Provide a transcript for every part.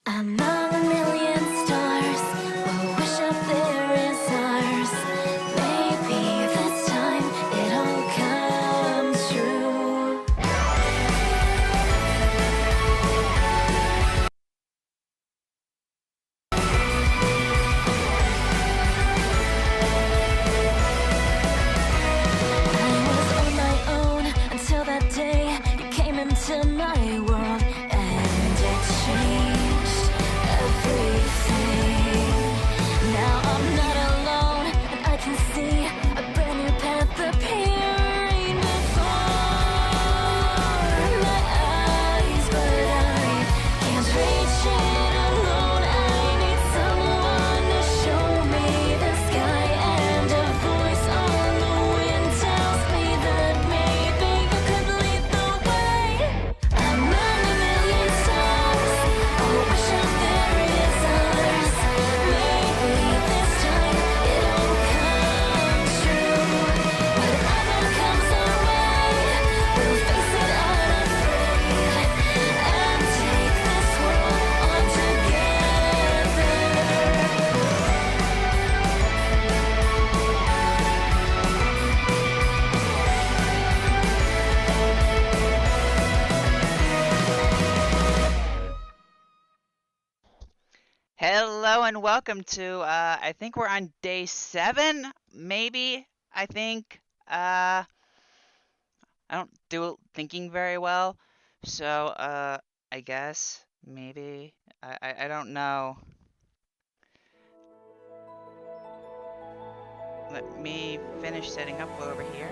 Among a million stars, we'll wish up there is ours. Maybe this time it all comes true. I was on my own until that day you came into my world, and it changed everything. Now I'm not alone, and I can see a brand new path appearing before my eyes, but I can't reach it alone. I need someone to show me the sky, and a voice on the wind tells me that maybe you could lead the way. Among a million stars, I wish out there is ours. Maybe this time it all comes true. Whatever comes our way, we'll face it unafraid and take this world on together. Hello and welcome to, I think we're on day 7, maybe, I think. I don't do thinking very well, so, I guess, maybe, I don't know. Let me finish setting up over here.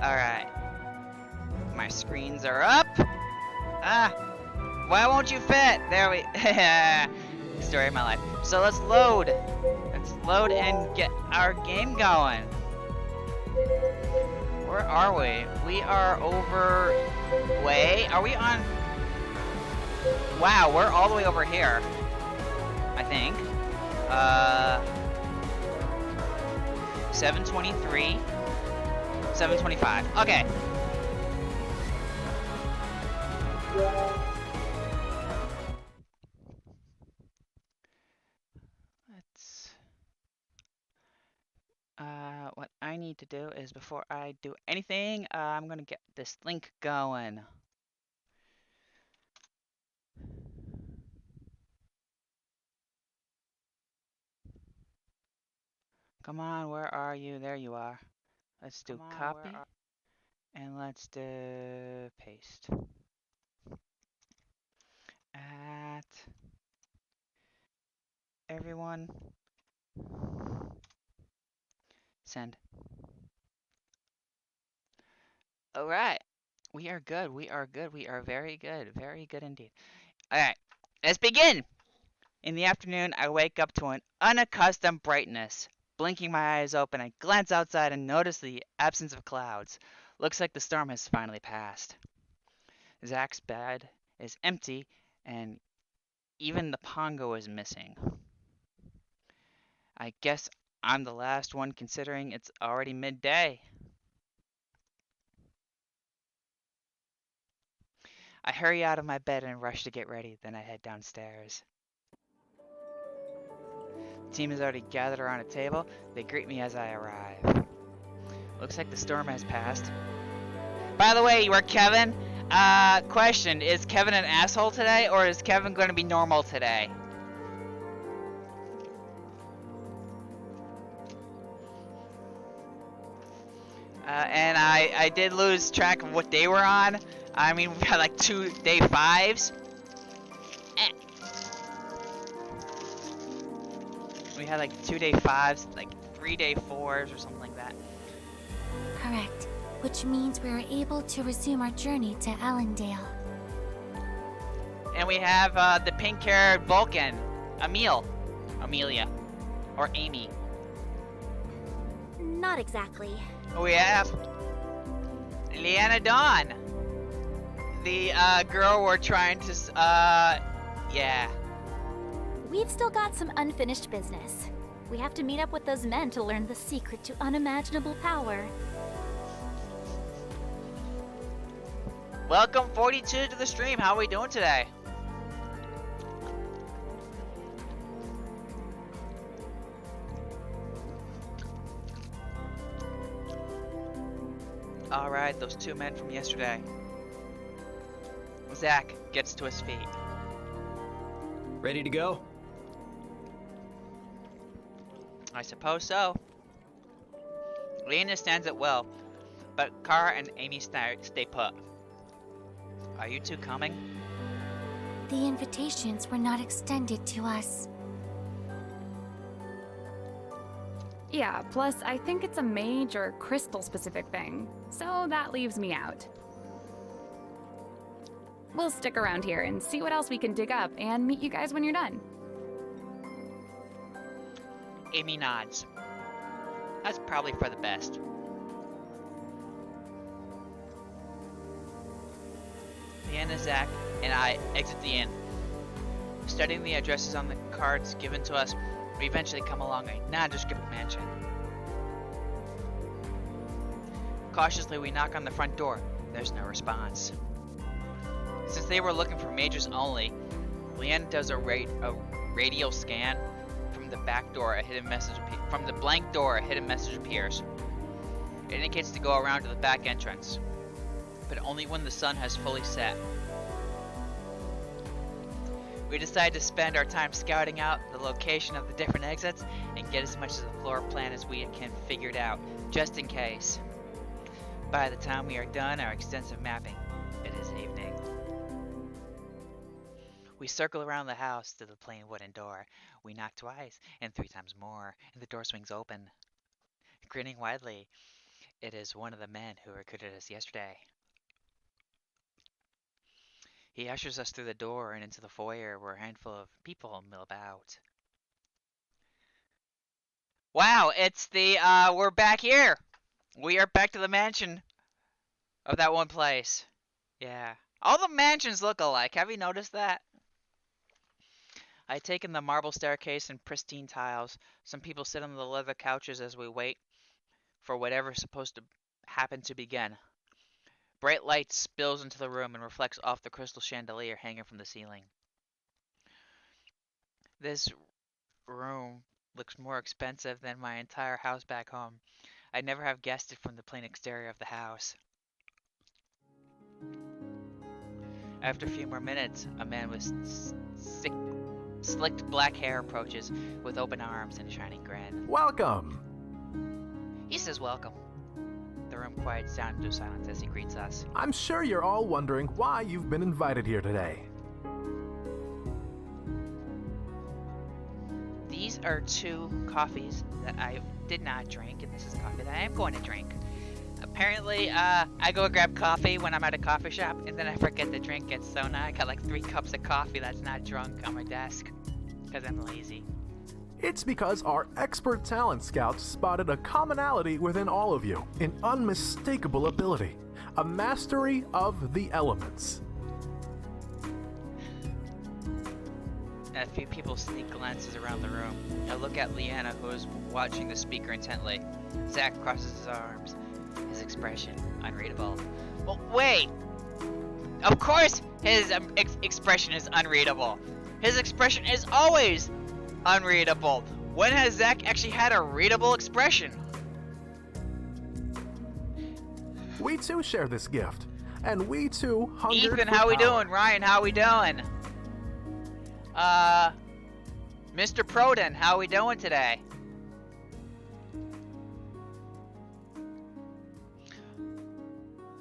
Alright. My screens are up. Ah! Why won't you fit? There we... Story of my life. So let's load. Let's load and get our game going. Where are we? We are over... Way? Are we on... Wow, we're all the way over here. I think. 723. 725. Okay. Let's... what I need to do is before I do anything, I'm gonna get this link going. Come on, where are you? There you are. Let's do copy. And let's do paste. At everyone. Send. Alright. We are good. We are good. We are very good. Very good indeed. Alright. Let's begin! In the afternoon, I wake up to an unaccustomed brightness. Blinking my eyes open, I glance outside and notice the absence of clouds. Looks like the storm has finally passed. Zach's bed is empty, and even the pongo is missing. I guess I'm the last one considering it's already midday. I hurry out of my bed and rush to get ready, then I head downstairs. The team is already gathered around a table. They greet me as I arrive. Looks like the storm has passed. By the way, you are Kevin. Question, is Kevin an asshole today, or is Kevin going to be normal today? And I did lose track of what day we're on. I mean, we had like 2 day 5s. We had like 2 day 5s, like 3 day 4s or something like that. Correct, which means we are able to resume our journey to Allendale. And we have the pink-haired Vulcan, Amelia, or Amy. Not exactly. We have Leanna Dawn. the girl we're trying to, yeah. We've still got some unfinished business. We have to meet up with those men to learn the secret to unimaginable power. Welcome 42 to the stream. How are we doing today? Alright, those two men from yesterday. Zach gets to his feet. Ready to go? I suppose so. Lena stands it well, but Kara and Amy stay put. Are you two coming? The invitations were not extended to us. Yeah, plus I think it's a mage or crystal specific thing, so that leaves me out. We'll stick around here and see what else we can dig up and meet you guys when you're done. Amy nods. That's probably for the best. Leanna, Zach, and I exit the inn. Studying the addresses on the cards given to us, we eventually come along a nondescript mansion. Cautiously, we knock on the front door. There's no response. Since they were looking for majors only, Leanna does a radial scan. From the back door, a hidden message from the blank door, a hidden message appears. It indicates to go around to the back entrance, but only when the sun has fully set. We decide to spend our time scouting out the location of the different exits and get as much of the floor plan as we can figured out, just in case. By the time we are done our extensive mapping, it is evening. We circle around the house to the plain wooden door. We knock twice, and 3 times more, and the door swings open. Grinning widely, it is one of the men who recruited us yesterday. He ushers us through the door and into the foyer where a handful of people mill about. Wow, it's the, we're back here! We are back to the mansion of that one place. Yeah. All the mansions look alike, have you noticed that? I take in the marble staircase and pristine tiles. Some people sit on the leather couches as we wait for whatever's supposed to happen to begin. Bright light spills into the room and reflects off the crystal chandelier hanging from the ceiling. This room looks more expensive than my entire house back home. I'd never have guessed it from the plain exterior of the house. After a few more minutes, a man with slicked black hair approaches with open arms and a shining grin. Welcome! He says welcome. The room quiets down into silence as he greets us. I'm sure you're all wondering why you've been invited here today. These are 2 coffees that I did not drink, and this is coffee that I am going to drink. Apparently, I go grab coffee when I'm at a coffee shop, and then I forget to drink it, so now I got like 3 cups of coffee that's not drunk on my desk, because I'm lazy. It's because our expert talent scouts spotted a commonality within all of you, an unmistakable ability, a mastery of the elements. A few people sneak glances around the room. I look at Leanna, who is watching the speaker intently. Zach crosses his arms, his expression unreadable. Well, wait! Of course his expression is unreadable. His expression is always unreadable. When has Zach actually had a readable expression? We too share this gift, and we too hungered Ethan, for how we power. doing? Ryan, how we doing? Mr. Proden, how we doing today?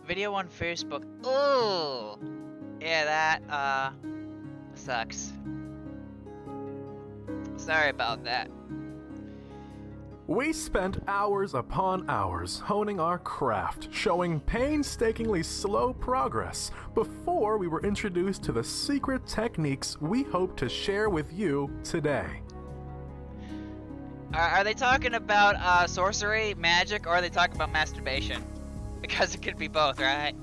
Video on Facebook. Ooh. Yeah, that, sucks. Sorry about that. We spent hours upon hours honing our craft, showing painstakingly slow progress before we were introduced to the secret techniques we hope to share with you today. Are they talking about sorcery, magic, or are they talking about masturbation? Because it could be both, right?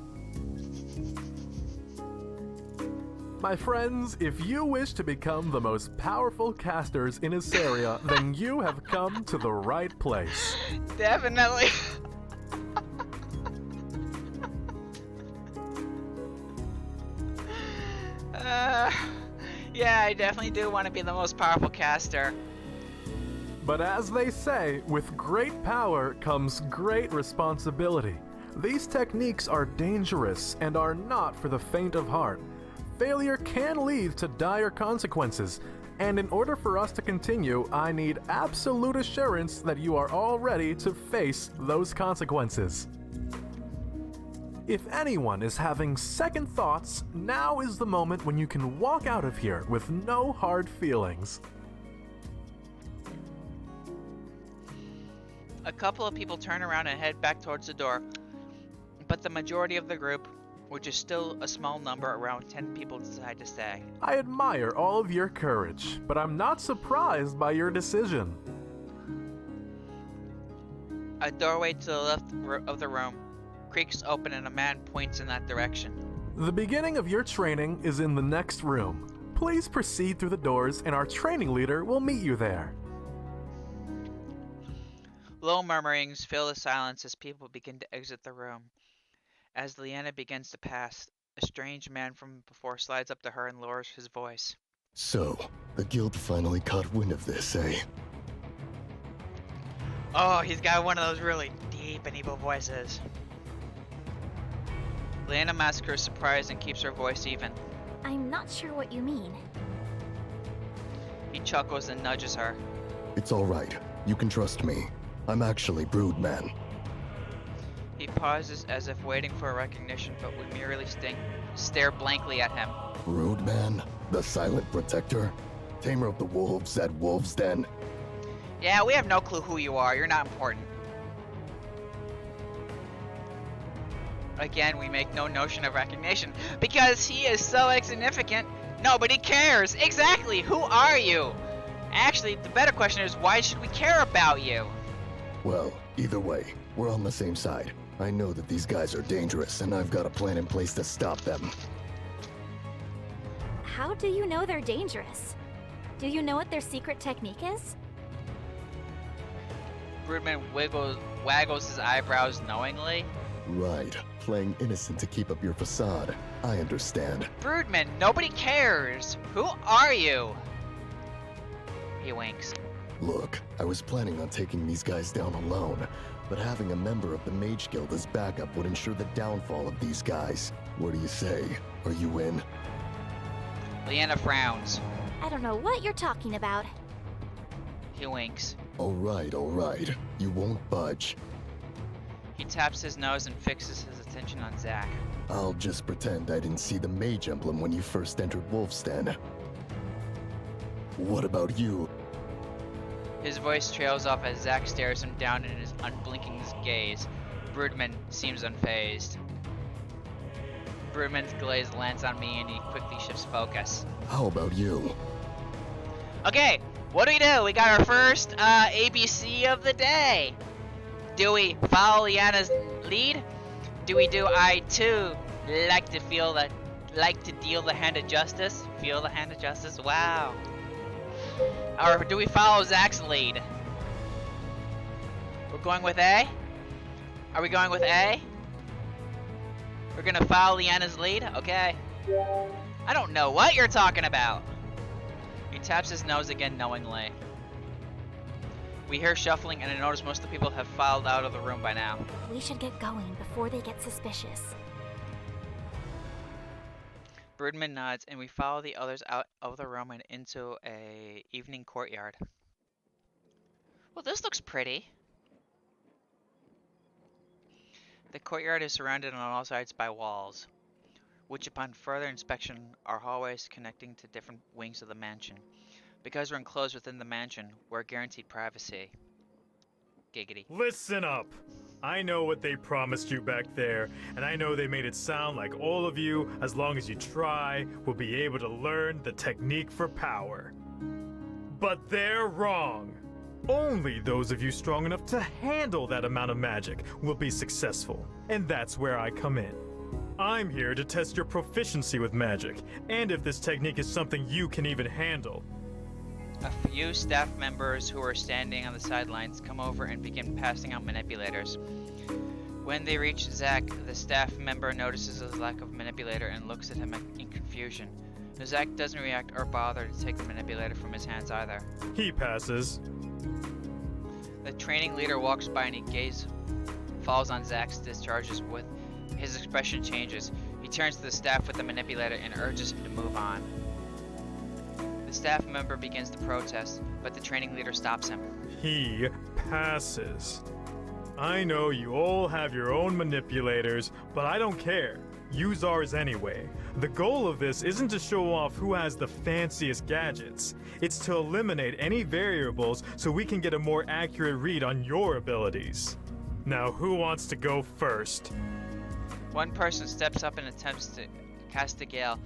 My friends, if you wish to become the most powerful casters in Issaria, then you have come to the right place. Definitely. Yeah, I definitely do want to be the most powerful caster. But as they say, with great power comes great responsibility. These techniques are dangerous and are not for the faint of heart. Failure can lead to dire consequences, and in order for us to continue, I need absolute assurance that you are all ready to face those consequences. If anyone is having second thoughts, now is the moment when you can walk out of here with no hard feelings. A couple of people turn around and head back towards the door, but the majority of the group, which is still a small number, around 10 people, decide to stay. I admire all of your courage, but I'm not surprised by your decision. A doorway to the left of the room creaks open and a man points in that direction. The beginning of your training is in the next room. Please proceed through the doors and our training leader will meet you there. Low murmurings fill the silence as people begin to exit the room. As Leanna begins to pass, a strange man from before slides up to her and lowers his voice. So, the guild finally caught wind of this, eh? Oh, he's got one of those really deep and evil voices. Leanna masks her surprise and keeps her voice even. I'm not sure what you mean. He chuckles and nudges her. It's alright. You can trust me. I'm actually Broodman. He pauses as if waiting for a recognition, but we merely stare blankly at him. Broodman? The Silent Protector? Tamer of the Wolves at Wolf's Den? Yeah, we have no clue who you are. You're not important. Again, we make no notion of recognition because he is so insignificant. Nobody cares. Exactly. Who are you? Actually, the better question is, why should we care about you? Well, either way, we're on the same side. I know that these guys are dangerous, and I've got a plan in place to stop them. How do you know they're dangerous? Do you know what their secret technique is? Broodman waggles his eyebrows knowingly. Right. Playing innocent to keep up your facade. I understand. Broodman, nobody cares. Who are you? He winks. Look, I was planning on taking these guys down alone, but having a member of the Mage Guild as backup would ensure the downfall of these guys. What do you say? Are you in? Leanna frowns. I don't know what you're talking about. He winks. Alright. You won't budge. He taps his nose and fixes his attention on Zack. I'll just pretend I didn't see the mage emblem when you first entered Wolf's Den. What about you? His voice trails off as Zack stares him down in his unblinking gaze. Broodman seems unfazed. Broodman's glaze lands on me and he quickly shifts focus. How about you? Okay, what do? We got our first ABC of the day. Do we follow Liana's lead? Do we do I too like to deal the hand of justice? Feel the hand of justice? Wow. Or do we follow Zack's lead? We're going with A? Are we going with A? We're gonna follow Liana's lead? Okay. I don't know what you're talking about. He taps his nose again knowingly. We hear shuffling and I notice most of the people have filed out of the room by now. We should get going before they get suspicious. Broodman nods and we follow the others out of the room and into a evening courtyard. Well, this looks pretty. The courtyard is surrounded on all sides by walls, which upon further inspection are hallways connecting to different wings of the mansion. Because we're enclosed within the mansion, we're guaranteed privacy. Giggity. Listen up! I know what they promised you back there, and I know they made it sound like all of you, as long as you try, will be able to learn the technique for power. But they're wrong! Only those of you strong enough to handle that amount of magic will be successful, and that's where I come in. I'm here to test your proficiency with magic, and if this technique is something you can even handle. A few staff members who are standing on the sidelines come over and begin passing out manipulators. When they reach Zach, the staff member notices his lack of manipulator and looks at him in confusion. Zach doesn't react or bother to take the manipulator from his hands either. He passes. The training leader walks by and his gaze falls on Zach's discharges. With his expression changes. He turns to the staff with the manipulator and urges him to move on. The staff member begins to protest, but the training leader stops him. He passes. I know you all have your own manipulators, but I don't care. Use ours anyway. The goal of this isn't to show off who has the fanciest gadgets. It's to eliminate any variables so we can get a more accurate read on your abilities. Now, who wants to go first? One person steps up and attempts to cast a gale,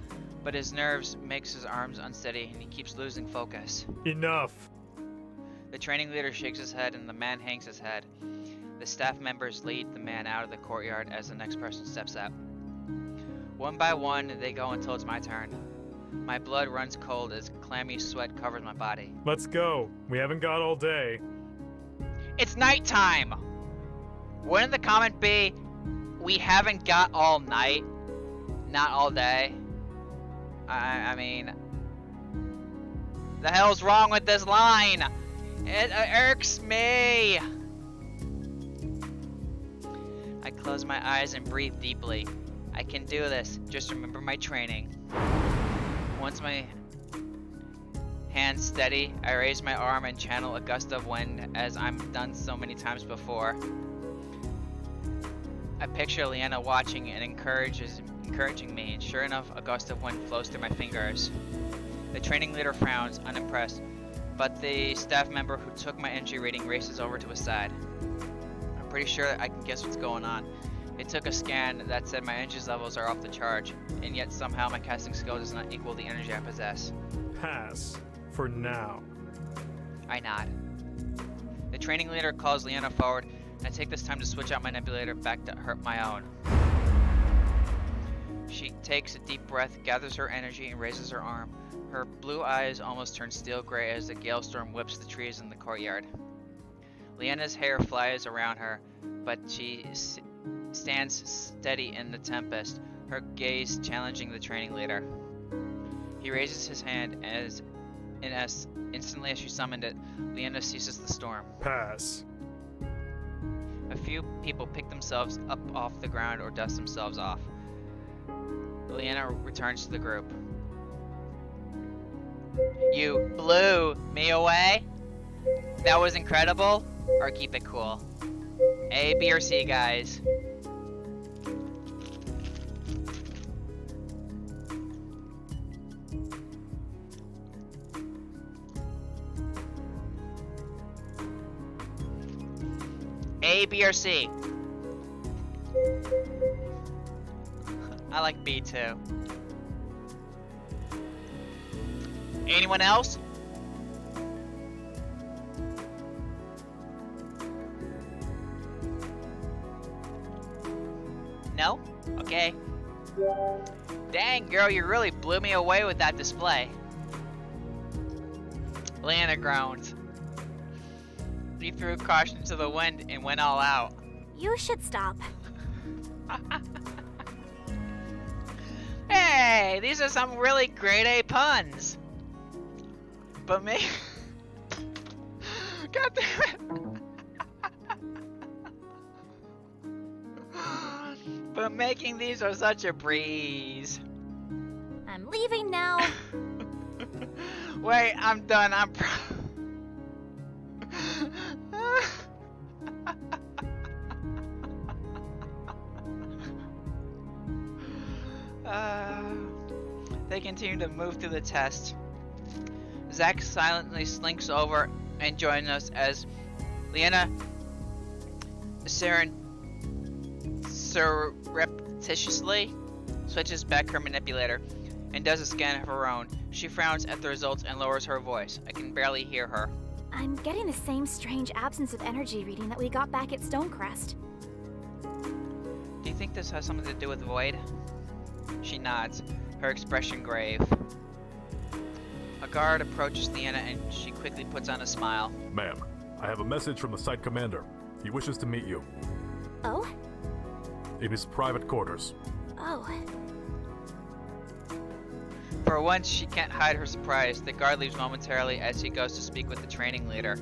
but his nerves makes his arms unsteady and he keeps losing focus. Enough. The training leader shakes his head and the man hangs his head. The staff members lead the man out of the courtyard as the next person steps up. One by one, they go until it's my turn. My blood runs cold as clammy sweat covers my body. Let's go. We haven't got all day. It's nighttime! Wouldn't the comment be, we haven't got all night, not all day? I mean, the hell's wrong with this line? It irks me! I close my eyes and breathe deeply. I can do this, just remember my training. Once my hands steady, I raise my arm and channel a gust of wind as I've done so many times before. I picture Leanna watching and encouraging me, and sure enough, a gust of wind flows through my fingers. The training leader frowns, unimpressed, but the staff member who took my energy reading races over to his side. I'm pretty sure I can guess what's going on. They took a scan that said my energy levels are off the charge, and yet somehow my casting skill does not equal the energy I possess. Pass. For now. I nod. The training leader calls Leanna forward, and I take this time to switch out my manipulator back to my own. She takes a deep breath, gathers her energy, and raises her arm. Her blue eyes almost turn steel gray as the gale storm whips the trees in the courtyard. Leanna's hair flies around her, but she stands steady in the tempest, her gaze challenging the training leader. He raises his hand as instantly as she summoned it, Leanna ceases the storm. Pass. A few people pick themselves up off the ground or dust themselves off. Leanna returns to the group. You blew me away? That was incredible? Or keep it cool? A, B, or C, guys? A, B, or C? I like B too. Anyone else? No? Okay. Dang, girl, you really blew me away with that display. Leanna groans. He threw caution to the wind and went all out. You should stop. Hey, these are some really grade A puns. But me... God damn it. But making these are such a breeze. I'm leaving now. Wait, I'm done. They continue to move through the test. Zach silently slinks over and joins us as Leanna surreptitiously switches back her manipulator and does a scan of her own. She frowns at the results and lowers her voice. I can barely hear her. I'm getting the same strange absence of energy reading that we got back at Stonecrest. Do you think this has something to do with Void? She nods, her expression grave. A guard approaches Leanna and she quickly puts on a smile. Ma'am, I have a message from the site commander. He wishes to meet you Oh? in his private quarters. Oh. For once, she can't hide her surprise. The guard leaves momentarily as he goes to speak with the training leader.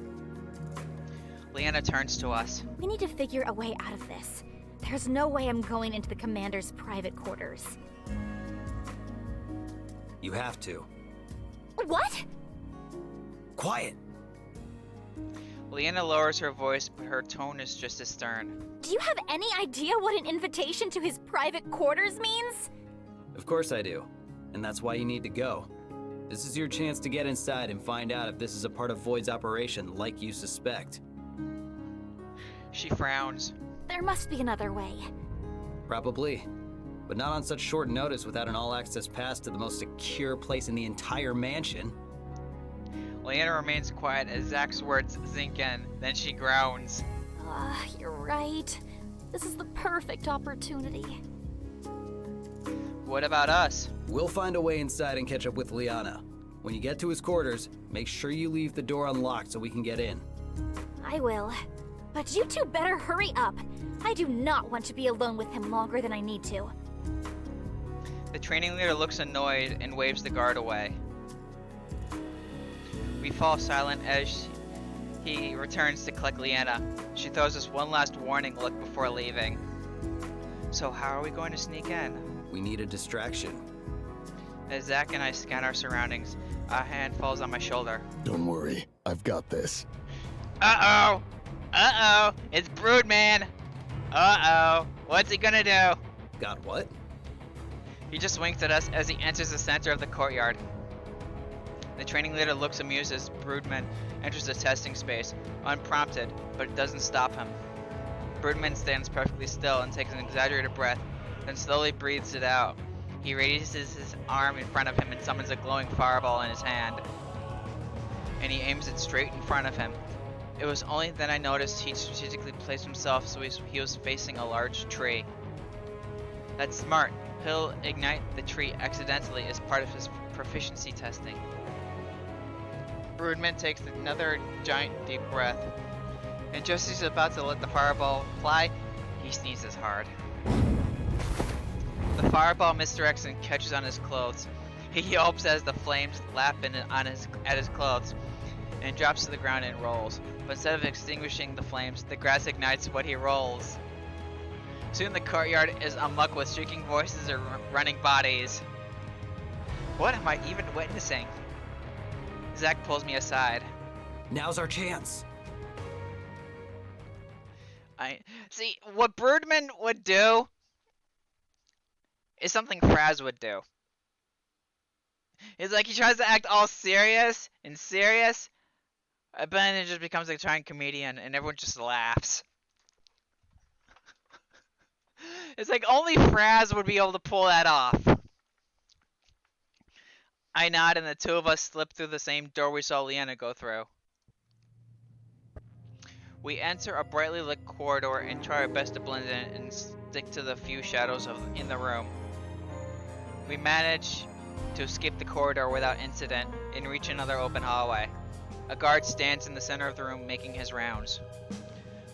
Leanna turns to us. We need to figure a way out of this. There's no way I'm going into the commander's private quarters. You have to. What? Quiet! Leanna lowers her voice, but her tone is just as stern. Do you have any idea what an invitation to his private quarters means? Of course I do. And that's why you need to go. This is your chance to get inside and find out if this is a part of Void's operation like you suspect. She frowns. There must be another way. Probably. But not on such short notice without an all-access pass to the most secure place in the entire mansion. Leanna remains quiet as Zach's words sink in. Then she groans. You're right. This is the perfect opportunity. What about us? We'll find a way inside and catch up with Liana. When you get to his quarters, make sure you leave the door unlocked so we can get in. I will. But you two better hurry up. I do not want to be alone with him longer than I need to. The training leader looks annoyed and waves the guard away. We fall silent as he returns to collect Leanna. She throws us one last warning look before leaving. So how are we going to sneak in? We need a distraction. As Zach and I scan our surroundings, a hand falls on my shoulder. Don't worry, I've got this. Uh-oh! Uh-oh! It's Broodman! Uh-oh! What's he gonna do? Got what? He just winks at us as he enters the center of the courtyard. The training leader looks amused as Broodman enters the testing space, unprompted, but it doesn't stop him. Broodman stands perfectly still and takes an exaggerated breath, then slowly breathes it out. He raises his arm in front of him and summons a glowing fireball in his hand. And he aims it straight in front of him. It was only then I noticed he strategically placed himself so he was facing a large tree. That's smart. He'll ignite the tree accidentally as part of his proficiency testing. Broodman takes another giant deep breath, and just as he's about to let the fireball fly, he sneezes hard. The fireball misdirects and catches on his clothes. He yelps as the flames lap at his clothes, and drops to the ground and rolls. But instead of extinguishing the flames, the grass ignites what he rolls. Soon the courtyard is amuck with shrieking voices and running bodies. What am I even witnessing? Zach pulls me aside. Now's our chance. See, what Broodman would do is something Fraz would do. It's like he tries to act all serious, but then it just becomes like a giant comedian and everyone just laughs. It's like only Fraz would be able to pull that off. I nod and the two of us slip through the same door we saw Leanna go through. We enter a brightly lit corridor and try our best to blend in and stick to the few shadows in the room. We manage to escape the corridor without incident and reach another open hallway. A guard stands in the center of the room making his rounds.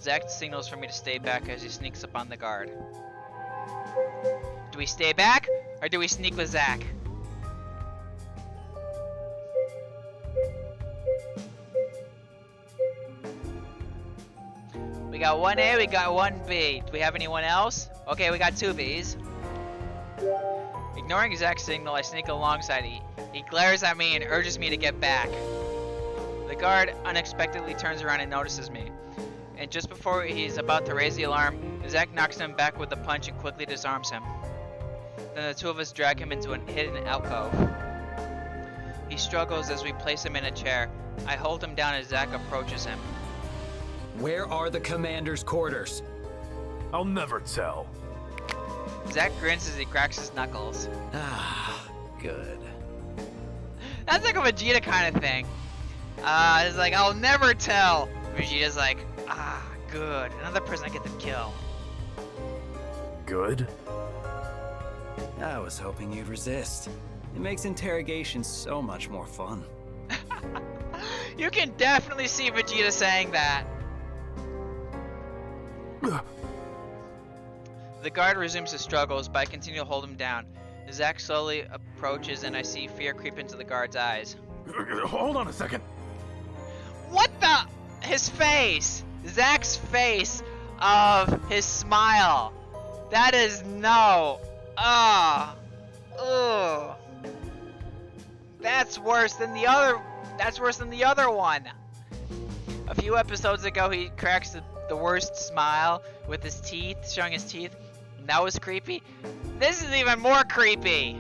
Zach signals for me to stay back as he sneaks up on the guard. Do we stay back or do we sneak with Zach? We got one A, we got one B. Do we have anyone else? Okay, we got two Bs. Ignoring Zach's signal, I sneak alongside. He glares at me and urges me to get back. The guard unexpectedly turns around and notices me. And just before he's about to raise the alarm, Zach knocks him back with a punch and quickly disarms him. Then the two of us drag him into a hidden alcove. He struggles as we place him in a chair. I hold him down as Zach approaches him. Where are the commander's quarters? I'll never tell. Zach grins as he cracks his knuckles. Ah, good. That's like a Vegeta kind of thing. It's like, I'll never tell. Vegeta's like, good. Another person I get to kill. Good? I was hoping you'd resist. It makes interrogation so much more fun. You can definitely see Vegeta saying that. The guard resumes his struggles, but I continue to hold him down. Zack slowly approaches, and I see fear creep into the guard's eyes. Hold on a second. What the? His face! Zack's face of his smile. That is no. Ugh. That's worse than the other. That's worse than the other one. A few episodes ago, he cracks the worst smile with his teeth, showing his teeth. And that was creepy. This is even more creepy.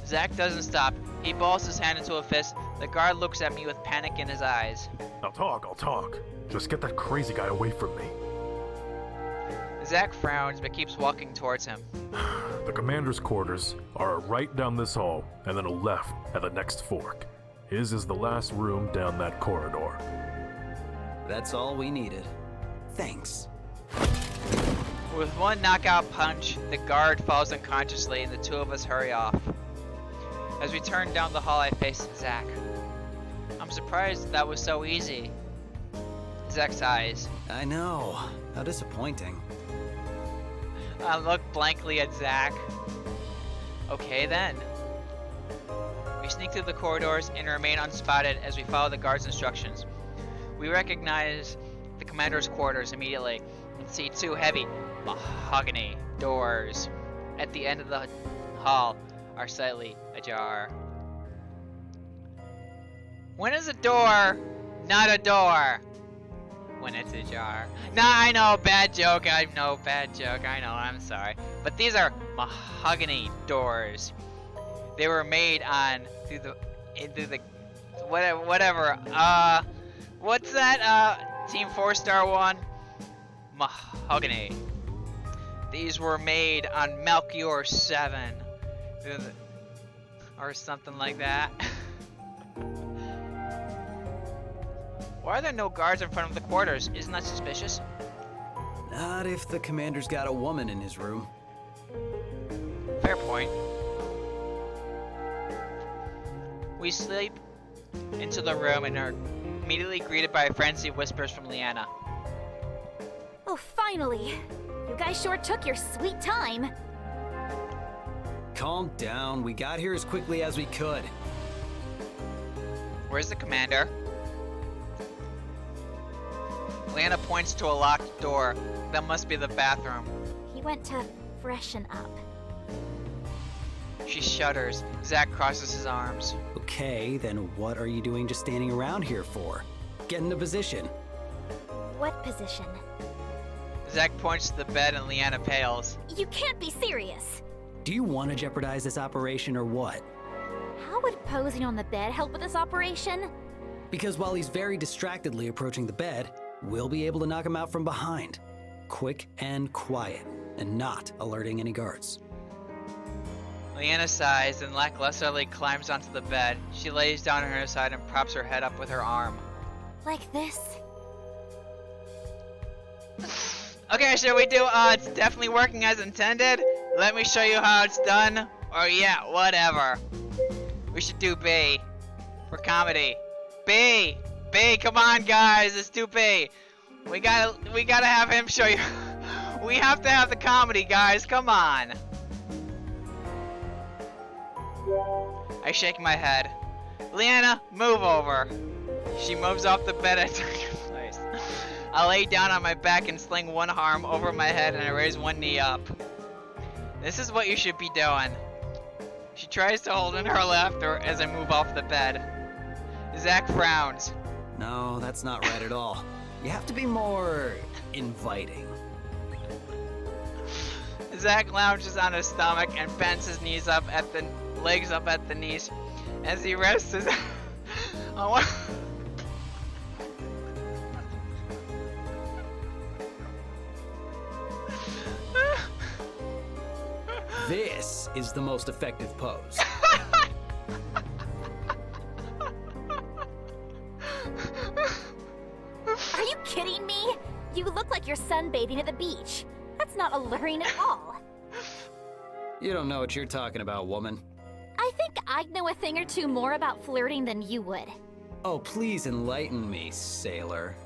Zack doesn't stop. He balls his hand into a fist. The guard looks at me with panic in his eyes. I'll talk. Just get that crazy guy away from me. Zack frowns but keeps walking towards him. The commander's quarters are right down this hall, and then a left at the next fork. His is the last room down that corridor. That's all we needed. Thanks. With one knockout punch, the guard falls unconsciously and the two of us hurry off. As we turn down the hall, I face Zack. I'm surprised that was so easy. Zack sighs. I know. How disappointing. I look blankly at Zack. Okay then. We sneak through the corridors and remain unspotted as we follow the guard's instructions. We recognize the commander's quarters immediately and see two heavy mahogany doors at the end of the hall are slightly ajar. When is a door not a door? When it's ajar. Nah, I know, bad joke. I know, I'm sorry. But these are mahogany doors. They were made on through the whatever. What's that? Team 4-star one? Mahogany. These were made on Melchior 7. Or something like that. Why are there no guards in front of the quarters? Isn't that suspicious? Not if the commander's got a woman in his room. Fair point. We slip into the room and are immediately greeted by frenzied whispers from Leanna. Oh, finally! You guys sure took your sweet time. Calm down. We got here as quickly as we could. Where's the commander? Leanna points to a locked door. That must be the bathroom. He went to freshen up. She shudders. Zack crosses his arms. Okay, then what are you doing just standing around here for? Get into position. What position? Zack points to the bed and Leanna pales. You can't be serious! Do you want to jeopardize this operation or what? How would posing on the bed help with this operation? Because while he's very distractedly approaching the bed, we'll be able to knock him out from behind. Quick and quiet, and not alerting any guards. Leanna sighs and lacklusterly climbs onto the bed. She lays down on her side and props her head up with her arm. Like this? Okay, shall we do, it's definitely working as intended. Let me show you how it's done. Or yeah, whatever. We should do B. For comedy. B! B, come on guys, let's do B. We gotta have him show you. We have to have the comedy, guys, come on. I shake my head. Leanna, move over. She moves off the bed and takes her place. I lay down on my back and sling one arm over my head and I raise one knee up. This is what you should be doing. She tries to hold in her laughter as I move off the bed. Zack frowns. No, that's not right at all. You have to be more inviting. Zack lounges on his stomach and bends his legs up at the knees as he rests his on one. This is the most effective pose. Are you kidding me? You look like you're sunbathing at the beach. That's not alluring at all. You don't know what you're talking about, woman. I think I'd know a thing or two more about flirting than you would. Oh, please enlighten me, sailor.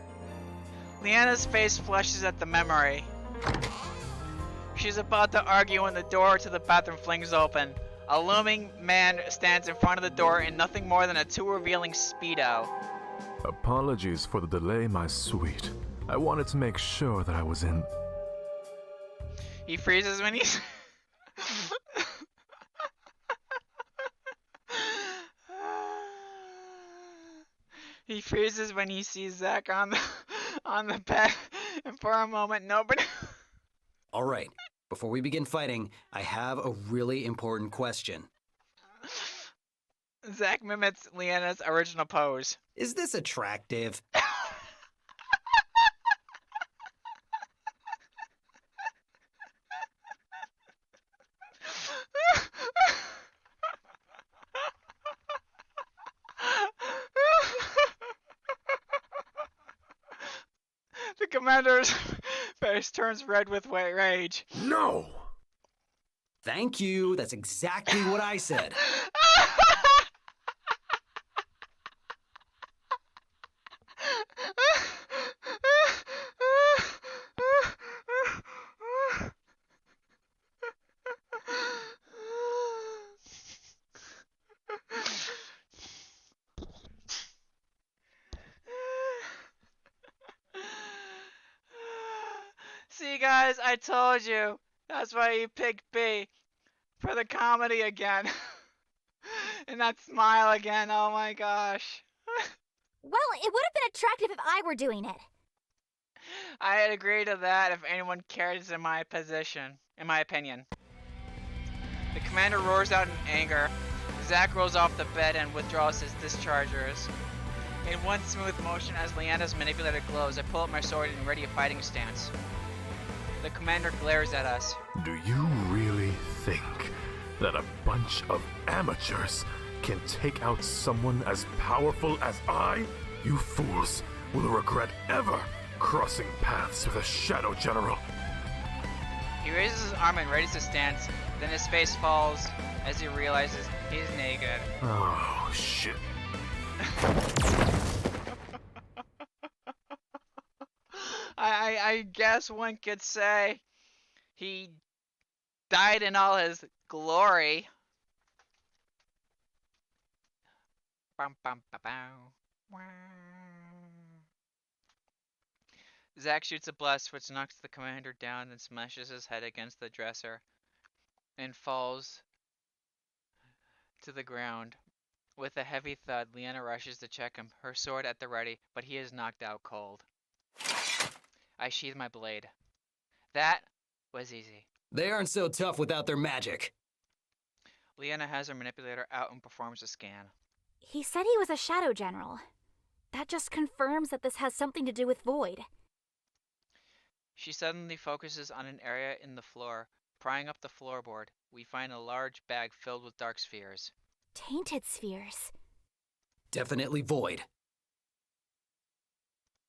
Leanna's face flushes at the memory. She's about to argue when the door to the bathroom flings open. A looming man stands in front of the door in nothing more than a too-revealing Speedo. Apologies for the delay, my sweet. I wanted to make sure that I was in. He freezes when he's... He freezes when he sees Zach on the bed, and for a moment, nobody... All right, before we begin fighting, I have a really important question. Zach mimics Leanna's original pose. Is this attractive? The commander's face turns red with rage. No! Thank you, that's exactly what I said. See, guys, I told you. That's why you picked B. For the comedy again. And that smile again, oh my gosh. Well, it would have been attractive if I were doing it. I'd agree to that if anyone cares in my opinion. The commander roars out in anger. Zach rolls off the bed and withdraws his dischargers. In one smooth motion as Leanna's manipulator glows, I pull up my sword in ready fighting stance. The commander glares at us. Do you really think that a bunch of amateurs can take out someone as powerful as I? You fools will regret ever crossing paths with a Shadow General. He raises his arm and readies his stance, then his face falls as he realizes he's naked. Oh, shit. I guess one could say he died in all his glory. Bum, bum, ba, bow. Wow. Zack shoots a blast which knocks the commander down and smashes his head against the dresser and falls to the ground. With a heavy thud, Leanna rushes to check him, her sword at the ready, but he is knocked out cold. I sheathe my blade. That was easy. They aren't so tough without their magic. Leanna has her manipulator out and performs a scan. He said he was a Shadow General. That just confirms that this has something to do with Void. She suddenly focuses on an area in the floor. Prying up the floorboard, we find a large bag filled with dark spheres. Tainted spheres. Definitely void.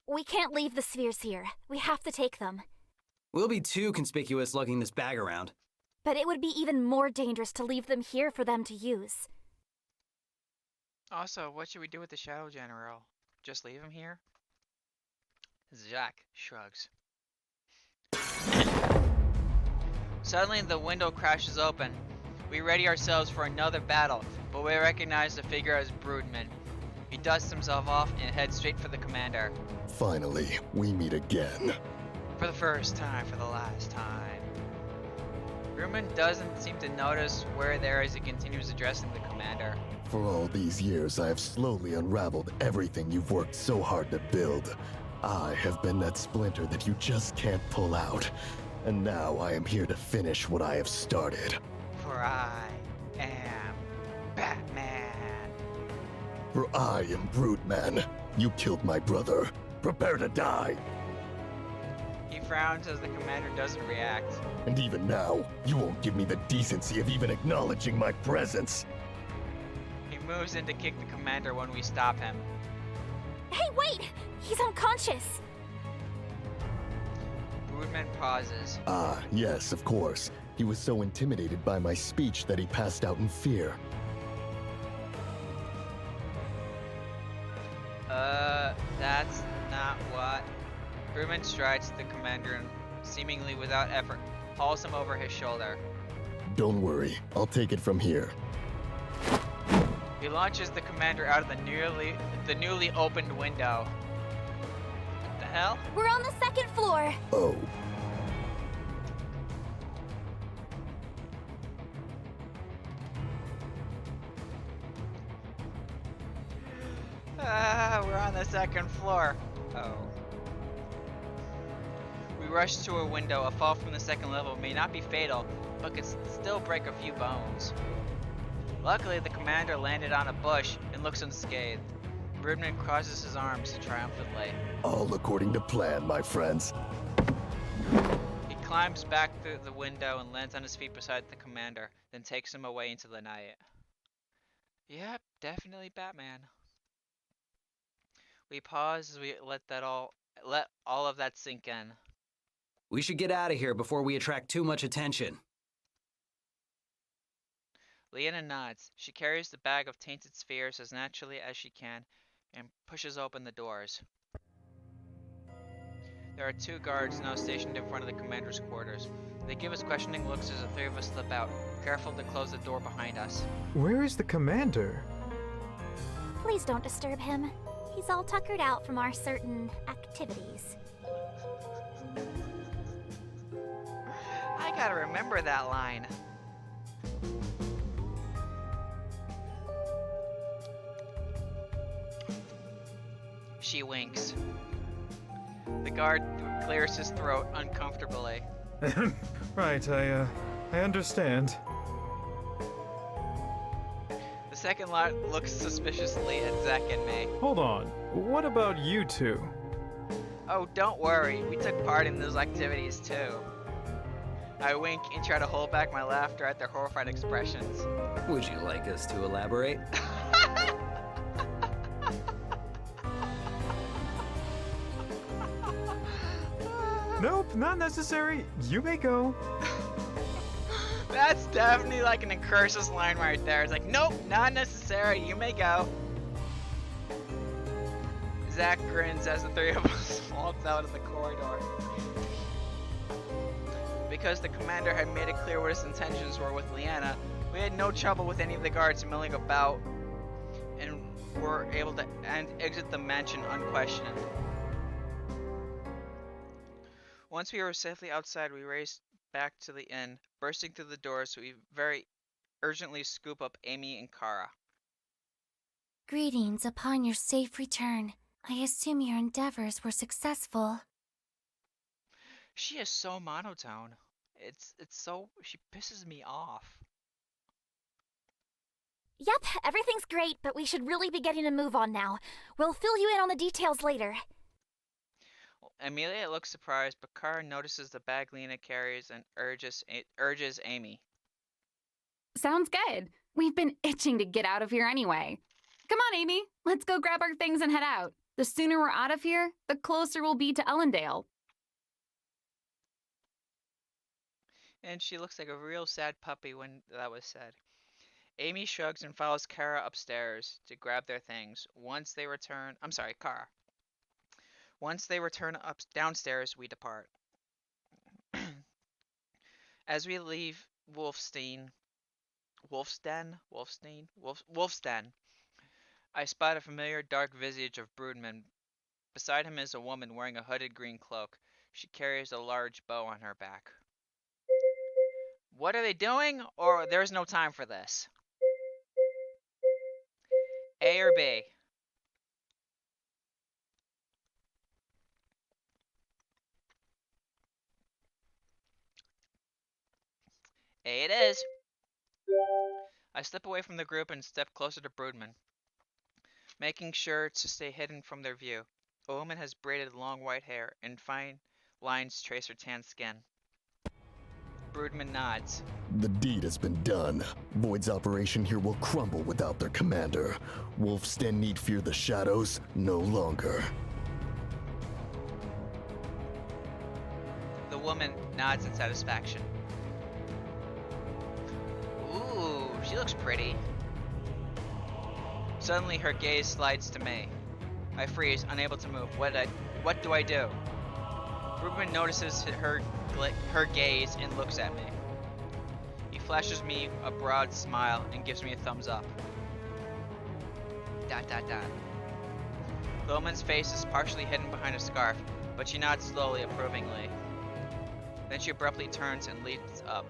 We can't leave the spheres here. We have to take them. We'll be too conspicuous lugging this bag around. But it would be even more dangerous to leave them here for them to use. Also, what should we do with the Shadow General? Just leave him here? Zack shrugs. Suddenly, the window crashes open. We ready ourselves for another battle, but we recognize the figure as Broodman. He dusts himself off and heads straight for the commander. Finally, we meet again. For the first time, for the last time. Broodman doesn't seem to notice we're there as he continues addressing the commander. For all these years, I have slowly unraveled everything you've worked so hard to build. I have been that splinter that you just can't pull out. And now I am here to finish what I have started. For I am Batman. For I am Broodman. You killed my brother. Prepare to die. He frowns as the commander doesn't react. And even now, you won't give me the decency of even acknowledging my presence. He moves in to kick the commander when we stop him. Hey, wait! He's unconscious! Broodman pauses. Ah, yes, of course. He was so intimidated by my speech that he passed out in fear. That's not what. Broodman strides to the commander and, seemingly without effort, hauls him over his shoulder. Don't worry, I'll take it from here. He launches the commander out of the newly opened window. What the hell? We're on the second floor. Oh, We're on the second floor. Oh. We rush to a window. A fall from the second level may not be fatal, but could still break a few bones. Luckily, the commander landed on a bush and looks unscathed. Broodman crosses his arms triumphantly. all according to plan, my friends. He climbs back through the window and lands on his feet beside the commander, then takes him away into the night. Yep, definitely Batman. We pause as we let all of that sink in. We should get out of here before we attract too much attention. Leanna nods. She carries the bag of tainted spheres as naturally as she can and pushes open the doors. There are 2 guards now stationed in front of the commander's quarters. They give us questioning looks as the 3 of us slip out, careful to close the door behind us. Where is the commander? Please don't disturb him. He's all tuckered out from our certain activities. I gotta remember that line. She winks. The guard clears his throat uncomfortably. Right, I understand. The second lot looks suspiciously at Zek and me. Hold on. What about you two? Oh, don't worry. We took part in those activities too. I wink and try to hold back my laughter at their horrified expressions. Would you like us to elaborate? Nope, not necessary. You may go. That's definitely like an incursus line right there. It's like, nope, not necessary. You may go. Zach grins as the 3 of us walks out of the corridor. Because the commander had made it clear what his intentions were with Leanna, we had no trouble with any of the guards milling about and were able to exit the mansion unquestioned. Once we were safely outside, we raced back to the inn, bursting through the doors so we very urgently scoop up Amy and Kara. Greetings upon your safe return. I assume your endeavors were successful. She is so monotone. She pisses me off. Yep, everything's great, but we should really be getting a move on now. We'll fill you in on the details later. Amelia looks surprised, but Kara notices the bag Lena carries and urges Amy. Sounds good. We've been itching to get out of here anyway. Come on, Amy. Let's go grab our things and head out. The sooner we're out of here, the closer we'll be to Ellendale. And she looks like a real sad puppy when that was said. Amy shrugs and follows Kara upstairs to grab their things. Kara. Once they return downstairs, we depart. As we leave Wolf's Den, I spot a familiar dark visage of Broodman. Beside him is a woman wearing a hooded green cloak. She carries a large bow on her back. What are they doing? Or there's no time for this. A or B? A it is. I step away from the group and step closer to Broodman, making sure to stay hidden from their view. A woman has braided long white hair and fine lines trace her tan skin. Broodman nods. The deed has been done. Void's operation here will crumble without their commander. Wolf's Den need fear the shadows no longer. The nods in satisfaction. Ooh, she looks pretty. Suddenly, her gaze slides to me. I freeze, unable to move. What do I do? Ruben notices her gaze and looks at me. He flashes me a broad smile and gives me a thumbs up. ... Loman's face is partially hidden behind a scarf, but she nods slowly, approvingly. Then she abruptly turns and leaps up.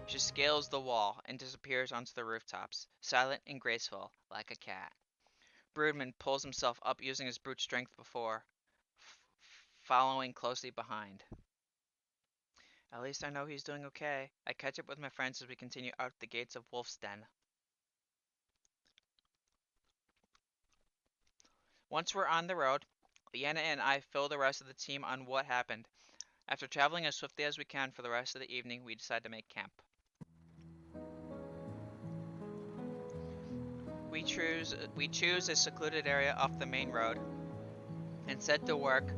She scales the wall and disappears onto the rooftops, silent and graceful, like a cat. Broodman pulls himself up using his brute strength before, following closely behind. At least I know he's doing okay. I catch up with my friends as we continue out the gates of Wolf's Den. Once we're on the road, Leanna and I fill the rest of the team on what happened. After traveling as swiftly as we can for the rest of the evening, we decide to make camp. We choose a secluded area off the main road and set to work.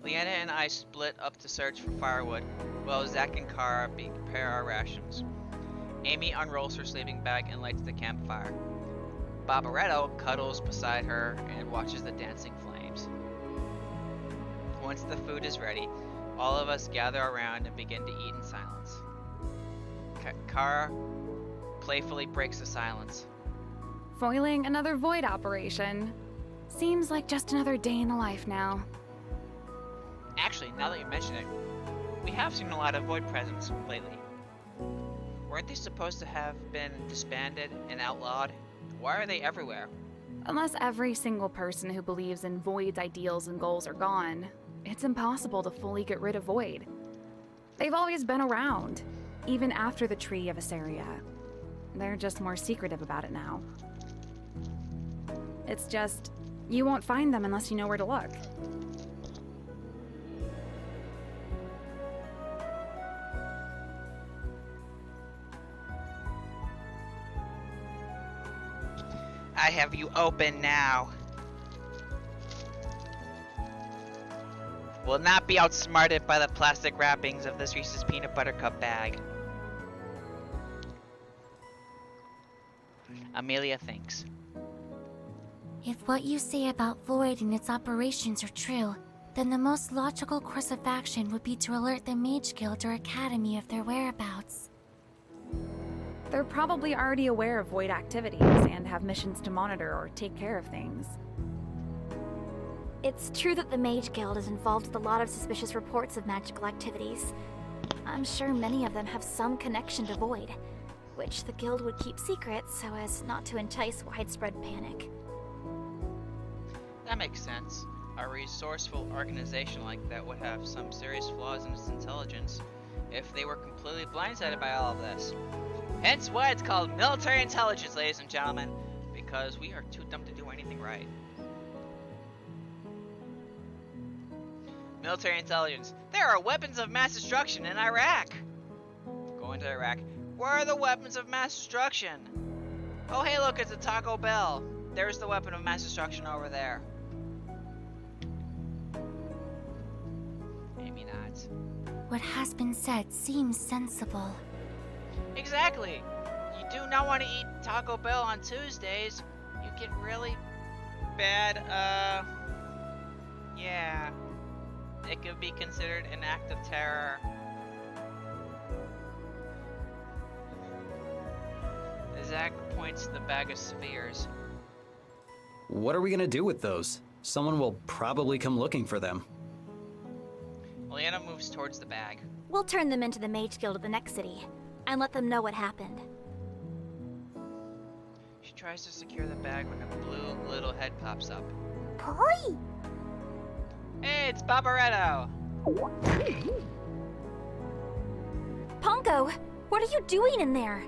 Leanna and I split up to search for firewood, while Zach and Kara prepare our rations. Amy unrolls her sleeping bag and lights the campfire. Barbaretto cuddles beside her and watches the dancing flames. Once the food is ready, all of us gather around and begin to eat in silence. Kara playfully breaks the silence. Foiling another void operation. Seems like just another day in the life now. Actually, now that you mention it, we have seen a lot of void presence lately. Weren't they supposed to have been disbanded and outlawed? Why are they everywhere? Unless every single person who believes in Void's ideals and goals are gone, it's impossible to fully get rid of Void. They've always been around, even after the Tree of Assyria. They're just more secretive about it now. It's just, you won't find them unless you know where to look. I have you open now. Will not be outsmarted by the plastic wrappings of this Reese's Peanut Butter Cup bag. Amelia thinks. If what you say about Void and its operations are true, then the most logical course of action would be to alert the Mage Guild or Academy of their whereabouts. They're probably already aware of Void activities and have missions to monitor or take care of things. It's true that the Mage Guild is involved with a lot of suspicious reports of magical activities. I'm sure many of them have some connection to Void, which the Guild would keep secret so as not to entice widespread panic. That makes sense. A resourceful organization like that would have some serious flaws in its intelligence if they were completely blindsided by all of this. Hence why it's called military intelligence, ladies and gentlemen, because we are too dumb to do anything right. Military intelligence. There are weapons of mass destruction in Iraq. Going to Iraq. Where are the weapons of mass destruction? Oh hey look, it's a Taco Bell. There's the weapon of mass destruction over there. Amy nods. What has been said seems sensible. Exactly. You do not want to eat Taco Bell on Tuesdays. You get really bad, yeah. It could be considered an act of terror. Zach points to the bag of spheres. What are we gonna do with those? Someone will probably come looking for them. Leanna moves towards the bag. We'll turn them into the Mage Guild of the next city, and let them know what happened. She tries to secure the bag when a blue little head pops up. Poi! Hey, it's Barbaretto! Pongo, what are you doing in there?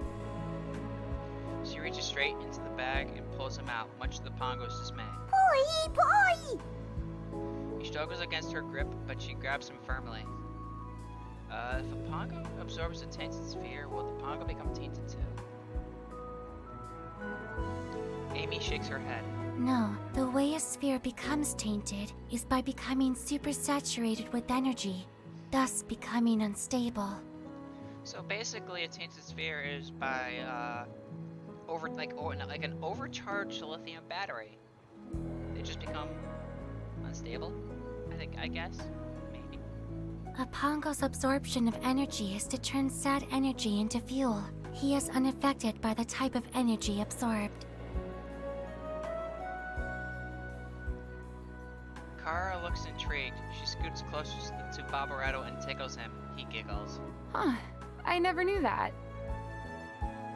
She reaches straight into the bag and pulls him out, much to the Pongo's dismay. Poi! Poi! He struggles against her grip, but she grabs him firmly. If a Pongo absorbs a tainted sphere, will the Pongo become tainted too? Amy shakes her head. No, the way a sphere becomes tainted is by becoming supersaturated with energy. thus becoming unstable. So basically, a tainted sphere is by like an overcharged lithium battery. They just become unstable. I guess, maybe. A Pongo's absorption of energy is to turn sad energy into fuel. He is unaffected by the type of energy absorbed. Kara looks intrigued. She scoots closer to Barbaretto and tickles him. He giggles. Huh. I never knew that.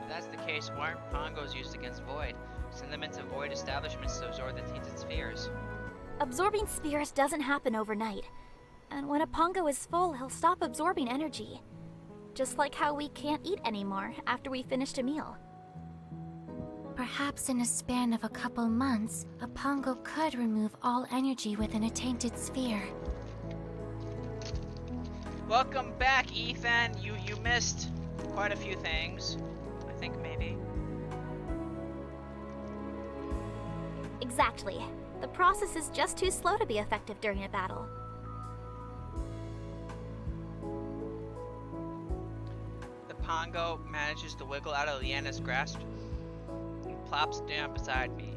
If that's the case, why aren't Pongos used against Void? Send them into Void establishments to absorb the tainted spheres. Absorbing spheres doesn't happen overnight. And when a Pongo is full, he'll stop absorbing energy. Just like how we can't eat anymore after we finished a meal. Perhaps in a span of a couple months, a Pongo could remove all energy within a tainted sphere. Welcome back, Ethan. You missed quite a few things. I think maybe. Exactly. The process is just too slow to be effective during a battle. The Pongo manages to wiggle out of Leanna's grasp and plops down beside me.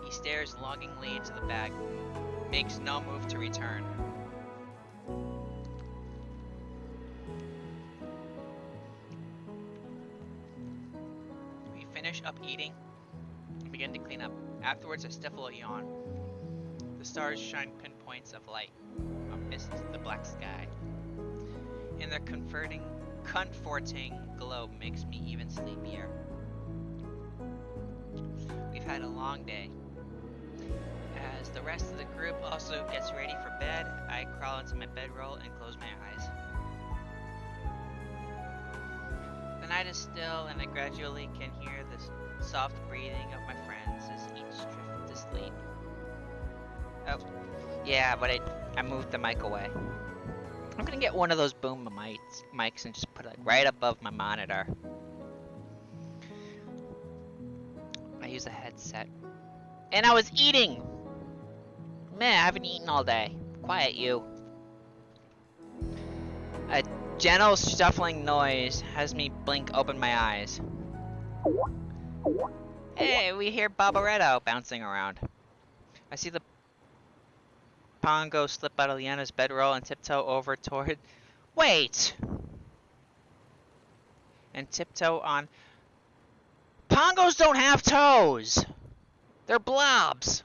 He stares longingly into the bag, makes no move to return. We finish up eating and begin to clean up. Afterwards, I stifle a yawn. The stars shine pinpoints of light amidst the black sky, and their comforting glow makes me even sleepier. We've had a long day. As the rest of the group also gets ready for bed, I crawl into my bedroll and close my eyes. The night is still, and I gradually can hear the soft breathing of my friends as each drift to sleep. Oh, yeah, but I moved the mic away. I'm gonna get one of those boom mics and just put it right above my monitor. I use a headset. And I was eating! Man, I haven't eaten all day. Quiet, you. A gentle shuffling noise has me blink open my eyes. Hey, we hear Barbaretto bouncing around. I see the Pongo slip out of Leanna's bedroll and tiptoe over toward... Wait! And tiptoe on... Pongos don't have toes! They're blobs!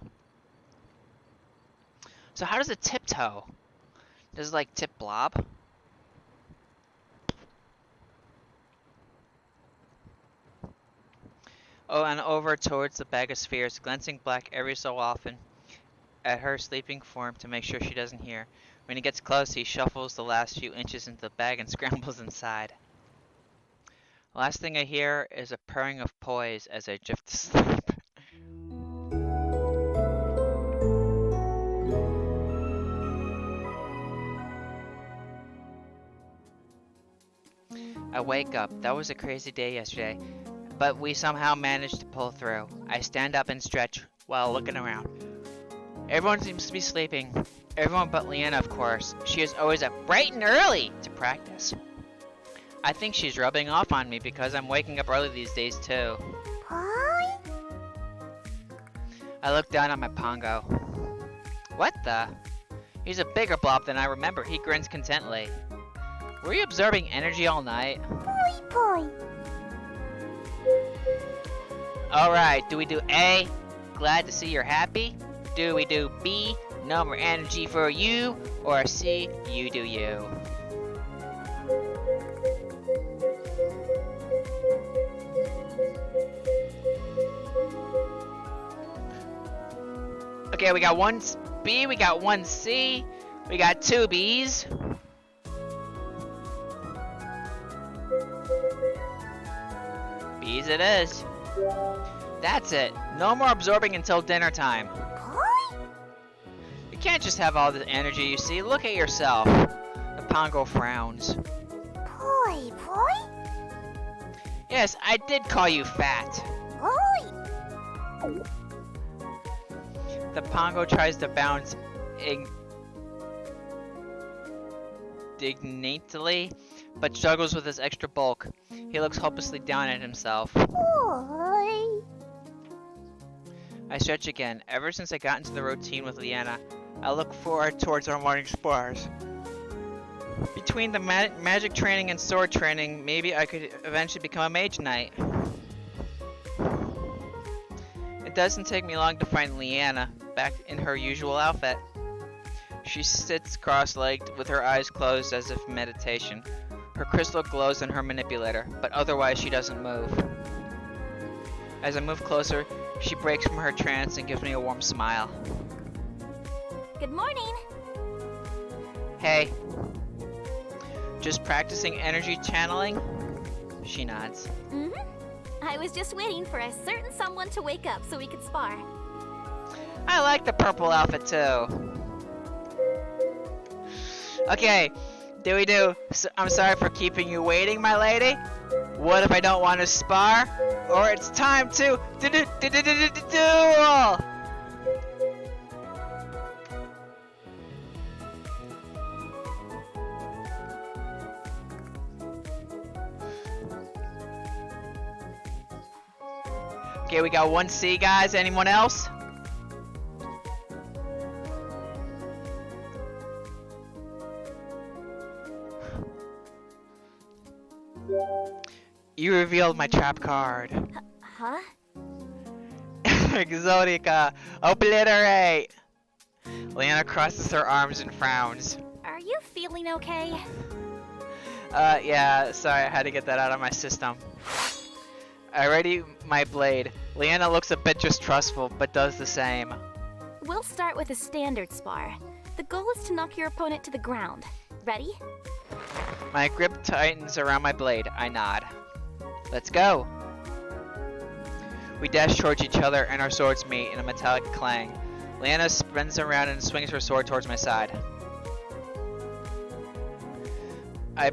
So how does it tiptoe? Does it like tip blob? Oh, and over towards the bag of spheres, glancing back every so often at her sleeping form to make sure she doesn't hear. When he gets close, he shuffles the last few inches into the bag and scrambles inside. The last thing I hear is a purring of poise as I drift to sleep. I wake up. That was a crazy day yesterday, but we somehow managed to pull through. I stand up and stretch while looking around. Everyone seems to be sleeping. Everyone but Leanna, of course. She is always up bright and early to practice. I think she's rubbing off on me because I'm waking up early these days too. I look down at my Pongo. What the? He's a bigger blob than I remember. He grins contently. Were you absorbing energy all night? Alright, do we do A, glad to see you're happy? Do we do B, no more energy for you? Or C, you do you? Okay, we got one B, we got one C, we got two B's. B's it is. That's it. No more absorbing until dinner time. You can't just have all the energy you see. Look at yourself. The Pongo frowns. Yes, I did call you fat. The Pongo tries to bounce indignantly, but struggles with his extra bulk. He looks hopelessly down at himself. I stretch again. Ever since I got into the routine with Leanna, I look forward towards our morning spars. Between the magic training and sword training, maybe I could eventually become a mage knight. It doesn't take me long to find Leanna back in her usual outfit. She sits cross-legged with her eyes closed as if meditation. Her crystal glows in her manipulator, but otherwise she doesn't move. As I move closer, she breaks from her trance and gives me a warm smile. Good morning. Hey. Just practicing energy channeling? She nods. I was just waiting for a certain someone to wake up so we could spar. I like the purple outfit too. Okay, I'm sorry for keeping you waiting, my lady. What if I don't want to spar? Or it's time to duel! Okay, we got 1C, guys. Anyone else? You revealed my trap card. Huh? Exotica, obliterate! Leanna crosses her arms and frowns. Are you feeling okay? Yeah, sorry, I had to get that out of my system. I ready my blade. Leanna looks a bit distrustful, but does the same. We'll start with a standard spar. The goal is to knock your opponent to the ground. Ready? My grip tightens around my blade. I nod. Let's go! We dash towards each other and our swords meet in a metallic clang. Leanna spins around and swings her sword towards my side. I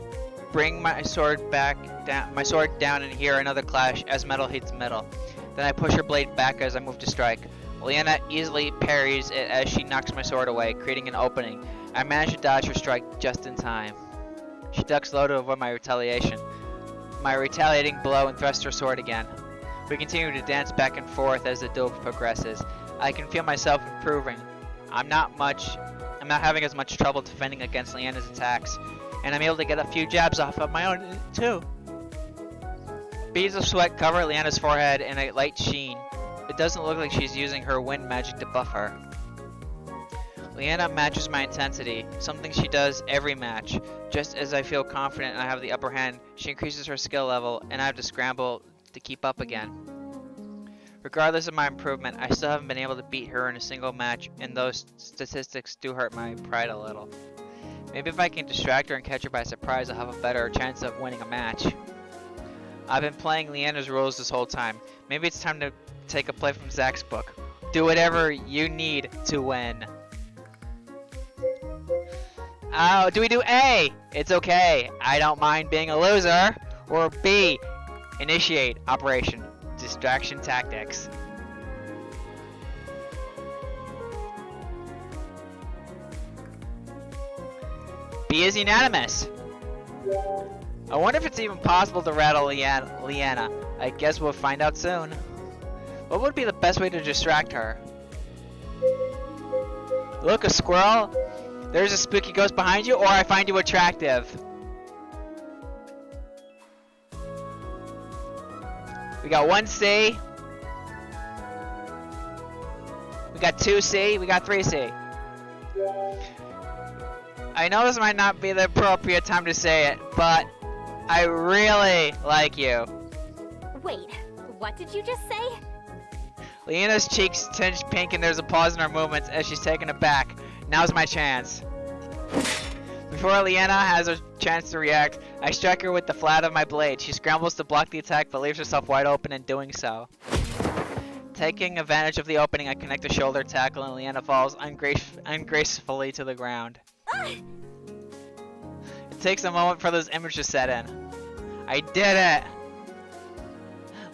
bring my sword down and hear another clash as metal hits metal. Then I push her blade back as I move to strike. Leanna easily parries it as she knocks my sword away, creating an opening. I manage to dodge her strike just in time. She ducks low to avoid my retaliation. My retaliating blow and thrusts her sword again. We continue to dance back and forth as the duel progresses. I can feel myself improving. I'm not having as much trouble defending against Leanna's attacks, and I'm able to get a few jabs off of my own too. Beads of sweat cover Leanna's forehead in a light sheen. It doesn't look like she's using her wind magic to buff her. Leanna matches my intensity, something she does every match. Just as I feel confident and I have the upper hand, she increases her skill level, and I have to scramble to keep up again. Regardless of my improvement, I still haven't been able to beat her in a single match, and those statistics do hurt my pride a little. Maybe if I can distract her and catch her by surprise, I'll have a better chance of winning a match. I've been playing Leanna's rules this whole time. Maybe it's time to take a play from Zach's book. Do whatever you need to win. Oh, do we do A? It's okay. I don't mind being a loser. Or B, initiate Operation Distraction Tactics. B is unanimous. I wonder if it's even possible to rattle Leanna. I guess we'll find out soon. What would be the best way to distract her? Look, a squirrel? There's a spooky ghost behind you, or I find you attractive. We got 1C. We got 2C. We got 3C. I know this might not be the appropriate time to say it, but I really like you. Wait, what did you just say? Leanna's cheeks tinge pink and there's a pause in her movements as she's taken aback. Now's my chance. Before Leanna has a chance to react, I strike her with the flat of my blade. She scrambles to block the attack but leaves herself wide open in doing so. Taking advantage of the opening, I connect a shoulder tackle and Leanna falls ungracefully to the ground. It takes a moment for those images to set in. I did it!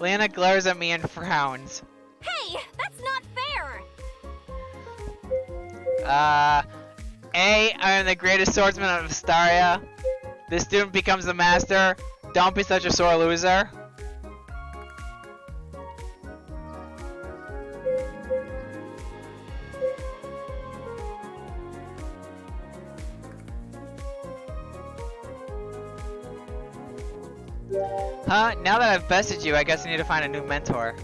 Leanna glares at me and frowns. Hey, that's not fair! A, I am the greatest swordsman of Astaria. This student becomes the master. Don't be such a sore loser. Huh? Now that I've bested you, I guess I need to find a new mentor.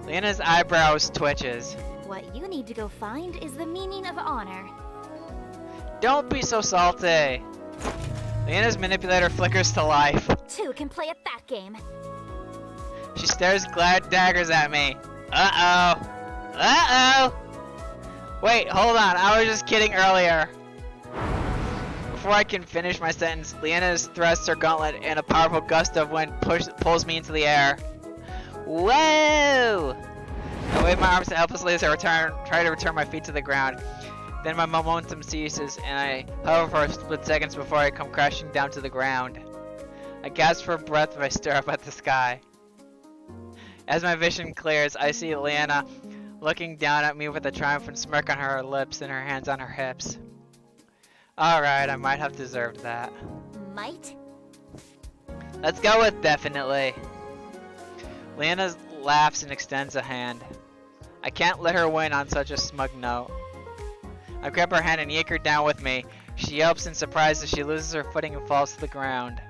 Leanna's eyebrows twitches. What you need to go find is the meaning of honor. Don't be so salty. Leanna's manipulator flickers to life. Two can play at that game. She stares glad daggers at me. Uh-oh. Uh-oh. Wait, hold on. I was just kidding earlier. Before I can finish my sentence, Leanna thrusts her gauntlet and a powerful gust of wind pulls me into the air. Whoa! I wave my arms helplessly as I try to return my feet to the ground. Then my momentum ceases, and I hover for a split seconds before I come crashing down to the ground. I gasp for breath as I stare up at the sky. As my vision clears, I see Leanna looking down at me with a triumphant smirk on her lips and her hands on her hips. Alright, I might have deserved that. Might? Let's go with definitely. Leanna laughs and extends a hand. I can't let her win on such a smug note. I grab her hand and yank her down with me. She yelps in surprise as she loses her footing and falls to the ground.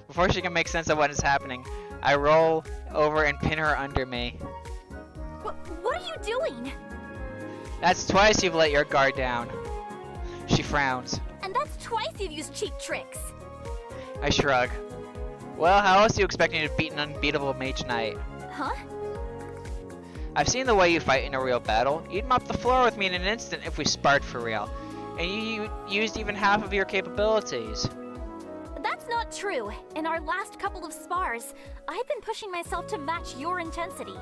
Before she can make sense of what is happening, I roll over and pin her under me. What are you doing? That's twice you've let your guard down. She frowns. And that's twice you've used cheap tricks. I shrug. Well, how else do you expect me to beat an unbeatable mage knight? Huh? I've seen the way you fight in a real battle. You'd mop the floor with me in an instant if we sparred for real. And you used even half of your capabilities. That's not true. In our last couple of spars, I've been pushing myself to match your intensity.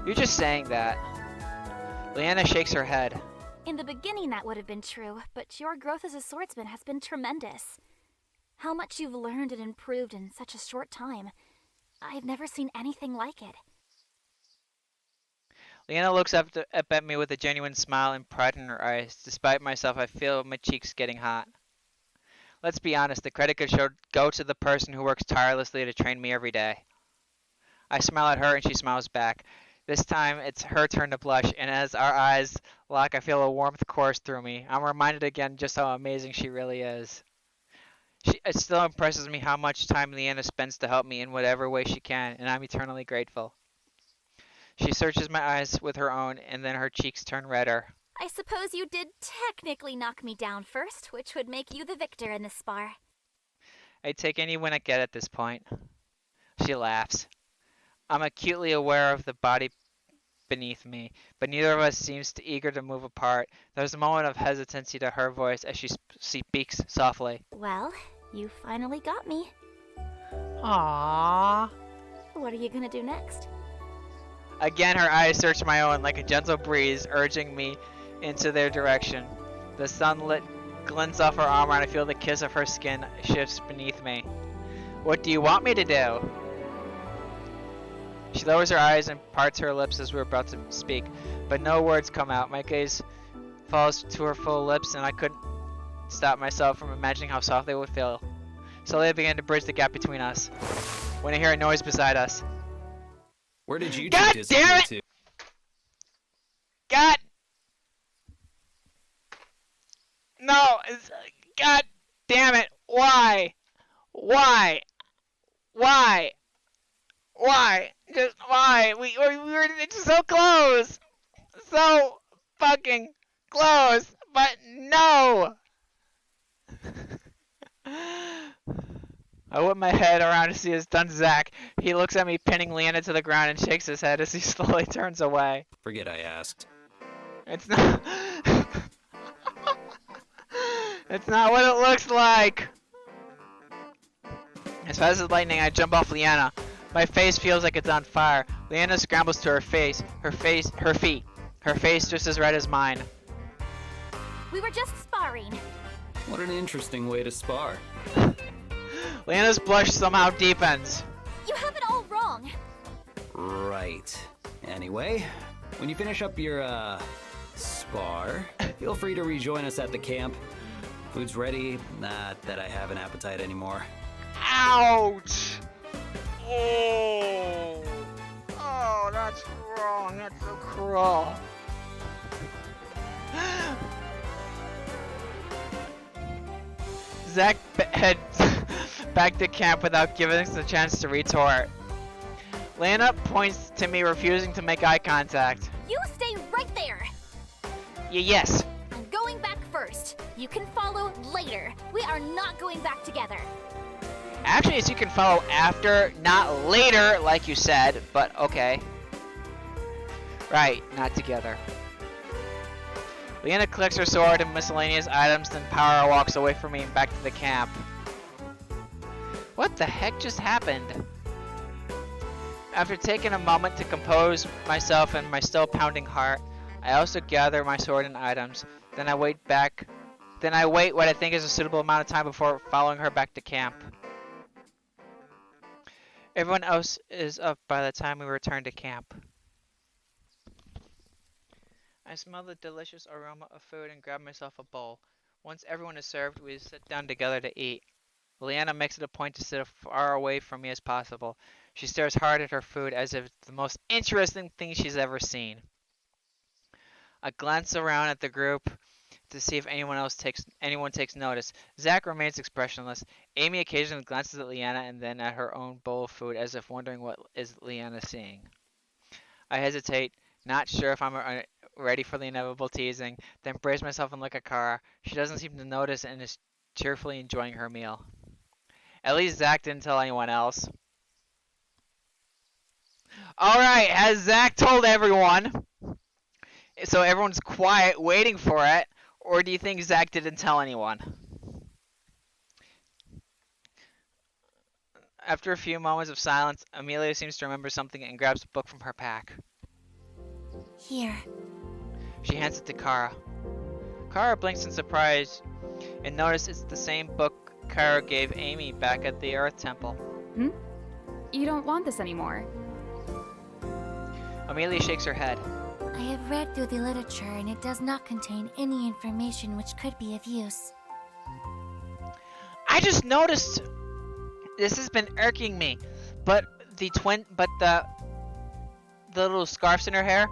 You're just saying that. Leanna shakes her head. In the beginning that would have been true, but your growth as a swordsman has been tremendous. How much you've learned and improved in such a short time. I've never seen anything like it. Leanna looks up at me with a genuine smile and pride in her eyes. Despite myself, I feel my cheeks getting hot. Let's be honest, the credit could go to the person who works tirelessly to train me every day. I smile at her and she smiles back. This time, it's her turn to blush, and as our eyes lock, I feel a warmth course through me. I'm reminded again just how amazing she really is. It still impresses me how much time Leanna spends to help me in whatever way she can, and I'm eternally grateful. She searches my eyes with her own, and then her cheeks turn redder. I suppose you did technically knock me down first, which would make you the victor in this spar. I take any win I get at this point. She laughs. I'm acutely aware of the body beneath me, but neither of us seems eager to move apart. There's a moment of hesitancy to her voice as she speaks softly. Well, you finally got me. Aww. What are you gonna do next? Again, her eyes search my own like a gentle breeze, urging me into their direction. The sunlit glints off her armor, and I feel the kiss of her skin shifts beneath me. What do you want me to do? She lowers her eyes and parts her lips as we're about to speak, but no words come out. My gaze falls to her full lips, and I couldn't stop myself from imagining how soft they would feel. Slowly I began to bridge the gap between us, when I hear a noise beside us. Where did you God two damn disappear it! to? God! No! God damn it! Why? Why? Why? Why? Just why? We were so close! So fucking close! But no! I whip my head around to see his stunned Zack. He looks at me, pinning Leanna to the ground, and shakes his head as he slowly turns away. Forget I asked. It's not... It's not what it looks like! As fast as lightning, I jump off Leanna. My face feels like it's on fire. Leanna scrambles to her feet. Her face just as red as mine. We were just sparring. What an interesting way to spar. Leanna's blush somehow deepens. You have it all wrong. Right. Anyway, when you finish up your, spar, Feel free to rejoin us at the camp. Food's ready. Not that I have an appetite anymore. Ouch! Oh! Oh, that's wrong. That's so cruel. Zach heads back to camp without giving us a chance to retort. Lana points to me, refusing to make eye contact. You stay right there! Yes. I'm going back first. You can follow later. We are not going back together. Actually, it's you can follow after, not later, like you said, but okay. Right, not together. Leanna collects her sword and miscellaneous items, then Power walks away from me and back to the camp. What the heck just happened? After taking a moment to compose myself and my still pounding heart, I also gather my sword and items. Then I wait what I think is a suitable amount of time before following her back to camp. Everyone else is up by the time we return to camp. I smell the delicious aroma of food and grab myself a bowl. Once everyone is served, we sit down together to eat. Leanna makes it a point to sit as far away from me as possible. She stares hard at her food as if it's the most interesting thing she's ever seen. I glance around at the group to see if anyone takes notice. Zach remains expressionless. Amy occasionally glances at Leanna and then at her own bowl of food as if wondering what is Leanna seeing. I hesitate, not sure if I'm ready for the inevitable teasing, then brace myself and look at Kara. She doesn't seem to notice and is cheerfully enjoying her meal. At least Zach didn't tell anyone else. Alright, has Zach told everyone? So everyone's quiet, waiting for it, or do you think Zach didn't tell anyone? After a few moments of silence, Amelia seems to remember something and grabs a book from her pack. Here. She hands it to Kara. Kara blinks in surprise and notices it's the same book Kara gave Amy back at the Earth Temple. You don't want this anymore. Amelia shakes her head. I have read through the literature and it does not contain any information which could be of use. I just noticed this has been irking me, but the little scarves in her hair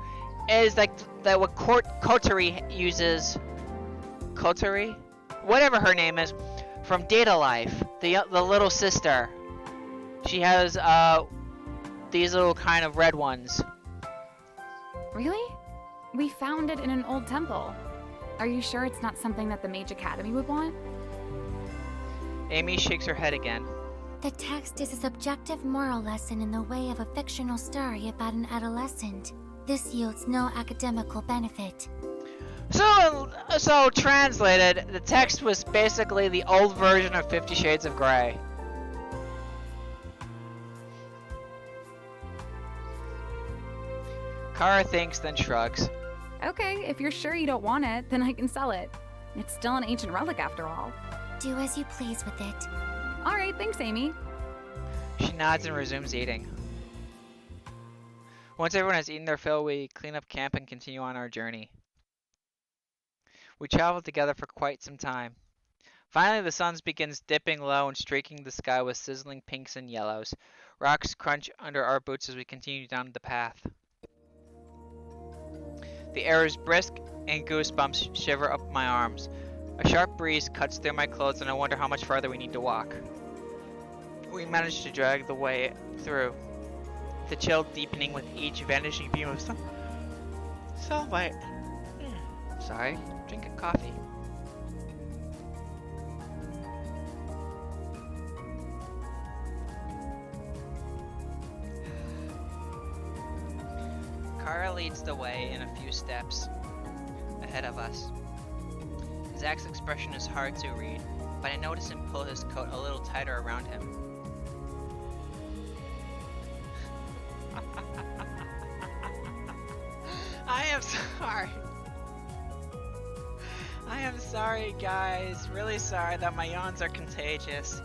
is like that what Kotori uses. Kotori? Whatever her name is, from Data Life, the little sister. She has these little kind of red ones. Really? We found it in an old temple. Are you sure it's not something that the Mage Academy would want? Amy shakes her head again. The text is a subjective moral lesson in the way of a fictional story about an adolescent. This yields no academical benefit. So translated, the text was basically the old version of 50 Shades of Grey. Kara thinks, then shrugs. Okay, if you're sure you don't want it, then I can sell it. It's still an ancient relic after all. Do as you please with it. Alright, thanks, Amy. She nods and resumes eating. Once everyone has eaten their fill, we clean up camp and continue on our journey. We travel together for quite some time. Finally, the sun begins dipping low and streaking the sky with sizzling pinks and yellows. Rocks crunch under our boots as we continue down the path. The air is brisk and goosebumps shiver up my arms. A sharp breeze cuts through my clothes and I wonder how much farther we need to walk. We manage to drag the way through, the chill deepening with each vanishing beam of sunlight. Sorry, drink a coffee. Kara leads the way in a few steps ahead of us. Zach's expression is hard to read, but I notice him pull his coat a little tighter around him. I am sorry. I am sorry, guys. Really sorry that my yawns are contagious.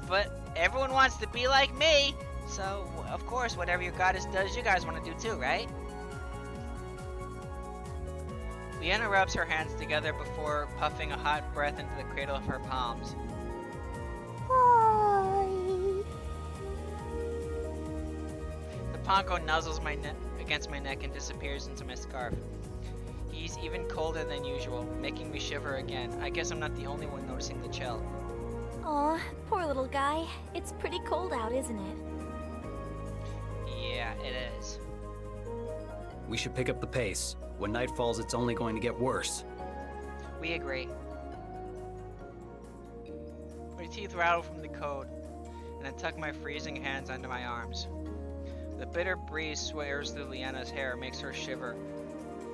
But everyone wants to be like me, so of course, whatever your goddess does, you guys want to do too, right? Leanna rubs her hands together before puffing a hot breath into the cradle of her palms. Why? The Ponko nuzzles my neck against my neck and disappears into my scarf. He's even colder than usual, making me shiver again. I guess I'm not the only one noticing the chill. Aw, poor little guy. It's pretty cold out, isn't it? Yeah, it is. We should pick up the pace. When night falls, it's only going to get worse. We agree. My teeth rattle from the cold, and I tuck my freezing hands under my arms. The bitter breeze sways through Leanna's hair, makes her shiver.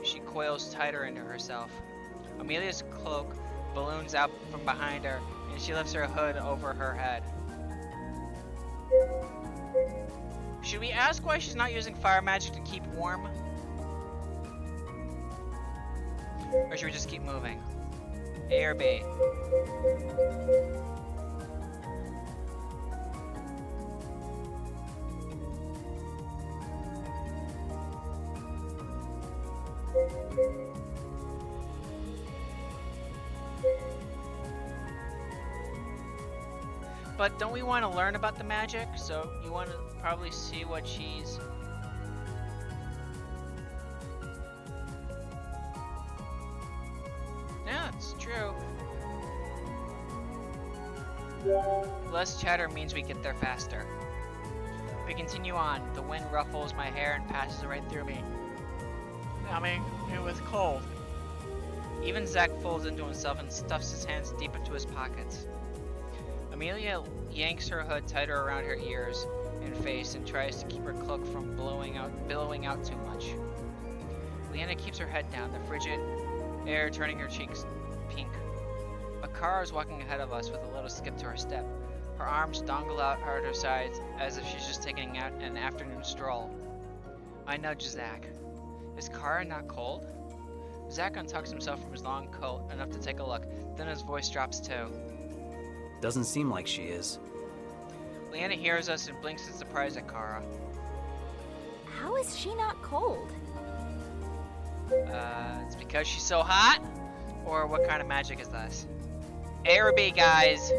She coils tighter into herself. Amelia's cloak balloons out from behind her, and she lifts her hood over her head. Should we ask why she's not using fire magic to keep warm? Or should we just keep moving? A or B? But don't we want to learn about the magic? So you want to probably see what she's... Yeah, it's true. Less chatter means we get there faster. We continue on. The wind ruffles my hair and passes right through me. I mean, it was cold. Even Zach folds into himself and stuffs his hands deep into his pockets. Amelia yanks her hood tighter around her ears and face and tries to keep her cloak from billowing out too much. Leanna keeps her head down, the frigid air turning her cheeks pink. A car is walking ahead of us with a little skip to her step. Her arms dangle out at her sides as if she's just taking out an afternoon stroll. I nudge Zach. Is Kara not cold? Zach untucks himself from his long coat enough to take a look, then his voice drops too. Doesn't seem like she is. Leanna hears us and blinks in surprise at Kara. How is she not cold? It's because she's so hot? Or what kind of magic is this? A or B, guys?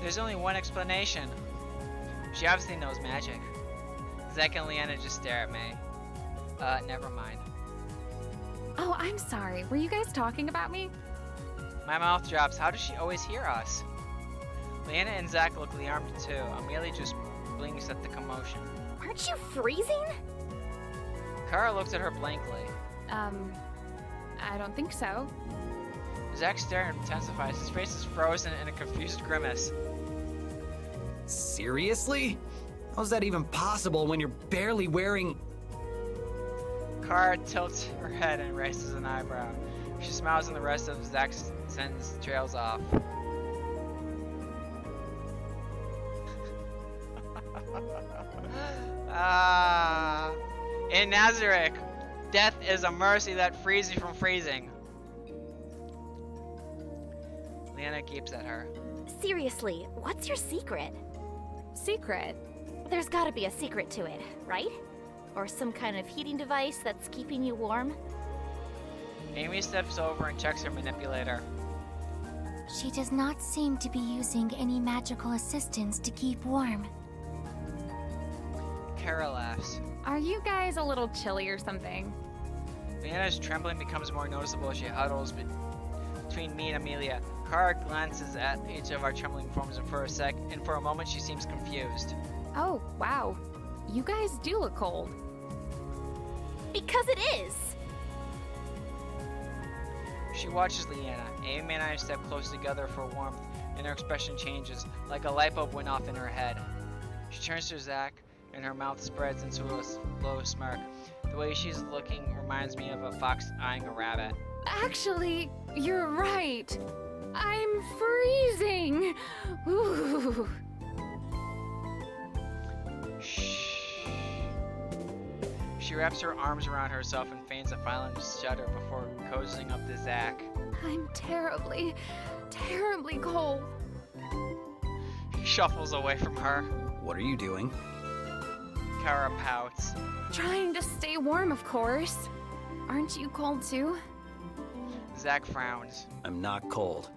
There's only one explanation. She obviously knows magic. Zach and Leanna just stare at me. Never mind. Oh, I'm sorry. Were you guys talking about me? My mouth drops. How does she always hear us? Leanna and Zach look alarmed too. Amelia just blinks at the commotion. Aren't you freezing? Kara looks at her blankly. I don't think so. Zach's stare intensifies. His face is frozen in a confused grimace. Seriously? How's that even possible when you're barely wearing... Kara tilts her head and raises an eyebrow. She smiles and the rest of Zach's sentence trails off. In Nazareth, death is a mercy that frees you from freezing. Leanna gapes at her. Seriously, what's your secret? Secret? There's gotta be a secret to it, right? Or some kind of heating device that's keeping you warm? Amy steps over and checks her manipulator. She does not seem to be using any magical assistance to keep warm. Kara laughs. Are you guys a little chilly or something? Leanna's trembling becomes more noticeable as she huddles between me and Amelia. Kara glances at each of our trembling forms and for a moment she seems confused. Oh, wow. You guys do look cold. Because it is! She watches Leanna. Amy and I step close together for warmth, and her expression changes, like a light bulb went off in her head. She turns to Zach, and her mouth spreads into a slow smirk. The way she's looking reminds me of a fox eyeing a rabbit. Actually, you're right. I'm freezing. Ooh. Shh. She She wraps her arms around herself and feigns a violent shudder before cozying up to Zach. I'm terribly, terribly cold. He shuffles away from her. What are you doing? Kara pouts. Trying to stay warm, of course. Aren't you cold too? Zach frowns. I'm not cold.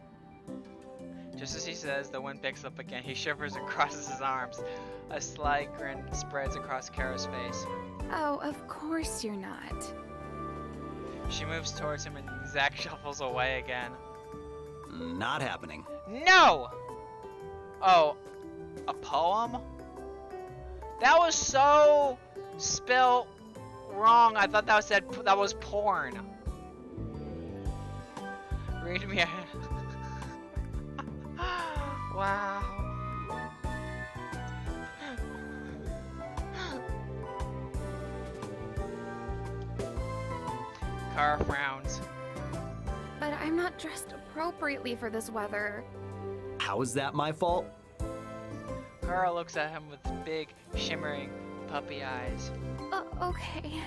Just as he says, the wind picks up again. He shivers and crosses his arms. A sly grin spreads across Kara's face. Oh, of course you're not. She moves towards him and Zach shuffles away again. Not happening. No! Oh, a poem? That was so spelled wrong. I thought that was porn. Read me a... Wow. Kara frowns. But I'm not dressed appropriately for this weather. How is that my fault? Kara looks at him with big, shimmering, puppy eyes. Okay.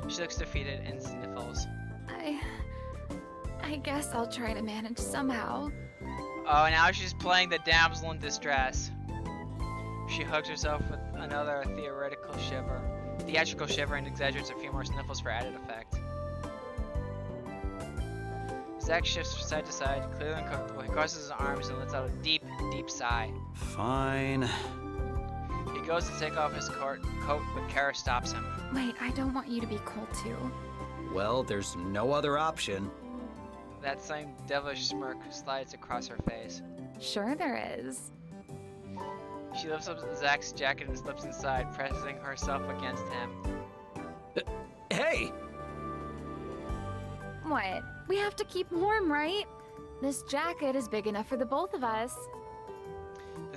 She looks defeated and sniffles. I guess I'll try to manage somehow. Oh, now she's playing the damsel in distress. She hugs herself with another theatrical shiver and exaggerates a few more sniffles for added effect. Zach shifts from side to side, clearly uncomfortable. He crosses his arms and lets out a deep, deep sigh. Fine. He goes to take off his coat, but Kara stops him. Wait, I don't want you to be cold too. Well, there's no other option. That same devilish smirk slides across her face. Sure there is. She lifts up Zach's jacket and slips inside, pressing herself against him. Hey! What? We have to keep warm, right? This jacket is big enough for the both of us.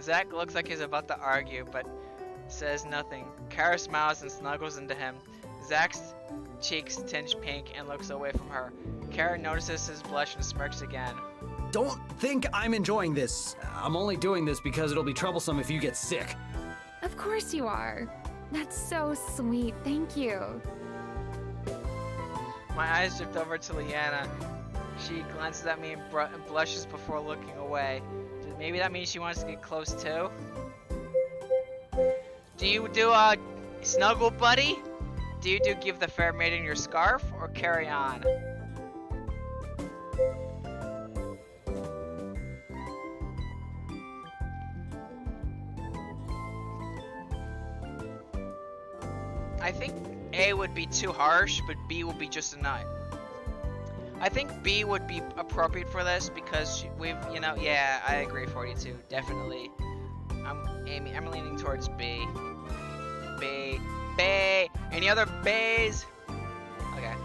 Zach looks like he's about to argue, but says nothing. Kara smiles and snuggles into him. Zach's cheeks tinge pink and looks away from her. Kara notices his blush and smirks again. Don't think I'm enjoying this. I'm only doing this because it'll be troublesome if you get sick. Of course you are. That's so sweet. Thank you. My eyes drift over to Leanna. She glances at me and blushes before looking away. Maybe that means she wants to get close too? Do you do a snuggle buddy? Do you give the fair maiden your scarf or carry on? I think A would be too harsh, but B would be just a nut. I think B would be appropriate for this because we've, yeah, I agree, 42, definitely. I'm leaning towards B. B. Any other B's? Okay.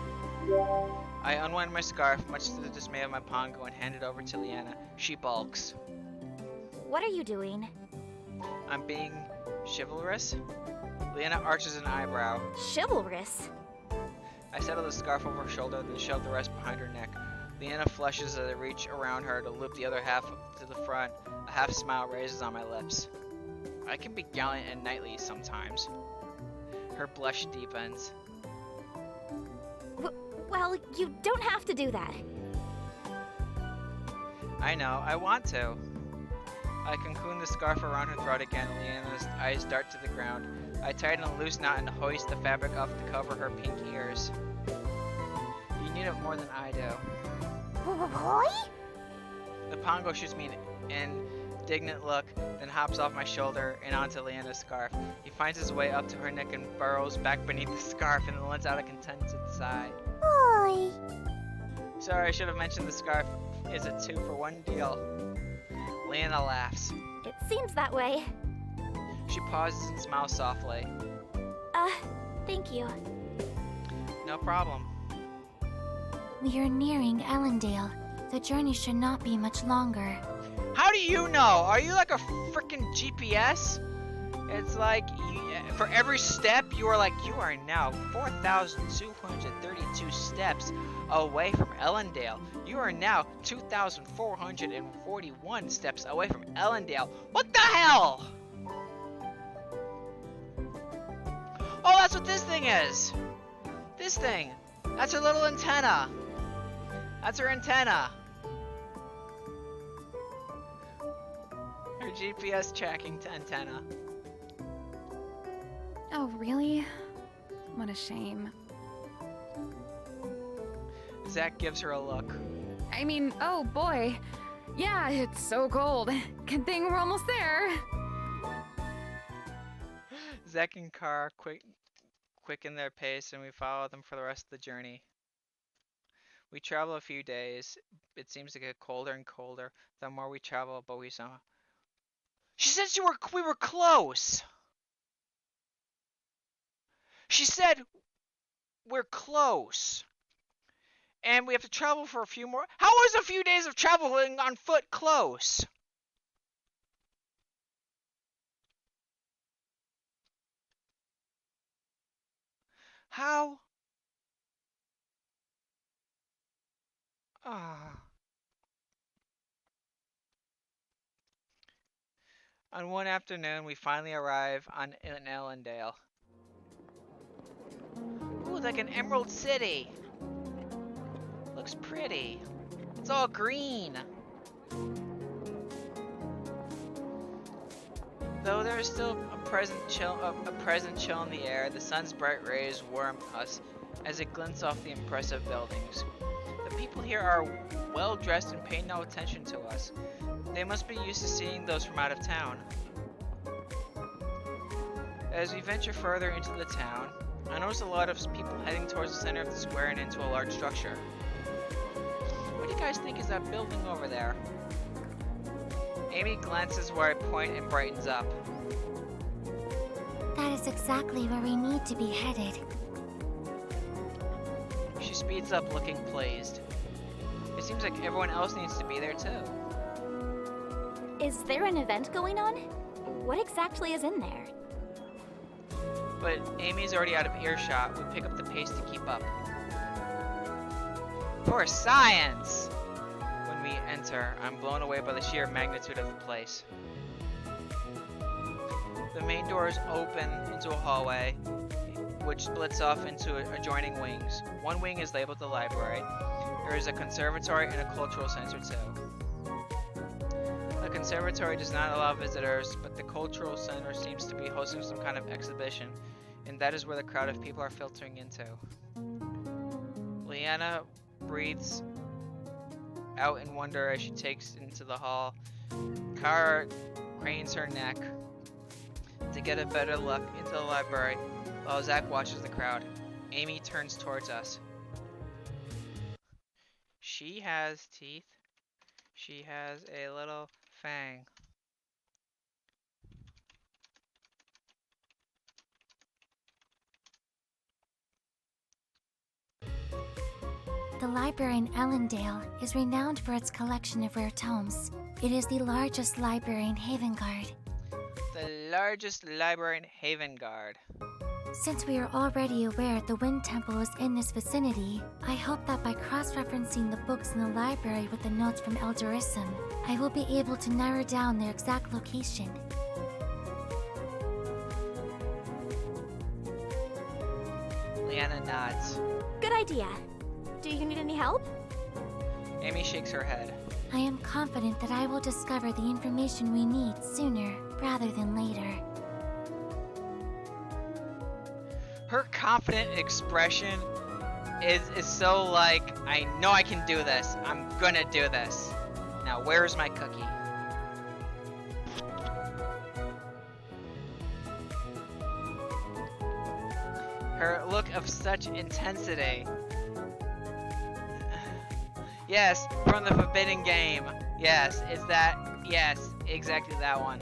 I unwind my scarf, much to the dismay of my Pongo, and hand it over to Leanna. She balks. What are you doing? I'm being chivalrous. Leanna arches an eyebrow. Chivalrous? I settle the scarf over her shoulder, then shove the rest behind her neck. Leanna flushes as I reach around her to loop the other half to the front. A half smile raises on my lips. I can be gallant and knightly sometimes. Her blush deepens. Well, you don't have to do that. I know, I want to. I cocoon the scarf around her throat again. Leanna's eyes dart to the ground. I tighten a loose knot and hoist the fabric up to cover her pink ears. You need it more than I do. Boy? The Pongo shoots me an indignant look, then hops off my shoulder and onto Leanna's scarf. He finds his way up to her neck and burrows back beneath the scarf and then lets out a contented sigh. Boy. Sorry, I should have mentioned the scarf is a 2-for-1 deal. Leanna laughs. It seems that way. She pauses and smiles softly. Thank you. No problem. We are nearing Ellendale. The journey should not be much longer. How do you know? Are you like a freaking GPS? It's like, for every step, you are now 4,232 steps away from Ellendale. You are now 2,441 steps away from Ellendale. What the hell? Oh, that's what this thing is! This thing! That's her little antenna! That's her antenna! Her GPS tracking antenna. Oh, really? What a shame. Zach gives her a look. I mean, oh boy. Yeah, it's so cold. Good thing we're almost there. Zach and Car quicken their pace and we follow them for the rest of the journey. We travel a few days. It seems to get colder and colder the more we travel, but we saw. She said we were close. She said we're close. And we have to travel for a few more. How is a few days of traveling on foot close? How? Ah. On one afternoon, we finally arrive in Ellendale. Ooh, like an emerald city. Looks pretty. It's all green. Though there is still a present chill in the air, the sun's bright rays warm us as it glints off the impressive buildings. The people here are well dressed and pay no attention to us. They must be used to seeing those from out of town. As we venture further into the town, I notice a lot of people heading towards the center of the square and into a large structure. What do you guys think is that building over there? Amy glances where I point and brightens up. That is exactly where we need to be headed. She speeds up, looking pleased. It seems like everyone else needs to be there too. Is there an event going on? What exactly is in there? But Amy's already out of earshot. We pick up the pace to keep up. For science! When we enter, I'm blown away by the sheer magnitude of the place. The main doors open into a hallway, which splits off into adjoining wings. One wing is labeled the library. There is a conservatory and a cultural center too. The conservatory does not allow visitors, but the cultural center seems to be hosting some kind of exhibition, and that is where the crowd of people are filtering into. Leanna breathes out in wonder as she takes into the hall. Kara cranes her neck to get a better look into the library while Zach watches the crowd. Amy turns towards us. She has teeth. She has a little fang. The library in Ellendale is renowned for its collection of rare tomes. It is the largest library in Havengard. The largest library in Havengard. Since we are already aware the Wind Temple is in this vicinity, I hope that by cross-referencing the books in the library with the notes from Eldorism, I will be able to narrow down their exact location. Leanna nods. Good idea. Do you need any help? Amy shakes her head. I am confident that I will discover the information we need sooner rather than later. Her confident expression is so like, I know I can do this. I'm gonna do this. Now, where's my cookie? Her look of such intensity. Yes, from the Forbidden Game. Yes, it's that. Yes, exactly that one.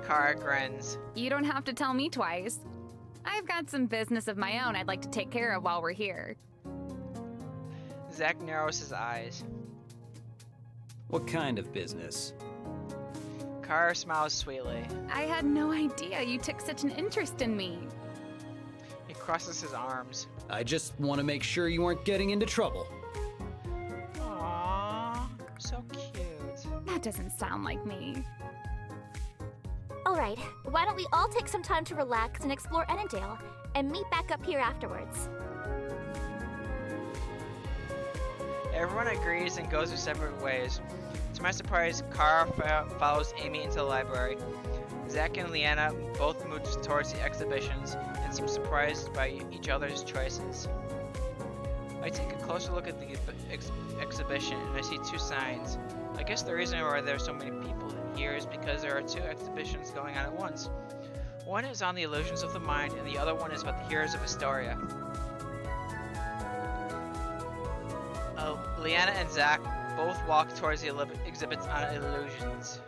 Kara grins. You don't have to tell me twice. I've got some business of my own I'd like to take care of while we're here. Zach narrows his eyes. What kind of business? Kara smiles sweetly. I had no idea you took such an interest in me. He crosses his arms. I just want to make sure you aren't getting into trouble. Aww, so cute. That doesn't sound like me. Alright, why don't we all take some time to relax and explore Annandale, and meet back up here afterwards? Everyone agrees and goes their separate ways. To my surprise, Kara follows Amy into the library. Zach and Leanna both move towards the exhibitions and seem surprised by each other's choices. I take a closer look at the exhibition and I see two signs. I guess the reason why there are so many people here is because there are two exhibitions going on at once. One is on the illusions of the mind and the other one is about the heroes of Historia. Leanna and Zach both walk towards the exhibits on illusions.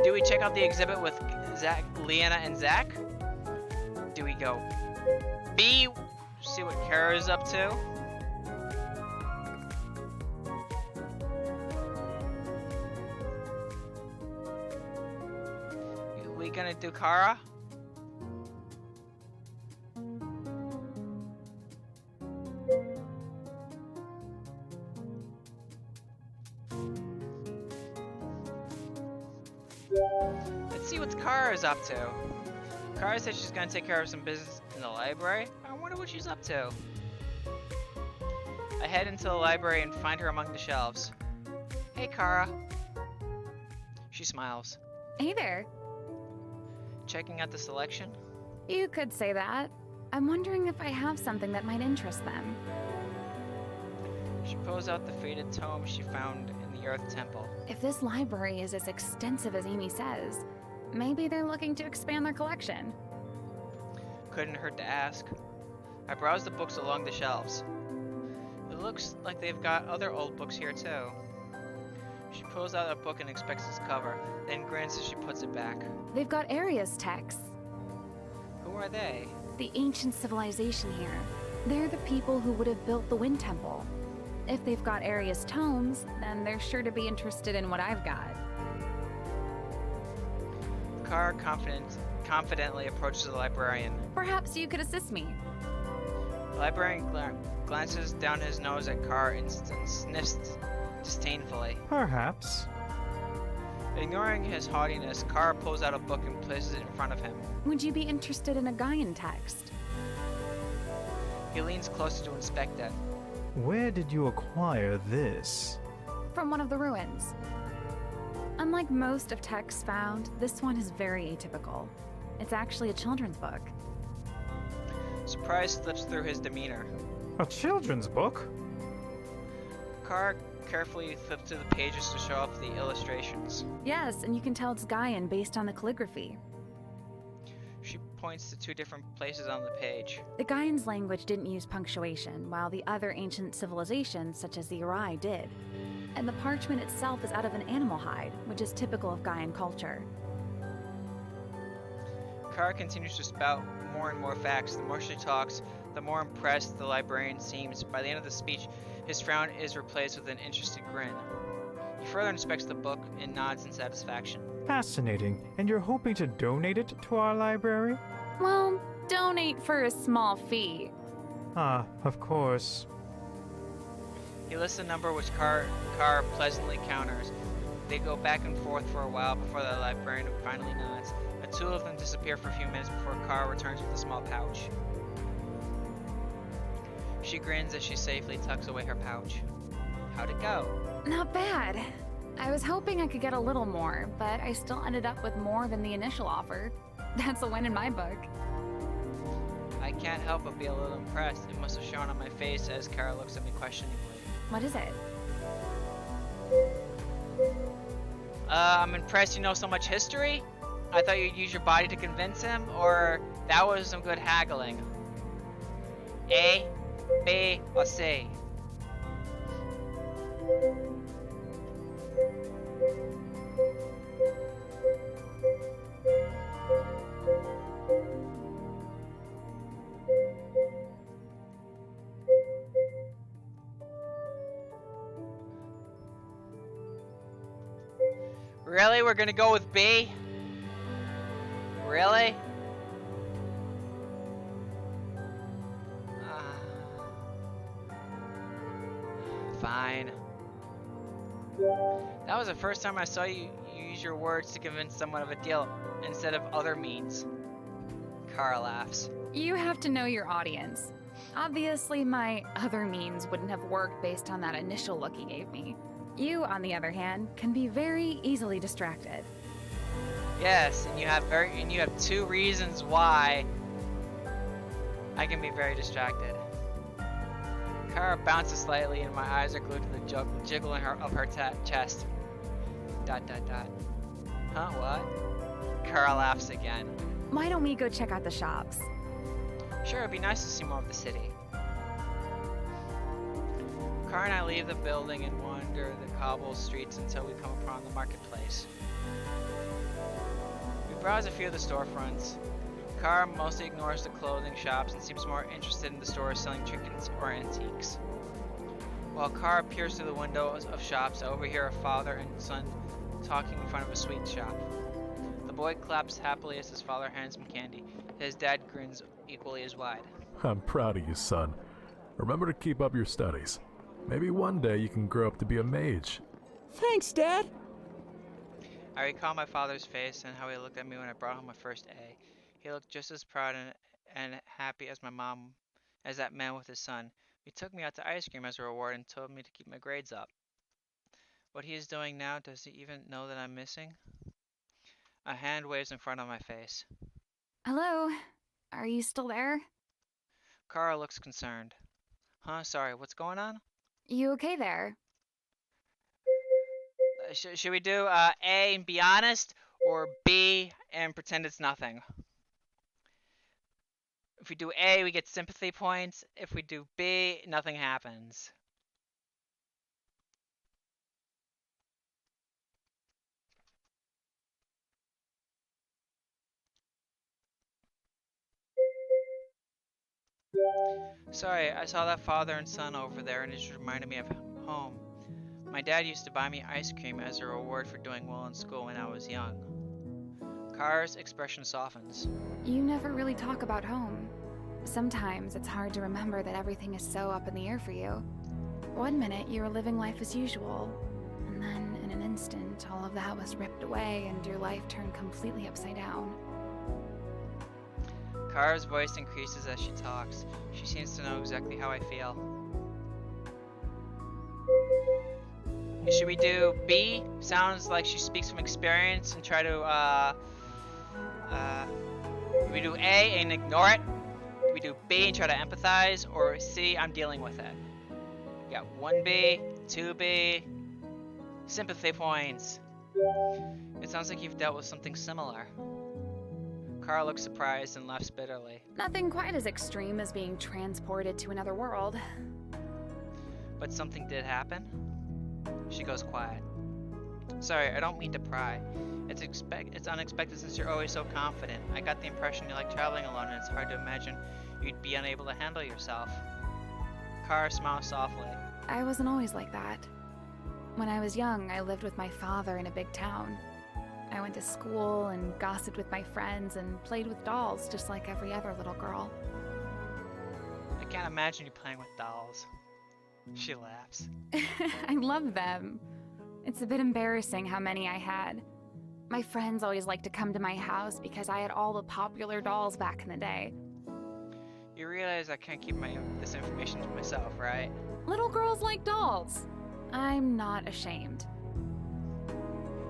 Do we check out the exhibit with Leanna and Zach? Do we go B, see what Kara's up to? We gonna do Kara? Let's see what Kara's up to. Kara said she's gonna take care of some business in the library. I wonder what she's up to. I head into the library and find her among the shelves. Hey, Kara. She smiles. Hey there. Checking out the selection? You could say that. I'm wondering if I have something that might interest them. She pulls out the faded tome she found in the Earth Temple. If this library is as extensive as Amy says, maybe they're looking to expand their collection. Couldn't hurt to ask. I browse the books along the shelves. It looks like they've got other old books here too. She pulls out a book and inspects its cover, then grins as she puts it back. They've got Aria's texts. Who are they? The ancient civilization here. They're the people who would have built the Wind Temple. If they've got Aria's tomes, then they're sure to be interested in what I've got. Kara confidently approaches the librarian. Perhaps you could assist me. The librarian glances down his nose at Kara and sniffs disdainfully. Perhaps. Ignoring his haughtiness, Kara pulls out a book and places it in front of him. Would you be interested in a Gaian text? He leans closer to inspect it. Where did you acquire this? From one of the ruins. Unlike most of texts found, this one is very atypical. It's actually a children's book. Surprise slips through his demeanor. A children's book? Kara carefully flips through the pages to show off the illustrations. Yes, and you can tell it's Gaian based on the calligraphy. She points to two different places on the page. The Gaian's language didn't use punctuation, while the other ancient civilizations, such as the Uri, did. And the parchment itself is out of an animal hide, which is typical of Gaian culture. Kara continues to spout more and more facts. The more she talks, the more impressed the librarian seems. By the end of the speech, his frown is replaced with an interested grin. He further inspects the book and nods in satisfaction. Fascinating. And you're hoping to donate it to our library? Well, donate for a small fee. Ah, of course. He lists a number which Kara pleasantly counters. They go back and forth for a while before the librarian finally nods. The two of them disappear for a few minutes before Kara returns with a small pouch. She grins as she safely tucks away her pouch. How'd it go? Not bad. I was hoping I could get a little more, but I still ended up with more than the initial offer. That's a win in my book. I can't help but be a little impressed. It must have shown on my face as Kara looks at me questioningly. What is it? I'm impressed you know so much history. I thought you'd use your body to convince him, or that was some good haggling. A, B, or C? Really? We're gonna go with B? Really? Fine. That was the first time I saw you use your words to convince someone of a deal instead of other means. Kara laughs. You have to know your audience. Obviously, my other means wouldn't have worked based on that initial look he gave me. You, on the other hand, can be very easily distracted. Yes, and you have two reasons why I can be very distracted. Kara bounces slightly, and my eyes are glued to the jiggle of her chest. ... Huh? What? Kara laughs again. Why don't we go check out the shops? Sure, it'd be nice to see more of the city. Kara and I leave the building and wander the cobbled streets until we come upon the marketplace. We browse a few of the storefronts. Kara mostly ignores the clothing shops and seems more interested in the stores selling trinkets or antiques. While Kara peers through the windows of shops, I overhear a father and son talking in front of a sweet shop. The boy claps happily as his father hands him candy. His dad grins equally as wide. I'm proud of you, son. Remember to keep up your studies. Maybe one day you can grow up to be a mage. Thanks, Dad. I recall my father's face and how he looked at me when I brought home my first A. He looked just as proud and happy as my mom, as that man with his son. He took me out to ice cream as a reward and told me to keep my grades up. What he is doing now, does he even know that I'm missing? A hand waves in front of my face. Hello? Are you still there? Kara looks concerned. Huh? Sorry, what's going on? You okay there? Should we do A and be honest, or B and pretend it's nothing? If we do A, we get sympathy points. If we do B, nothing happens. Sorry, I saw that father and son over there and it just reminded me of home. My dad used to buy me ice cream as a reward for doing well in school when I was young. Kara's expression softens. You never really talk about home. Sometimes it's hard to remember that everything is so up in the air for you. One minute you were living life as usual, and then in an instant all of that was ripped away and your life turned completely upside down. Kara's voice increases as she talks. She seems to know exactly how I feel. Should we do B? Sounds like she speaks from experience and try to, we do A and ignore it? Do we do B and try to empathize? Or C, I'm dealing with it? We got 1B, 2B, sympathy points. It sounds like you've dealt with something similar. Kara looks surprised and laughs bitterly. Nothing quite as extreme as being transported to another world. But something did happen? She goes quiet. Sorry, I don't mean to pry. It's unexpected since you're always so confident. I got the impression you like traveling alone and it's hard to imagine you'd be unable to handle yourself. Kara smiles softly. I wasn't always like that. When I was young, I lived with my father in a big town. I went to school and gossiped with my friends and played with dolls just like every other little girl. I can't imagine you playing with dolls. She laughs. I love them. It's a bit embarrassing how many I had. My friends always liked to come to my house because I had all the popular dolls back in the day. You realize I can't keep this information to myself, right? Little girls like dolls. I'm not ashamed.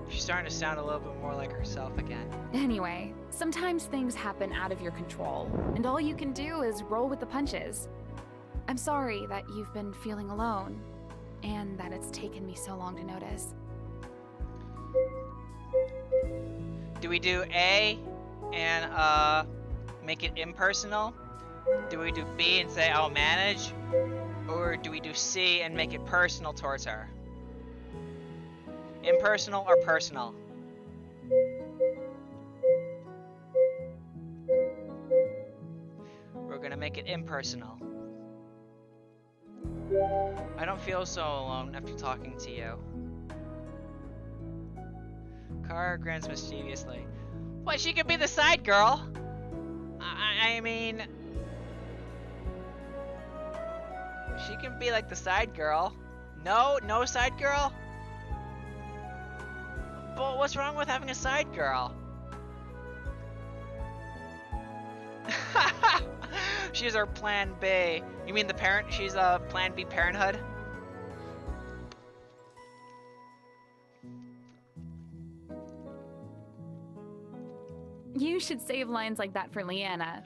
She's starting to sound a little bit more like herself again. Anyway, sometimes things happen out of your control, and all you can do is roll with the punches. I'm sorry that you've been feeling alone, and that it's taken me so long to notice. Do we do A and make it impersonal? Do we do B and say I'll manage? Or do we do C and make it personal towards her? Impersonal or personal? We're gonna make it impersonal. I don't feel so alone after talking to you. Kara grins mischievously. What, she could be the side girl? I mean... She can be like the side girl. No side girl? But what's wrong with having a side girl? She's our plan B. You mean the parent? She's a plan B parenthood? You should save lines like that for Leanna.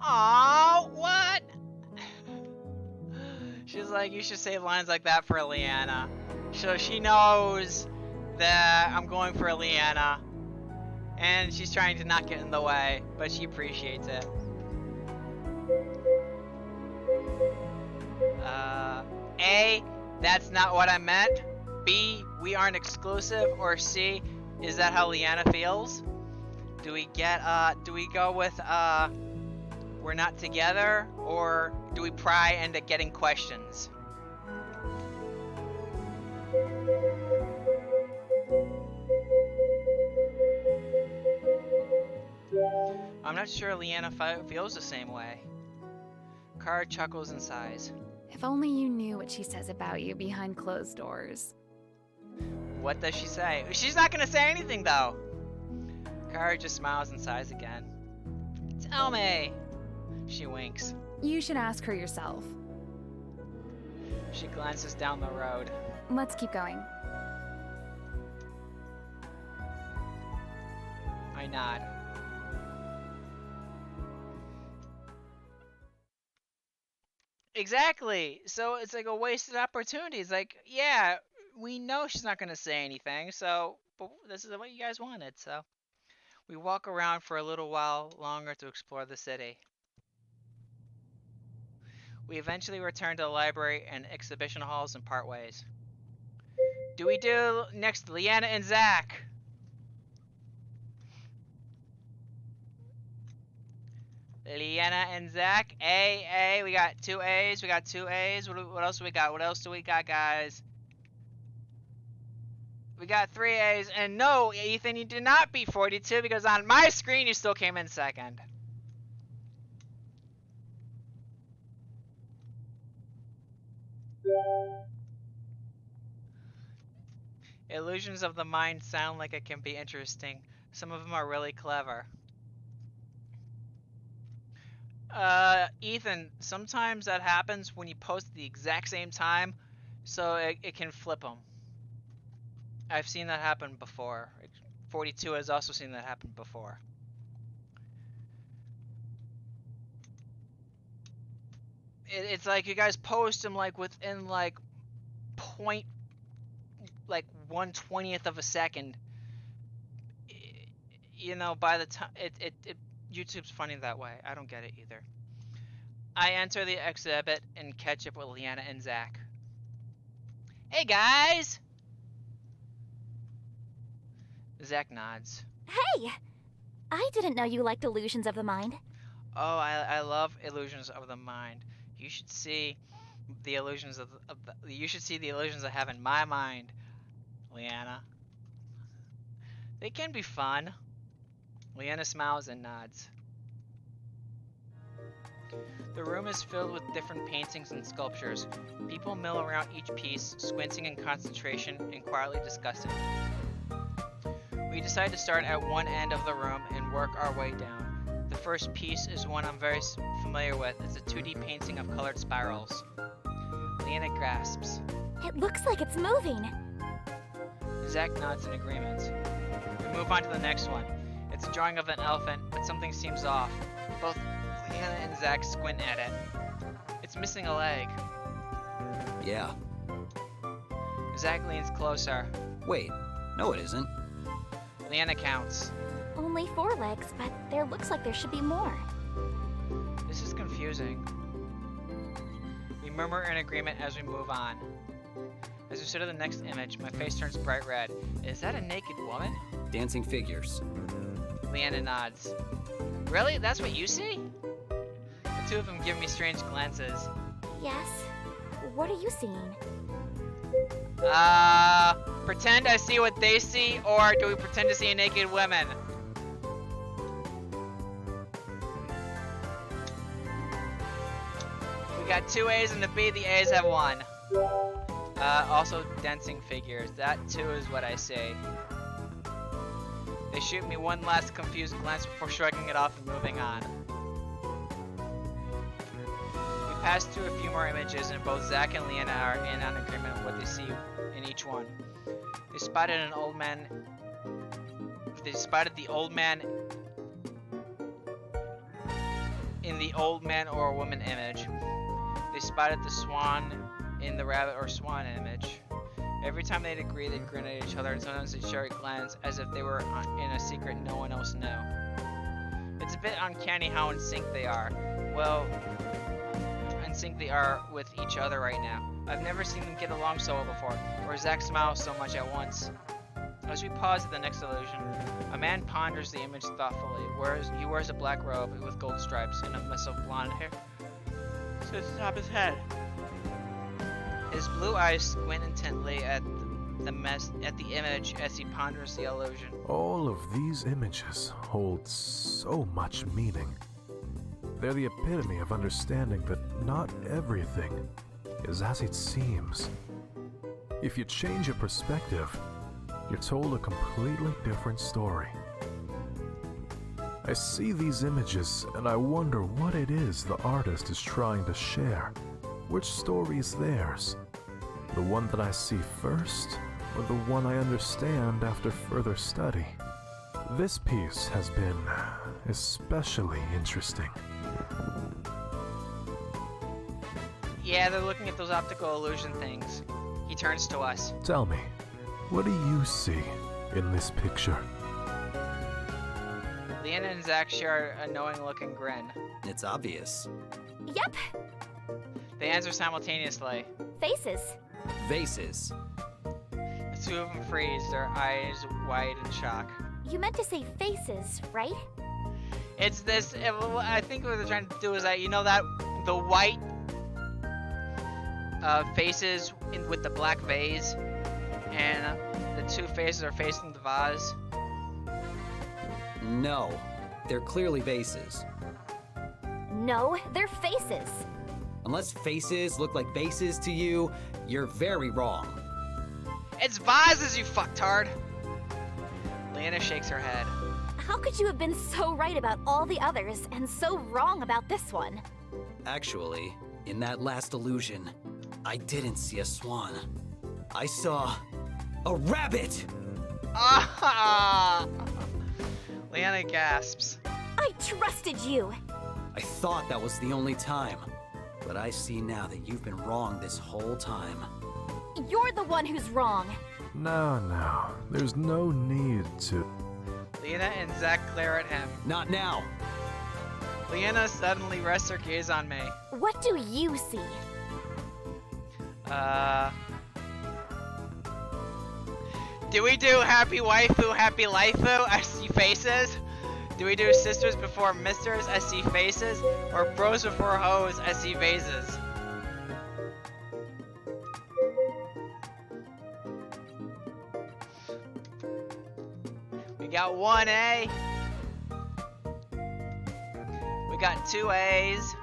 Aww, what? She's like, you should save lines like that for Leanna. So she knows that I'm going for Leanna. And she's trying to not get in the way, but she appreciates it. A, that's not what I meant. B, we aren't exclusive. Or C, is that how Leanna feels? Do we go with, we're not together? Or do we pry into getting questions? I'm not sure Leanna feels the same way. Kara chuckles and sighs. If only you knew what she says about you behind closed doors. What does she say? She's not gonna say anything though. Kara just smiles and sighs again. Tell me. She winks. You should ask her yourself. She glances down the road. Let's keep going. I nod. Exactly. So it's like a wasted opportunity. It's like, yeah, we know she's not gonna say anything, so but this is what you guys wanted, so we walk around for a little while longer to explore the city. We eventually return to the library and exhibition halls and part ways. Do we do next Leanna and Zach? Leanna and Zach. A. We got 2 A's. We got 2 A's. What else do we got? What else do we got, guys? We got 3 A's. And no, Ethan, you did not beat 42 because on my screen you still came in second. Illusions of the mind sound like it can be interesting. Some of them are really clever. Ethan, sometimes that happens when you post at the exact same time, so it can flip them. I've seen that happen before. 42 has also seen that happen before. It's like you guys post them like within like point, like 1/20th of a second. You know, by the time YouTube's funny that way. I don't get it either. I enter the exhibit and catch up with Leanna and Zach. Hey guys! Zach nods. Hey! I didn't know you liked illusions of the mind. Oh, I love illusions of the mind. You should see the illusions you should see the illusions I have in my mind, Leanna. They can be fun. Leanna smiles and nods. The room is filled with different paintings and sculptures. People mill around each piece, squinting in concentration and quietly discussing. We decide to start at one end of the room and work our way down. The first piece is one I'm very familiar with. It's a 2D painting of colored spirals. Leanna grasps. It looks like it's moving. Zach nods in agreement. We move on to the next one. It's a drawing of an elephant, but something seems off. Both Leanna and Zach squint at it. It's missing a leg. Yeah. Zach leans closer. Wait, no it isn't. Leanna counts. Only 4 legs, but there looks like there should be more. This is confusing. We murmur in agreement as we move on. As we sit at the next image, my face turns bright red. Is that a naked woman? Dancing figures. Leanna nods. Really? That's what you see? The two of them give me strange glances. Yes? What are you seeing? Pretend I see what they see, or do we pretend to see a naked woman? We got 2 A's and a B, the A's have 1. Also dancing figures, that too is what I see. They shoot me one last confused glance before shrugging it off and moving on. We pass through a few more images, and both Zach and Leanna are in on agreement with what they see in each one. They spotted an old man. They spotted the old man in the old man or woman image. They spotted the swan in the rabbit or swan image. Every time they'd agree, they'd grin at each other, and sometimes they'd share a glance as if they were in a secret no one else knew. It's a bit uncanny how in sync they are. Well, in sync they are with each other right now. I've never seen them get along so well before, or Zach smile so much at once. As we pause at the next illusion, a man ponders the image thoughtfully. He wears a black robe with gold stripes and a mess of blonde hair to the top of his head. His blue eyes squint intently at the image as he ponders the illusion. All of these images hold so much meaning. They're the epitome of understanding that not everything is as it seems. If you change your perspective, you're told a completely different story. I see these images and I wonder what it is the artist is trying to share. Which story is theirs? The one that I see first, or the one I understand after further study? This piece has been especially interesting. Yeah, they're looking at those optical illusion things. He turns to us. Tell me, what do you see in this picture? Leanna and Zach share a knowing look and grin. It's obvious. Yep, They answer simultaneously. faces. Vases. The two of them freeze, their eyes wide in shock. You meant to say faces, right? It's this. I think what they're trying to do is that, you know, that the white faces with the black vase, and the two faces are facing the vase. No, they're clearly vases. No, they're faces. Unless faces look like vases to you, you're very wrong. It's vases, you fucktard! Leanna shakes her head. How could you have been so right about all the others and so wrong about this one? Actually, in that last illusion, I didn't see a swan. I saw a rabbit! Ah! Leanna gasps. I trusted you. I thought that was the only time. But I see now that you've been wrong this whole time. You're the one who's wrong. No, there's no need to... Leanna and Zach glare at him. Not now! Leanna suddenly rests her gaze on me. What do you see? Do we do happy waifu, happy laifu? I see faces. Do we do sisters before misters? I see faces. Or bros before hoes? I see vases. We got 1 A. We got 2 A's.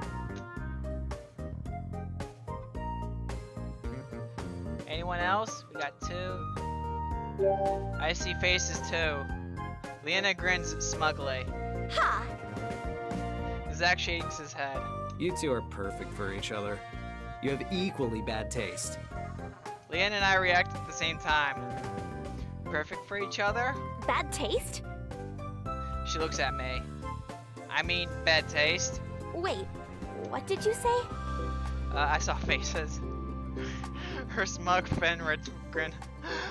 Anyone else? We got 2. I see faces too. Leanna grins smugly. Ha! Zach shakes his head. You two are perfect for each other. You have equally bad taste. Leanna and I react at the same time. Perfect for each other? Bad taste? She looks at me. I mean, bad taste. Wait, what did you say? I saw faces. Her smug grin.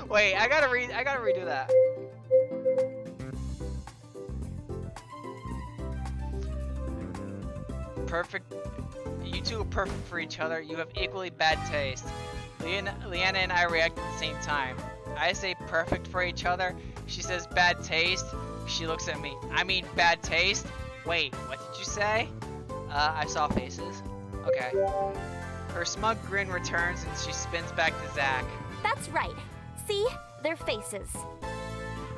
Wait, I gotta redo that. Perfect. You two are perfect for each other. You have equally bad taste. Leanna and I react at the same time. I say perfect for each other. She says bad taste. She looks at me. I mean bad taste? Wait, what did you say? I saw faces. Okay. Her smug grin returns and she spins back to Zach. That's right. See? They're faces.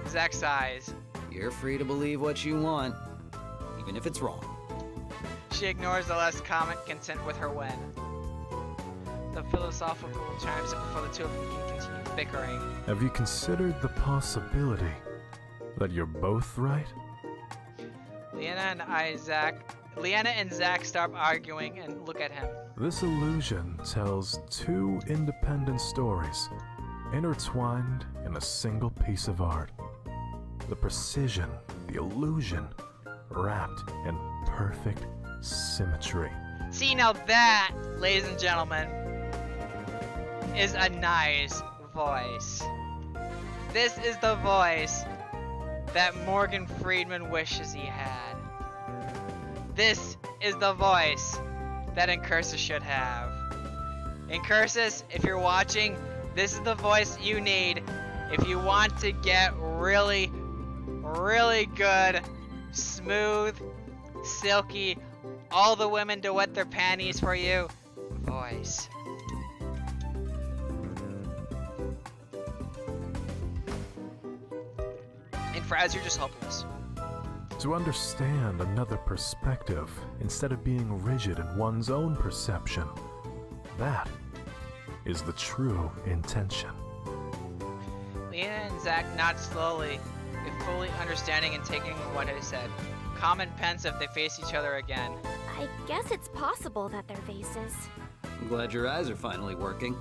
Zach sighs. You're free to believe what you want, even if it's wrong. She ignores the last comment, content with her win. The philosophical chimes up before the two of them can continue bickering. Have you considered the possibility that you're both right? Leanna and Zach stop arguing and look at him. This illusion tells two independent stories, intertwined in a single piece of art. The precision, the illusion, wrapped in perfect symmetry. See, now that, ladies and gentlemen, is a nice voice. This is the voice that Morgan Freeman wishes he had. This is the voice that Incursus should have. Incursus, if you're watching, this is the voice you need if you want to get really, really good, smooth, silky, all the women to wet their panties for you voice. And Fraz, you're just hopeless. To understand another perspective instead of being rigid in one's own perception, that is the true intention. Leanna and Zach nod slowly, if fully understanding and taking what I said. Calm and pensive, they face each other again. I guess it's possible that they're vases. I'm glad your eyes are finally working.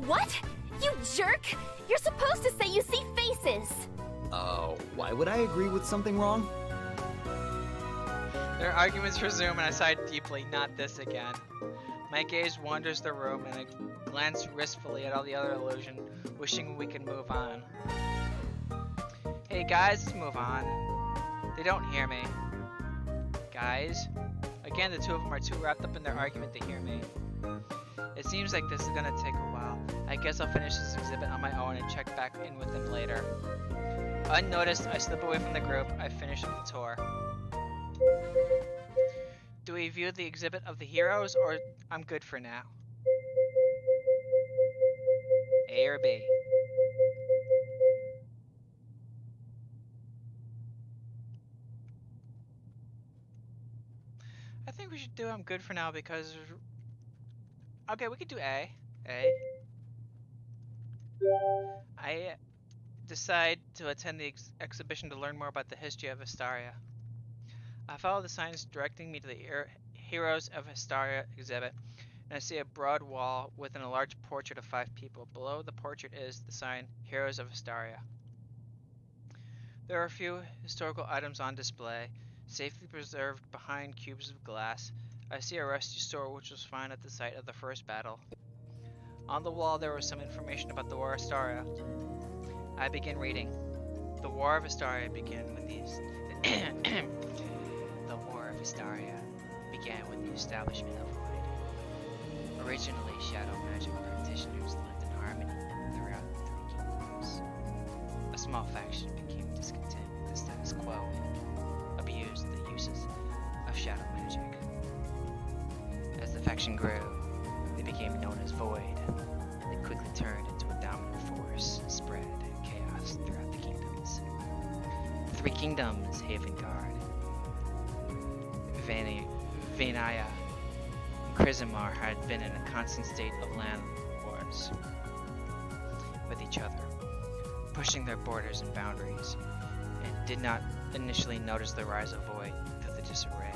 What? You jerk! You're supposed to say you see faces! Oh, why would I agree with something wrong? Their arguments resume and I sigh deeply, not this again. My gaze wanders the room and I glance wistfully at all the other illusion, wishing we could move on. Hey guys, let's move on. They don't hear me. Guys? Again, the two of them are too wrapped up in their argument to hear me. It seems like this is gonna take a while. I guess I'll finish this exhibit on my own and check back in with them later. Unnoticed, I slip away from the group. I finish up the tour. Do we view the exhibit of the heroes, or I'm good for now? A or B? I think we should do I'm good for now because... Okay, we could do A. A. I decide to attend the exhibition to learn more about the history of Astaria. I follow the signs directing me to the Heroes of Astaria exhibit, and I see a broad wall within a large portrait of 5 people. Below the portrait is the sign, Heroes of Astaria. There are a few historical items on display, safely preserved behind cubes of glass. I see a rusty sword which was found at the site of the first battle. On the wall there was some information about the War of Astaria. I begin reading. The War of Astaria began with these... The War of Astaria began with the establishment of Void. Originally, shadow magic practitioners lived in harmony throughout the 3 kingdoms. A small faction became discontent with the status quo and abused the uses of shadow magic. As the faction grew, they became known as Void. They quickly turned into a dominant force and spread chaos throughout the kingdoms. The 3 kingdoms, Havengard, Vanaya, and Crysalline had been in a constant state of land wars with each other, pushing their borders and boundaries, and did not initially notice the rise of Void through the disarray.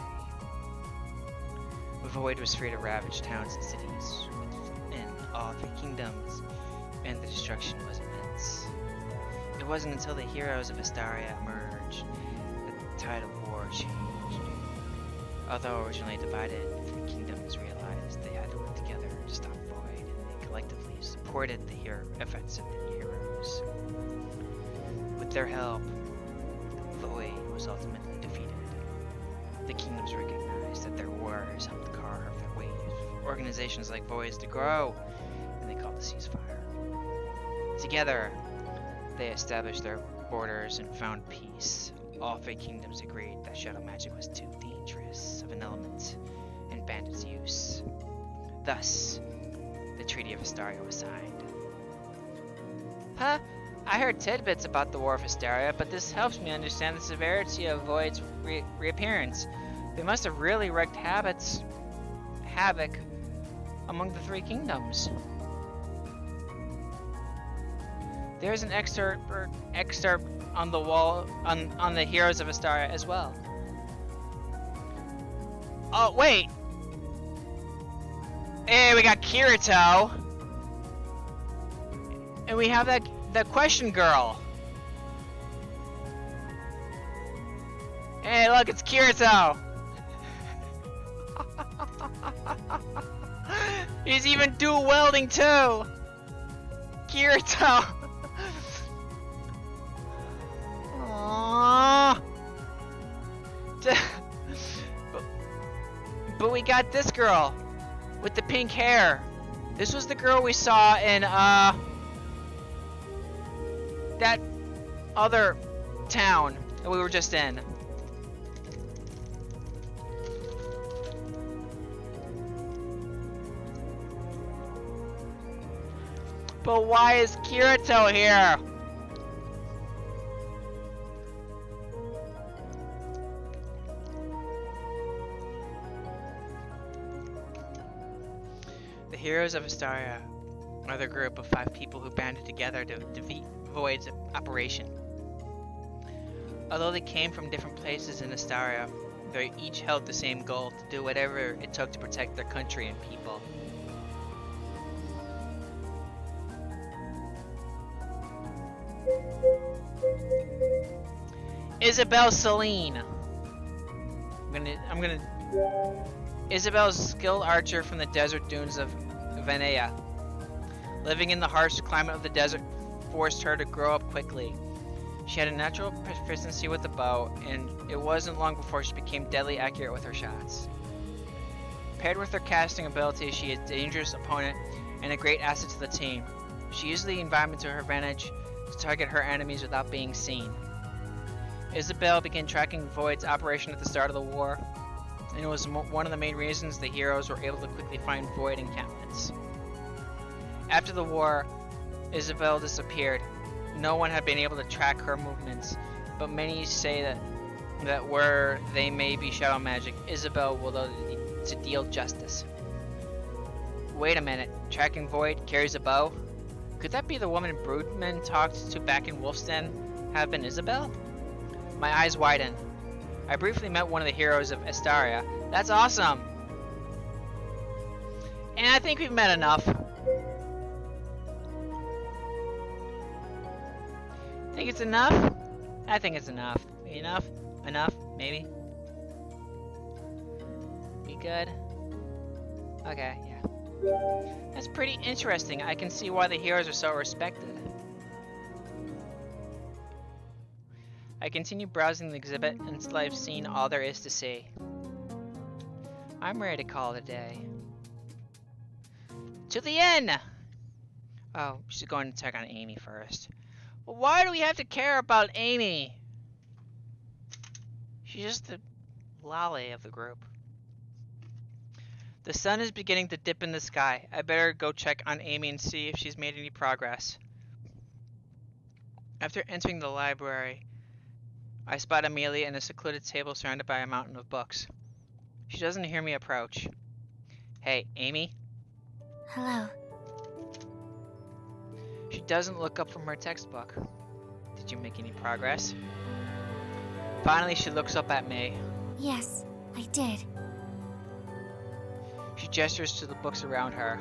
Void was free to ravage towns and cities within all 3 kingdoms, and the destruction was immense. It wasn't until the heroes of Astaria emerged that the tide of war changed. Although originally divided, the 3 kingdoms realized they had to work together to stop Void, and they collectively supported the efforts of the heroes. With their help, Void was ultimately defeated. The kingdoms recognized that their wars helped carve their way for organizations like Void's to grow, and they called the ceasefire. Together, they established their borders and found peace. All 3 kingdoms agreed that shadow magic was too dangerous of an element and banned its use. Thus, the Treaty of Astaria was signed. Huh? I heard tidbits about the War of Astaria, but this helps me understand the severity of Void's reappearance. They must have really wreaked havoc among the 3 kingdoms. There's an excerpt on the wall on the Heroes of Astaria as well. Oh wait! Hey, we got Kirito, and we have that question girl. Hey, look, it's Kirito. He's even dual welding too. Kirito. Aww. But we got this girl with the pink hair. This was the girl we saw in that other town that we were just in. But why is Kirito here? The Heroes of Astaria are the group of 5 people who banded together to defeat Void's operation. Although they came from different places in Astaria, they each held the same goal: to do whatever it took to protect their country and people. Isabelle Celine. Isabelle's a skilled archer from the desert dunes of Venea. Living in the harsh climate of the desert forced her to grow up quickly. She had a natural proficiency with the bow, and it wasn't long before she became deadly accurate with her shots. Paired with her casting ability, she is a dangerous opponent and a great asset to the team. She uses the environment to her advantage to target her enemies without being seen. Isabelle began tracking Void's operation at the start of the war, and it was one of the main reasons the heroes were able to quickly find Void encampments. After the war, Isabelle disappeared. No one had been able to track her movements, but many say that where they may be shadow magic, Isabelle will know to deal justice. Wait a minute, tracking Void carries a bow? Could that be the woman Broodman talked to back in Wolf's Den have been Isabelle? My eyes widen. I briefly met one of the heroes of Astaria. That's awesome! And I think we've met enough. Think it's enough? I think it's enough. Enough? Enough? Maybe? We good? Okay, yeah. That's pretty interesting. I can see why the heroes are so respected. I continue browsing the exhibit until I've seen all there is to see. I'm ready to call it a day. To the inn! Oh, we should go and check on Amy first. Well, why do we have to care about Amy? She's just the lolly of the group. The sun is beginning to dip in the sky. I better go check on Amy and see if she's made any progress. After entering the library, I spot Amelia in a secluded table surrounded by a mountain of books. She doesn't hear me approach. Hey, Amy? Hello. She doesn't look up from her textbook. Did you make any progress? Finally, she looks up at me. Yes, I did. She gestures to the books around her.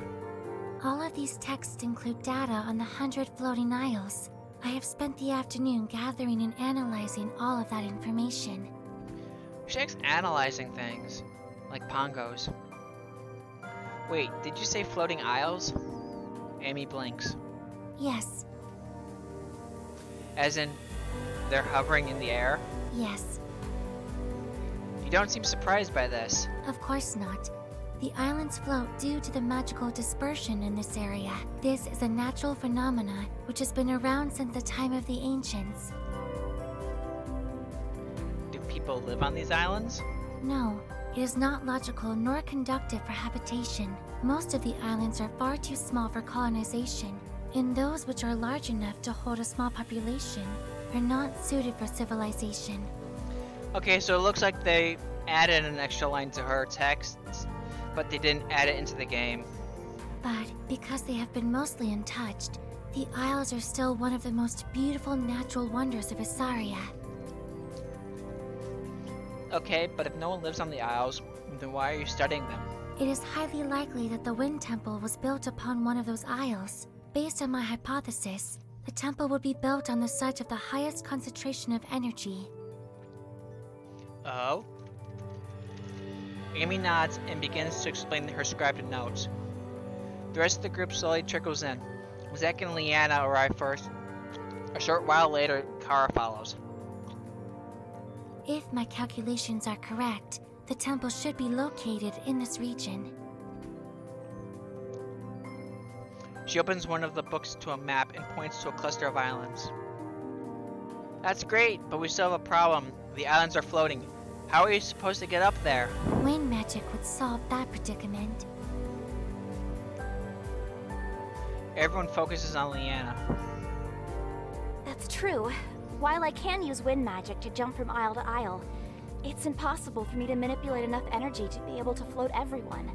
All of these texts include data on the 100 floating isles. I have spent the afternoon gathering and analyzing all of that information. She likes analyzing things, like pongos. Wait, did you say floating isles? Amy blinks. Yes. As in, they're hovering in the air? Yes. You don't seem surprised by this. Of course not. The islands float due to the magical dispersion in this area. This is a natural phenomena which has been around since the time of the ancients. Do people live on these islands? No, it is not logical nor conducive for habitation. Most of the islands are far too small for colonization, and those which are large enough to hold a small population are not suited for civilization. Okay, so it looks like they added an extra line to her text, but they didn't add it into the game. But because they have been mostly untouched, The Isles are still one of the most beautiful natural wonders of Isaria. Okay, but if no one lives on the Isles, then why are you studying them? It is highly likely that the Wind Temple was built upon one of those isles. Based on my hypothesis, the temple would be built on the site of the highest concentration of energy. Oh? Amy nods and begins to explain her scribed notes. The rest of the group slowly trickles in. Zack and Leanna arrive first. A short while later, Kara follows. If my calculations are correct, the temple should be located in this region. She opens one of the books to a map and points to a cluster of islands. That's great, but we still have a problem. The islands are floating. How are you supposed to get up there? Wind magic would solve that predicament. Everyone focuses on Leanna. That's true. While I can use wind magic to jump from isle to isle, it's impossible for me to manipulate enough energy to be able to float everyone.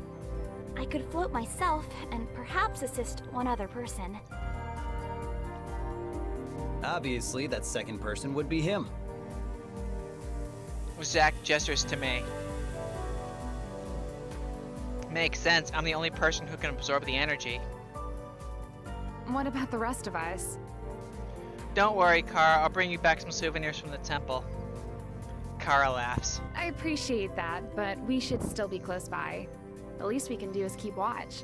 I could float myself and perhaps assist one other person. Obviously, that second person would be him. Zack gestures to me. Makes sense. I'm the only person who can absorb the energy. What about the rest of us? Don't worry, Kara. I'll bring you back some souvenirs from the temple. Kara laughs. I appreciate that, but we should still be close by. The least we can do is keep watch.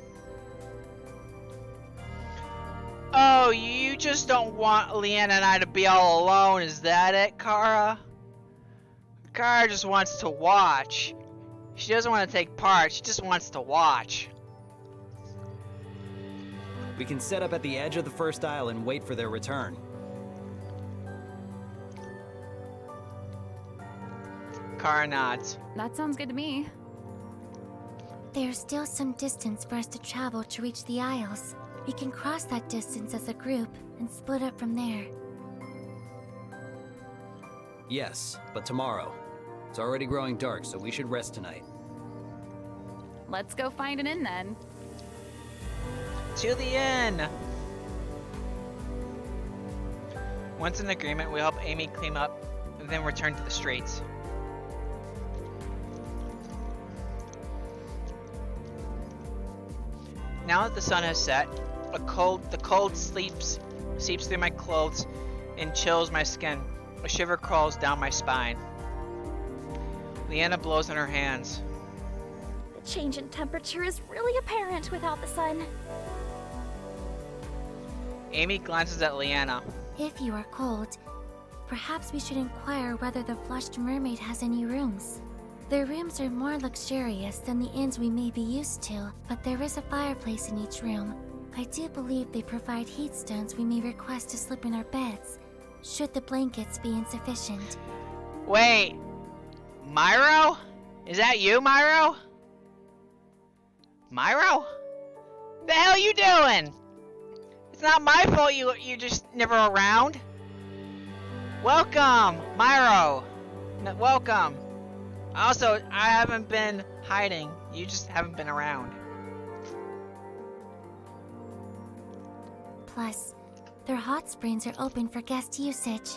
Oh, you just don't want Leanna and I to be all alone, is that it, Kara? Kara just wants to watch. She doesn't want to take part, she just wants to watch. We can set up at the edge of the first isle and wait for their return. Kara nods. That sounds good to me. There's still some distance for us to travel to reach the Isles. We can cross that distance as a group and split up from there. Yes, but tomorrow. It's already growing dark, so we should rest tonight. Let's go find an inn then. To the inn! Once in agreement, we help Amy clean up and then return to the streets. Now that the sun has set, the cold seeps through my clothes and chills my skin. A shiver crawls down my spine. Leanna blows on her hands. The change in temperature is really apparent without the sun. Amy glances at Leanna. If you are cold, perhaps we should inquire whether the Flushed Mermaid has any rooms. Their rooms are more luxurious than the inns we may be used to, but there is a fireplace in each room. I do believe they provide heat stones we may request to slip in our beds, should the blankets be insufficient. Wait, Myro? Is that you, Myro? Myro? The hell you doing? It's not my fault you're just never around. Welcome, Myro. Welcome. Also, I haven't been hiding. You just haven't been around. Plus, their hot springs are open for guest usage.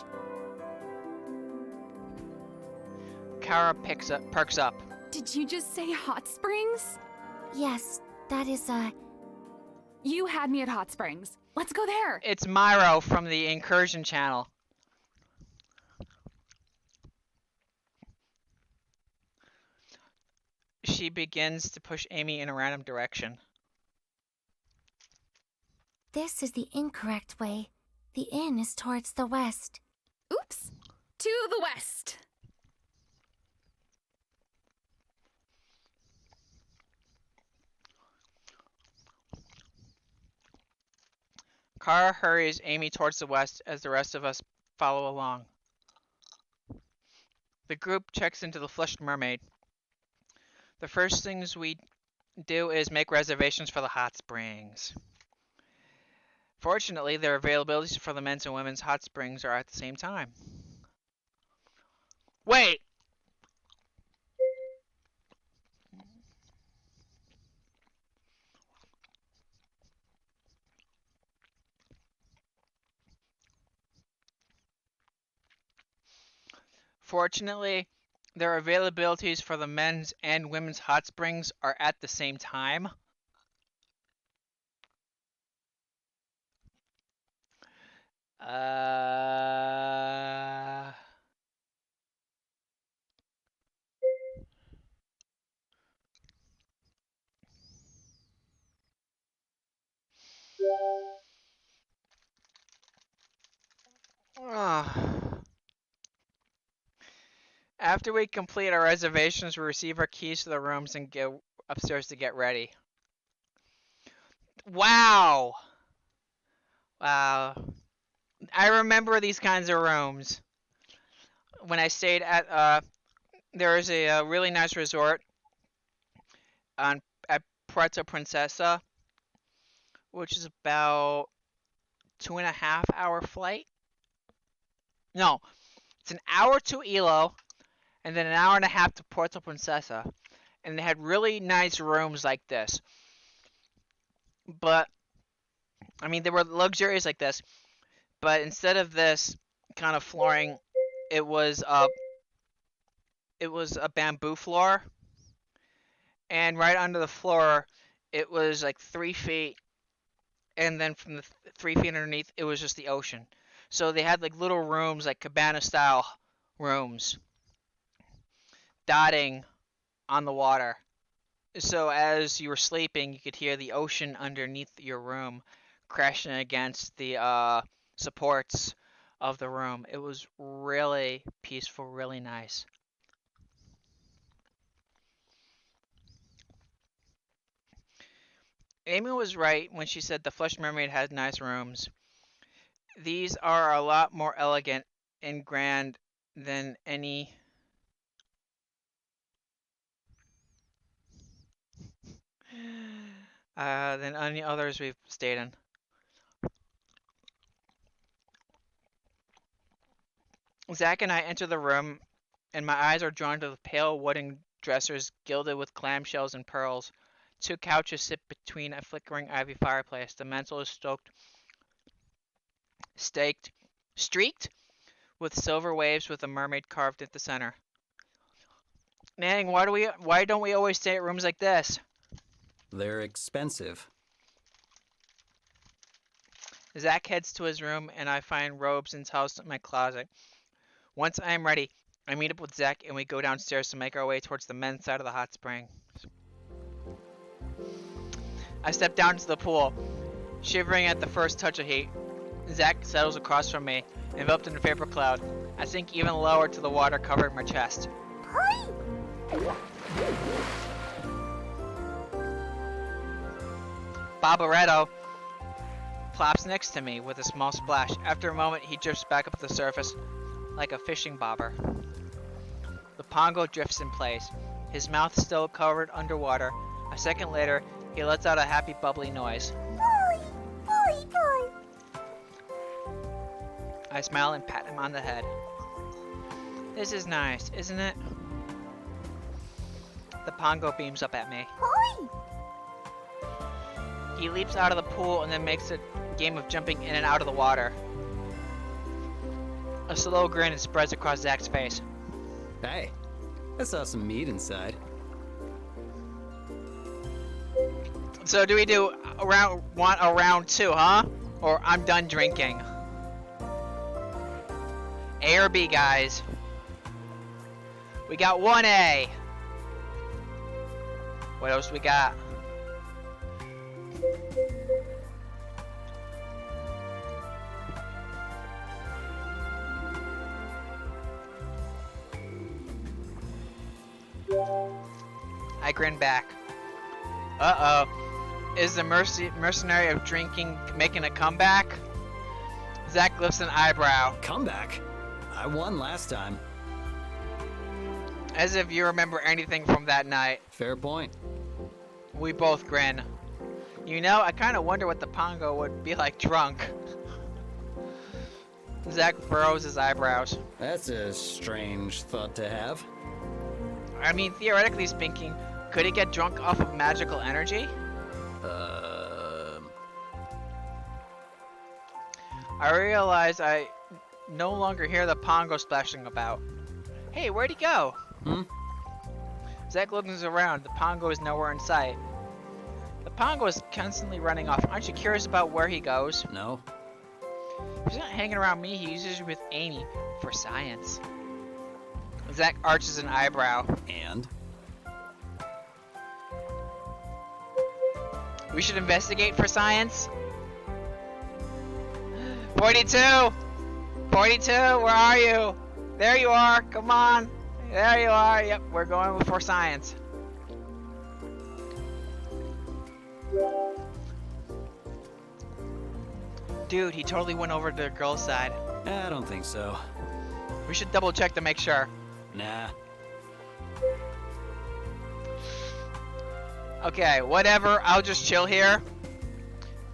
Kara perks up. Did you just say hot springs? Yes, that is, You had me at hot springs. Let's go there. It's Myro from the Incursion channel. She begins to push Amy in a random direction. This is the incorrect way. The inn is towards the west. Oops. To the west. Kara hurries Amy towards the west as the rest of us follow along. The group checks into the Flushed Mermaid. The first things we do is make reservations for the hot springs. Fortunately, their availabilities for the men's and women's hot springs are at the same time. Wait! Fortunately, their availabilities for the men's and women's hot springs are at the same time. Uh, After we complete our reservations, we receive our keys to the rooms and go upstairs to get ready. Wow! Wow. I remember these kinds of rooms. When I stayed at, there is a really nice resort on at Puerto Princesa, which is about 2.5 hour flight. No, it's an hour to Ilo, and then an hour and a half to Puerto Princesa. And they had really nice rooms like this. But, I mean, they were luxurious like this. But instead of this kind of flooring, it was a bamboo floor. And right under the floor, it was like 3 feet. And then from the 3 feet underneath, it was just the ocean. So they had like little rooms, like cabana style rooms, dotting on the water. So as you were sleeping, you could hear the ocean underneath your room crashing against the supports of the room. It was really peaceful, really nice. Amy was right when she said the Flesh Mermaid had nice rooms. These are a lot more elegant and grand than any others we've stayed in. Zach and I enter the room, and my eyes are drawn to the pale wooden dressers gilded with clamshells and pearls. 2 couches sit between a flickering ivy fireplace. The mantel is streaked with silver waves with a mermaid carved at the center. Manning, why don't we always stay at rooms like this? They're expensive. Zach heads to his room, and I find robes and towels in my closet. Once I am ready, I meet up with Zach, and we go downstairs to make our way towards the men's side of the hot spring. I step down into the pool, shivering at the first touch of heat. Zach settles across from me, enveloped in a vapor cloud. I sink even lower to the water covering my chest. Barbaretto plops next to me with a small splash. After a moment, he drifts back up to the surface like a fishing bobber. The pongo drifts in place, his mouth still covered underwater. A second later, he lets out a happy, bubbly noise. I smile and pat him on the head. This is nice, isn't it? The pongo beams up at me. He leaps out of the pool and then makes a game of jumping in and out of the water. A slow grin spreads across Zach's face. Hey, I saw some meat inside. So do we do a round 2, huh? Or I'm done drinking? A or B, guys? We got 1A. What else we got? I grin back. Uh-oh. Is the mercenary of drinking making a comeback? Zach lifts an eyebrow. Comeback? I won last time. As if you remember anything from that night. Fair point. We both grin. You know, I kind of wonder what the pongo would be like drunk. Zach furrows his eyebrows. That's a strange thought to have. I mean, theoretically speaking, could he get drunk off of magical energy? I realize I no longer hear the pongo splashing about. Hey, where'd he go? Hmm? Zach looks around. The Pongo is nowhere in sight. The Pongo is constantly running off. Aren't you curious about where he goes? No. If he's not hanging around me, he uses it with Amy for science. Zach arches an eyebrow. And? We should investigate for science. 42! 42, where are you? There you are, come on. There you are, yep, we're going for science. Dude, he totally went over to the girl's side. I don't think so. We should double check to make sure. Nah. Okay, whatever, I'll just chill here.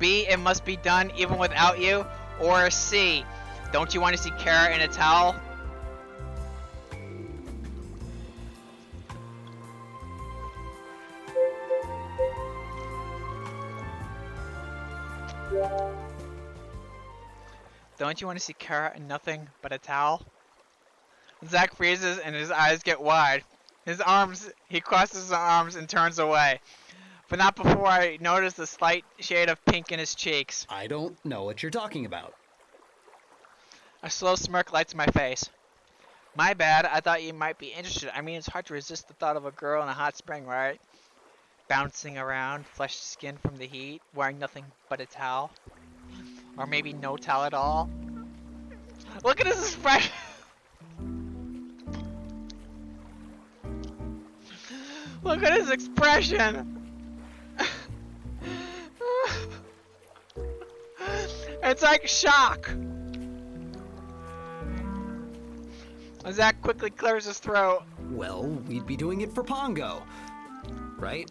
B, it must be done even without you. Or C, don't you want to see Kara in a towel? Don't you want to see Kara in nothing but a towel? Zach freezes and his eyes get wide. He crosses his arms and turns away. But not before I notice a slight shade of pink in his cheeks. I don't know what you're talking about. A slow smirk lights my face. My bad, I thought you might be interested. I mean, it's hard to resist the thought of a girl in a hot spring, right? Bouncing around, flushed skin from the heat, wearing nothing but a towel. Or maybe no towel at all. Look at his expression! Look at his expression! It's like shock! Zach quickly clears his throat. Well, we'd be doing it for Pongo. Right?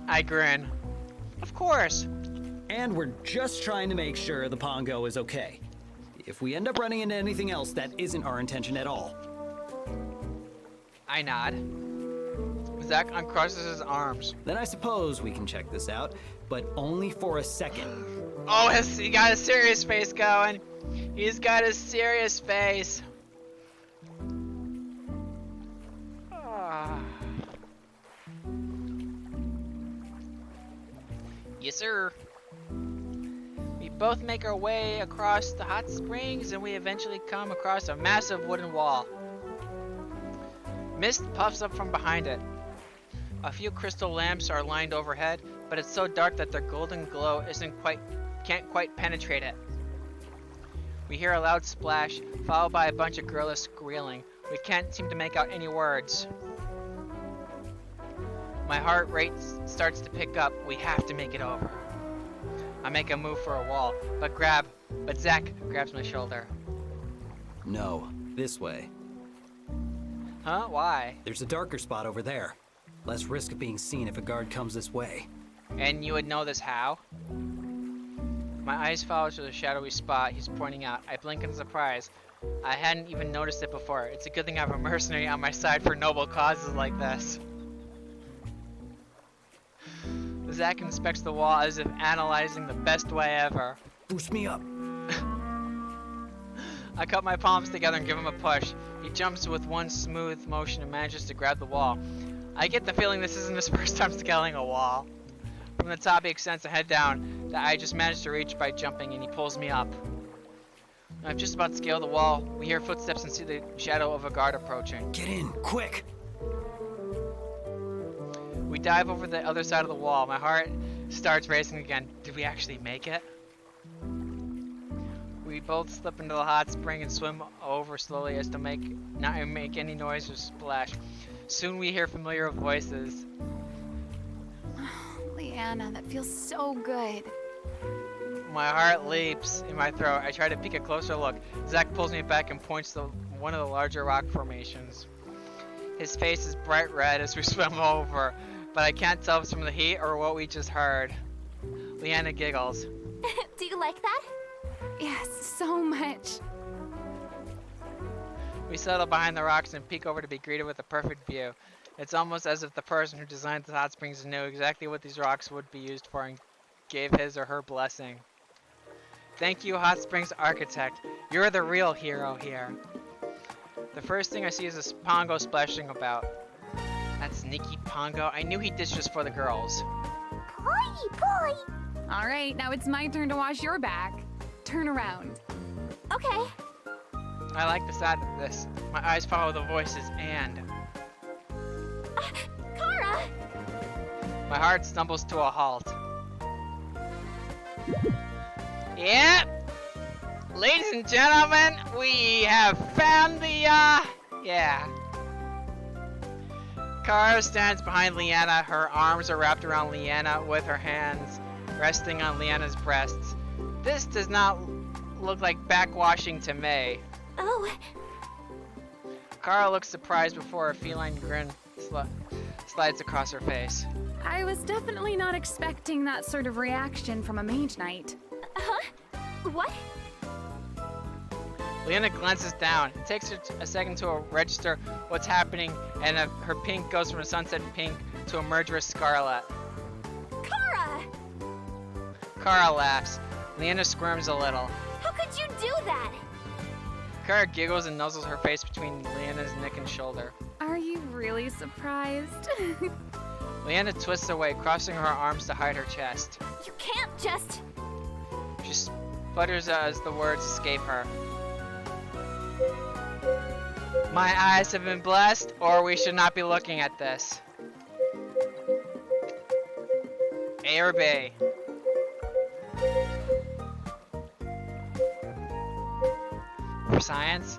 I grin. Of course. And we're just trying to make sure the Pongo is okay. If we end up running into anything else, that isn't our intention at all. I nod. Zach uncrosses his arms. Then I suppose we can check this out, but only for a second. Oh, he got a serious face going. He's got a serious face. Ah. Yes, sir. We both make our way across the hot springs and we eventually come across a massive wooden wall. Mist puffs up from behind it. A few crystal lamps are lined overhead, but it's so dark that their golden glow can't quite penetrate it. We hear a loud splash, followed by a bunch of girls squealing. We can't seem to make out any words. My heart rate starts to pick up. We have to make it over. I make a move for a wall, but Zach grabs my shoulder. No, this way. Huh? Why? There's a darker spot over there. Less risk of being seen if a guard comes this way. And you would know this how? My eyes follow to the shadowy spot he's pointing out. I blink in surprise. I hadn't even noticed it before. It's a good thing I have a mercenary on my side for noble causes like this. Zach inspects the wall as if analyzing the best way ever. Boost me up. I cup my palms together and give him a push. He jumps with one smooth motion and manages to grab the wall. I get the feeling this isn't his first time scaling a wall. From the top he extends a head down that I just managed to reach by jumping, and he pulls me up. When I'm just about to scale the wall, we hear footsteps and see the shadow of a guard approaching. Get in, quick! We dive over the other side of the wall. My heart starts racing again. Did we actually make it? We both slip into the hot spring and swim over slowly as to not make any noise or splash. Soon we hear familiar voices. Leanna, that feels so good. My heart leaps in my throat. I try to peek a closer look. Zach pulls me back and points to one of the larger rock formations. His face is bright red as we swim over, but I can't tell if it's from the heat or what we just heard. Leanna giggles. Do you like that? Yes, so much. We settle behind the rocks and peek over to be greeted with a perfect view. It's almost as if the person who designed the hot springs knew exactly what these rocks would be used for and gave his or her blessing. Thank you, Hot Springs Architect. You're the real hero here. The first thing I see is a Pongo splashing about. That sneaky Pongo. I knew he dished us for the girls. All right, now it's my turn to wash your back. Turn around. Okay. I like the sound of this. My eyes follow the voices and... Kara! My heart stumbles to a halt. Yep! Ladies and gentlemen, we have found the, yeah. Kara stands behind Leanna. Her arms are wrapped around Leanna with her hands resting on Leanna's breasts. This does not look like backwashing to me. Oh, Kara looks surprised before a feline grin slides across her face. I was definitely not expecting that sort of reaction from a mage knight. huh? What? Leanna glances down. It takes her a second to register what's happening, and her pink goes from a sunset pink to a murderous scarlet. Kara! Kara laughs. Leanna squirms a little. How could you do that? Kara giggles and nuzzles her face between Leanna's neck and shoulder. Are you really surprised? Leanna twists away, crossing her arms to hide her chest. You can't just... She sputters as the words escape her. My eyes have been blessed, or we should not be looking at this. A or B? For science?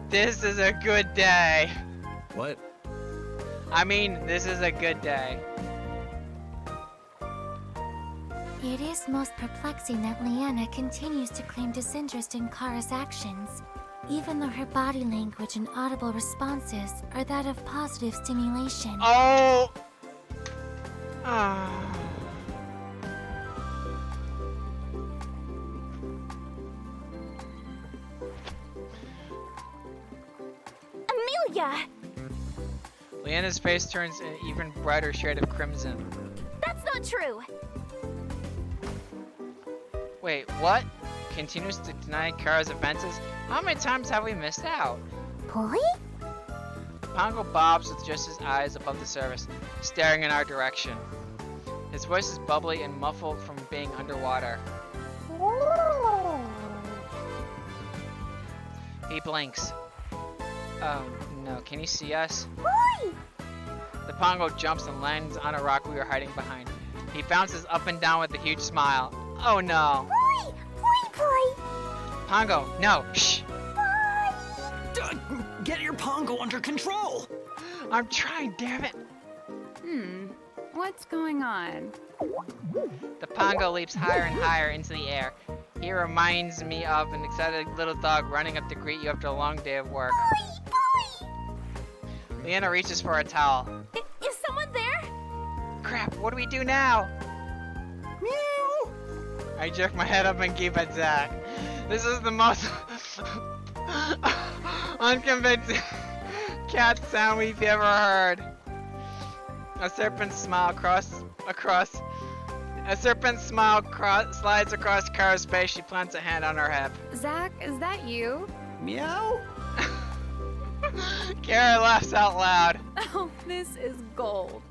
This is a good day. What? I mean, this is a good day. It is most perplexing that Leanna continues to claim disinterest in Kara's actions, even though her body language and audible responses are that of positive stimulation. Oh! Ah. Amelia! Leanna's face turns an even brighter shade of crimson. That's not true! Wait, what? Continues to deny Kara's offenses? How many times have we missed out? Boy? Pongo bobs with just his eyes above the surface, staring in our direction. His voice is bubbly and muffled from being underwater. He blinks. Oh, no. Can you see us? Boy! The Pongo jumps and lands on a rock we were hiding behind. He bounces up and down with a huge smile. Oh, no. Boy! Boy! Pongo, no. Shh. Get your Pongo under control! I'm trying, damn it. What's going on? The Pongo leaps higher and higher into the air. He reminds me of an excited little dog running up to greet you after a long day of work. Boy! Leanna reaches for a towel. Is someone there? Crap, what do we do now? Meow! I jerk my head up and keep it back. This is the most unconvincing cat sound we've ever heard. A serpent smile slides across Kara's face. She plants a hand on her hip. Zach, is that you? Meow? Kara laughs out loud. Oh, this is gold.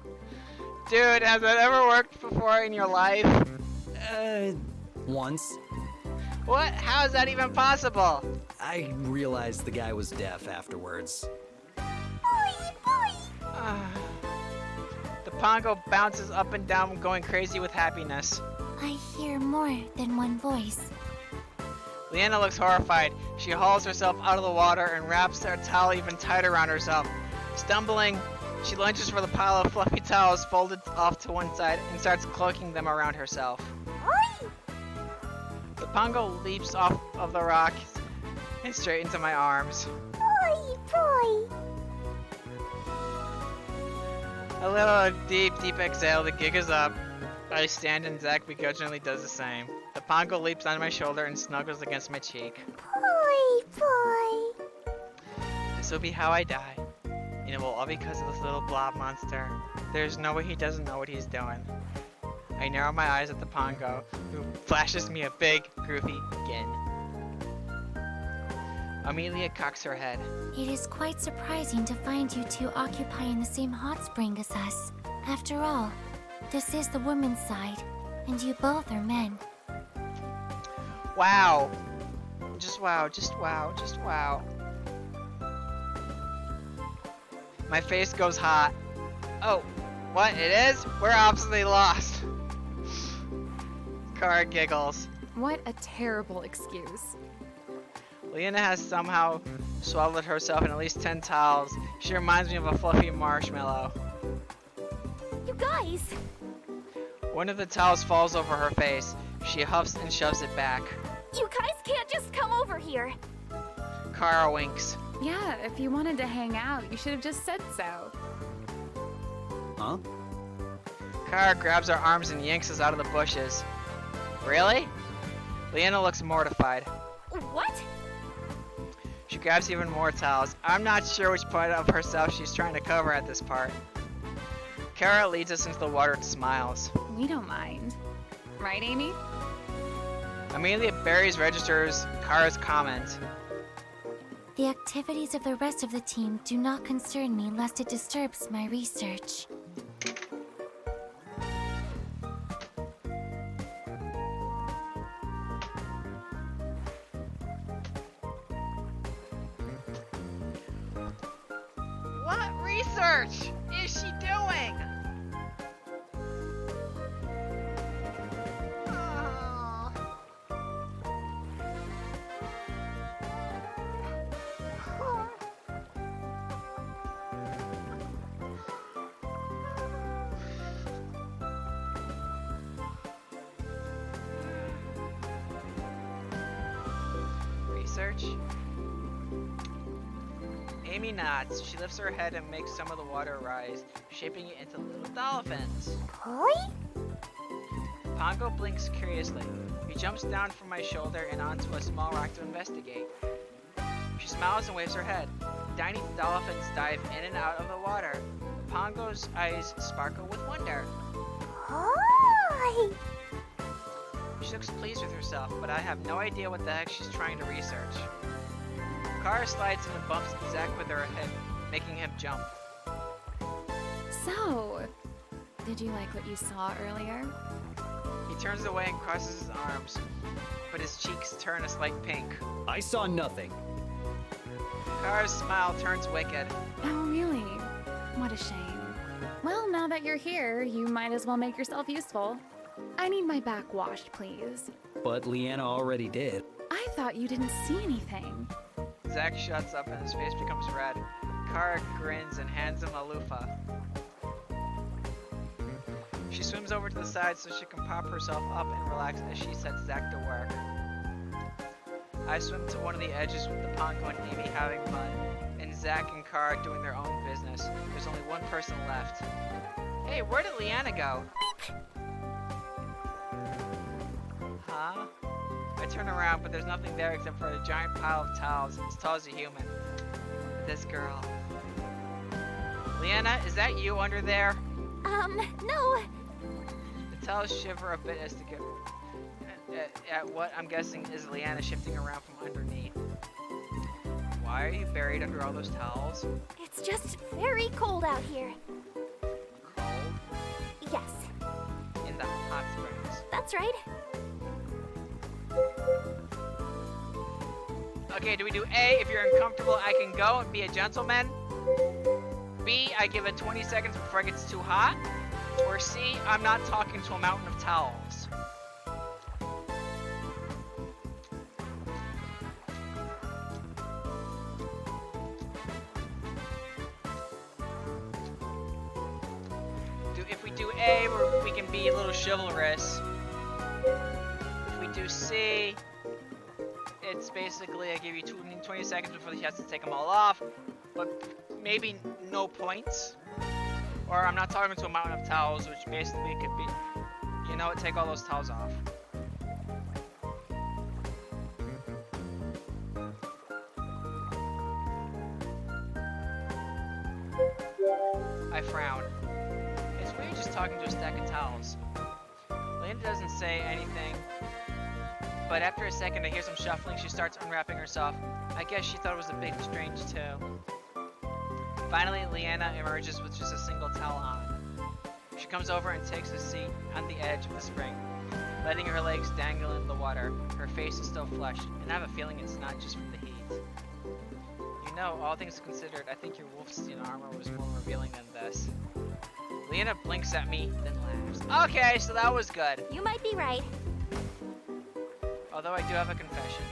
Dude, has that ever worked before in your life? Once. What? How is that even possible? I realized the guy was deaf afterwards. The Pongo bounces up and down, going crazy with happiness. I hear more than one voice. Leanna looks horrified. She hauls herself out of the water and wraps her towel even tighter around herself. Stumbling, she lunges for the pile of fluffy towels folded off to one side and starts cloaking them around herself. The Pongo leaps off of the rock and straight into my arms. A little deep exhale, the gig is up. I stand and Zach begrudgingly does the same. The Pongo leaps on my shoulder and snuggles against my cheek. This will be how I die. And it will all because of this little blob monster. There's no way he doesn't know what he's doing. I narrow my eyes at the Pongo, who flashes me a big, groovy grin. Amelia cocks her head. It is quite surprising to find you two occupying the same hot spring as us. After all, this is the women's side, and you both are men. Wow. Just wow, just wow, just wow. My face goes hot. Oh, what? It is? We're obviously lost. Kara giggles. What a terrible excuse. Leanna has somehow swallowed herself in at least 10 towels. She reminds me of a fluffy marshmallow. You guys! One of the towels falls over her face. She huffs and shoves it back. You guys can't just come over here! Kara winks. Yeah, if you wanted to hang out, you should have just said so. Huh? Kara grabs our arms and yanks us out of the bushes. Really? Leanna looks mortified. What? She grabs even more towels. I'm not sure which part of herself she's trying to cover at this part. Kara leads us into the water and smiles. We don't mind. Right, Amy? Amelia Berry's registers Kara's comment. The activities of the rest of the team do not concern me lest it disturbs my research. What research is she doing? Research? Amy nods. She lifts her head and makes some of the water rise, shaping it into little dolphins. Pongo blinks curiously. He jumps down from my shoulder and onto a small rock to investigate. She smiles and waves her head. Tiny dolphins dive in and out of the water. Pongo's eyes sparkle with wonder. She looks pleased with herself, but I have no idea what the heck she's trying to research. Kara slides in and bumps Zach with her head, making him jump. So, did you like what you saw earlier? He turns away and crosses his arms, but his cheeks turn a slight pink. I saw nothing. Kara's smile turns wicked. Oh, really? What a shame. Well, now that you're here, you might as well make yourself useful. I need my back washed, please. But Leanna already did. I thought you didn't see anything. Zach shuts up and his face becomes red. Kara grins and hands him a loofah. She swims over to the side so she can pop herself up and relax as she sets Zach to work. I swim to one of the edges with the Pongo and Amy having fun, and Zach and Kara doing their own business. There's only one person left. Hey, where did Leanna go? Huh? I turn around, but there's nothing there except for a giant pile of towels as tall as a human. This girl. Leanna, is that you under there? No. The towels shiver a bit as to get at what I'm guessing is Leanna shifting around from underneath. Why are you buried under all those towels? It's just very cold out here. Cold? Yes, In the hot springs. that's right. Okay, do we do A, if you're uncomfortable, I can go and be a gentleman? B, I give it 20 seconds before it gets too hot? Or C, I'm not talking to a mountain of towels? If we do A, we can be a little chivalrous. If we do C, it's basically I give you 20 seconds before he has to take them all off, but maybe no points. Or I'm not talking to a mountain of towels, which basically could be, you know what, take all those towels off. I frown. It's really just talking to a stack of towels. Leanna doesn't say anything, but after a second I hear some shuffling. She starts unwrapping herself. I guess she thought it was a bit strange too. Finally, Leanna emerges with just a single towel on. She comes over and takes a seat on the edge of the spring, letting her legs dangle in the water. Her face is still flushed, and I have a feeling it's not just from the heat. You know, all things considered, I think your wolfskin armor was more revealing than this. Leanna blinks at me, then laughs. Okay, so that was good. You might be right. Although I do have a confession.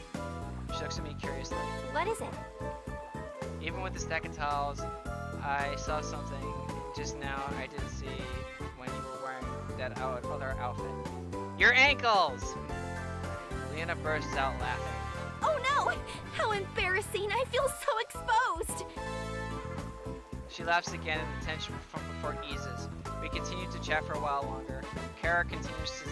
She looks at me curiously. What is it? Even with the stack of towels, I saw something just now I didn't see when you were wearing that other outfit. Your ankles! Leanna bursts out laughing. Oh no! How embarrassing! I feel so exposed! She laughs again and the tension from before eases. We continue to chat for a while longer. Kara continues to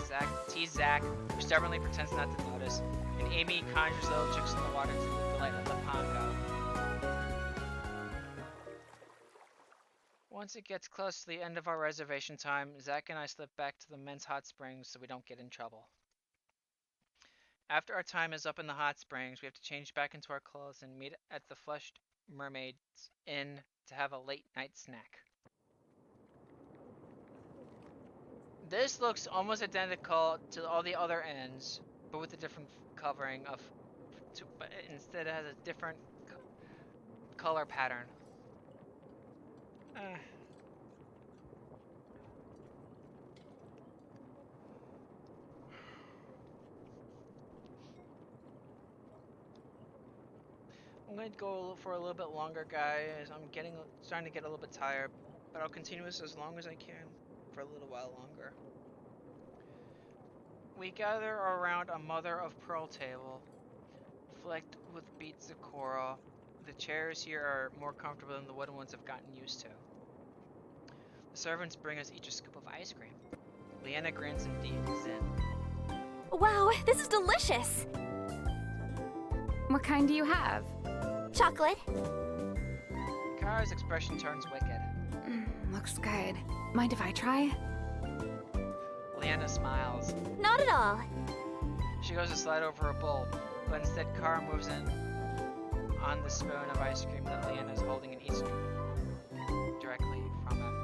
tease Zach, who stubbornly pretends not to notice, and Amy conjures little chicks in the water to the delight of the pongo. Once it gets close to the end of our reservation time, Zach and I slip back to the men's hot springs so we don't get in trouble. After our time is up in the hot springs, we have to change back into our clothes and meet at the Flushed Mermaid's Inn to have a late night snack. This looks almost identical to all the other inns, but with a different covering of, but instead it has a different color pattern. I'm going to go for a little bit longer, guys. I'm starting to get a little bit tired, but I'll continue this as long as I can for a little while longer. We gather around a mother-of-pearl table, flecked with beads of coral. The chairs here are more comfortable than the wooden ones I've gotten used to. The servants bring us each a scoop of ice cream. Leanna grins and digs in. Wow, this is delicious! What kind do you have? Chocolate. Kara's expression turns wicked. Looks good. Mind if I try? Leanna smiles. Not at all. She goes to slide over a bowl, but instead Kara moves in on the spoon of ice cream that Leanna is holding and eats directly from it.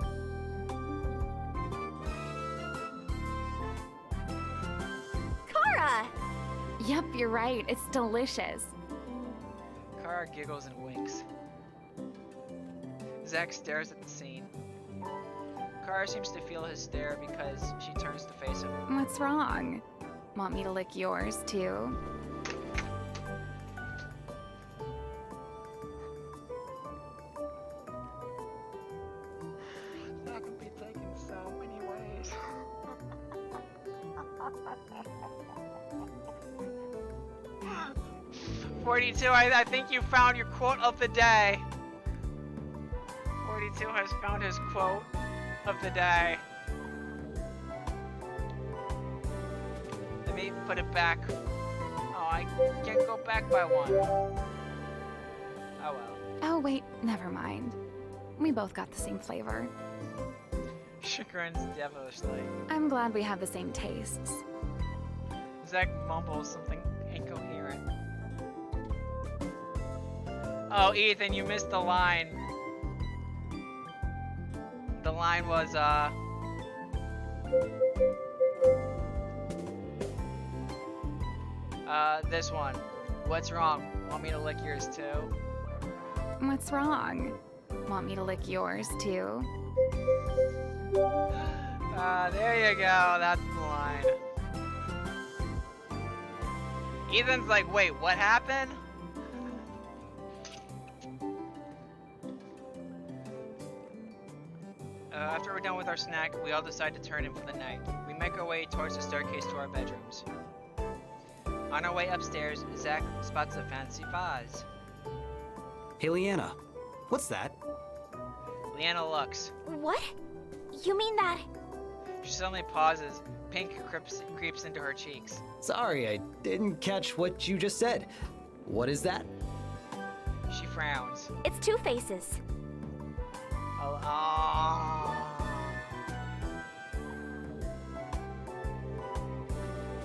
Kara! Yep, you're right. It's delicious. Kara giggles and winks. Zach stares at the scene. Kara seems to feel his stare because she turns to face him. What's wrong? Want me to lick yours, too? That could be taken so many ways. 42, I think you found your quote of the day. 42 has found his quote of the day. Let me put it back. Oh, I can't go back by one. Oh well. Oh, wait, never mind. We both got the same flavor. She grins devilishly. I'm glad we have the same tastes. Zach mumbles something incoherent. Oh, Ethan, you missed the line. The line was, this one. What's wrong? Want me to lick yours too? What's wrong? Want me to lick yours, too? There you go. That's the line. Ethan's like, wait, what happened? After we're done with our snack, we all decide to turn in for the night. We make our way towards the staircase to our bedrooms. On our way upstairs, Zach spots a fancy vase. Hey, Leanna. What's that? Leanna looks. What? You mean that? She suddenly pauses. Pink creeps into her cheeks. Sorry, I didn't catch what you just said. What is that? She frowns. It's Two Faces. Oh.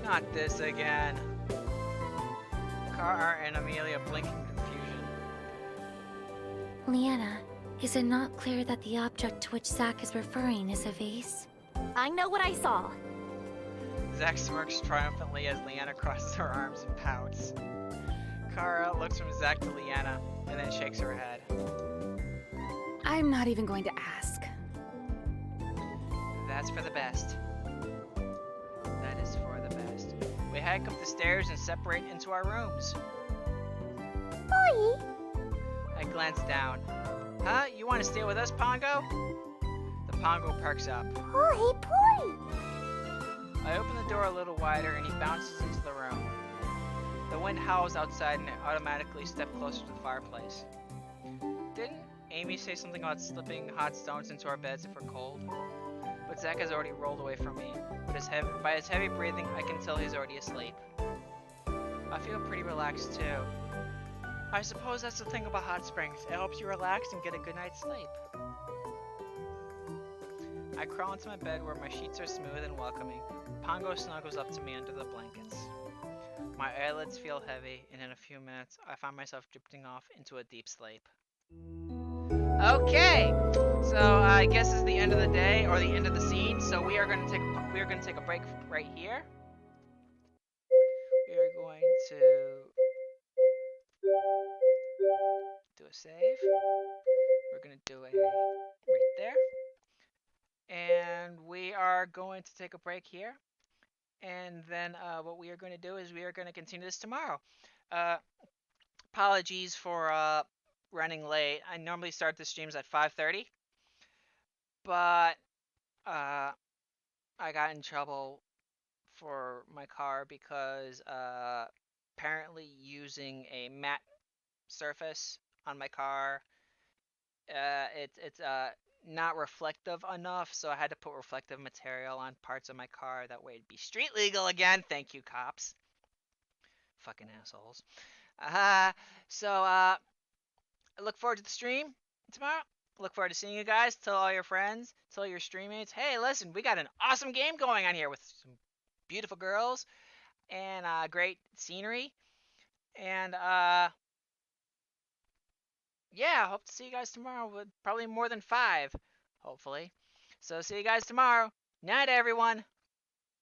Not this again. Car and Amelia blink in confusion. Leanna, is it not clear that the object to which Zack is referring is a vase? I know what I saw. Zack smirks triumphantly as Leanna crosses her arms and pouts. Kara looks from Zack to Leanna and then shakes her head. I'm not even going to ask. That's for the best. That is for the best. We hike up the stairs and separate into our rooms. Boy! I glance down. Huh? You want to stay with us, Pongo? The Pongo perks up. Boy, boy! I open the door a little wider and he bounces into the room. The wind howls outside and I automatically step closer to the fireplace. Didn't Amy say something about slipping hot stones into our beds if we're cold? But Zack has already rolled away from me. By his heavy breathing, I can tell he's already asleep. I feel pretty relaxed too. I suppose that's the thing about hot springs. It helps you relax and get a good night's sleep. I crawl into my bed where my sheets are smooth and welcoming. Pongo snuggles up to me under the blankets. My eyelids feel heavy, and in a few minutes, I find myself drifting off into a deep sleep. Okay, so I guess this is the end of the day or the end of the scene. So we are going to take a break right here. We are going to do a save. We're going to do a right there. And we are going to take a break here. And then what we are going to do is we are going to continue this tomorrow. Apologies for running late. I normally start the streams at 5:30. But I got in trouble for my car because apparently using a matte surface on my car, it's not reflective enough, so I had to put reflective material on parts of my car. That way it'd be street legal again. Thank you, cops. Fucking assholes. So I look forward to the stream tomorrow. Look forward to seeing you guys. Tell all your friends. Tell your streammates. Hey, listen, we got an awesome game going on here with some beautiful girls and great scenery. And yeah, I hope to see you guys tomorrow with probably more than 5, hopefully. So see you guys tomorrow. Night, everyone.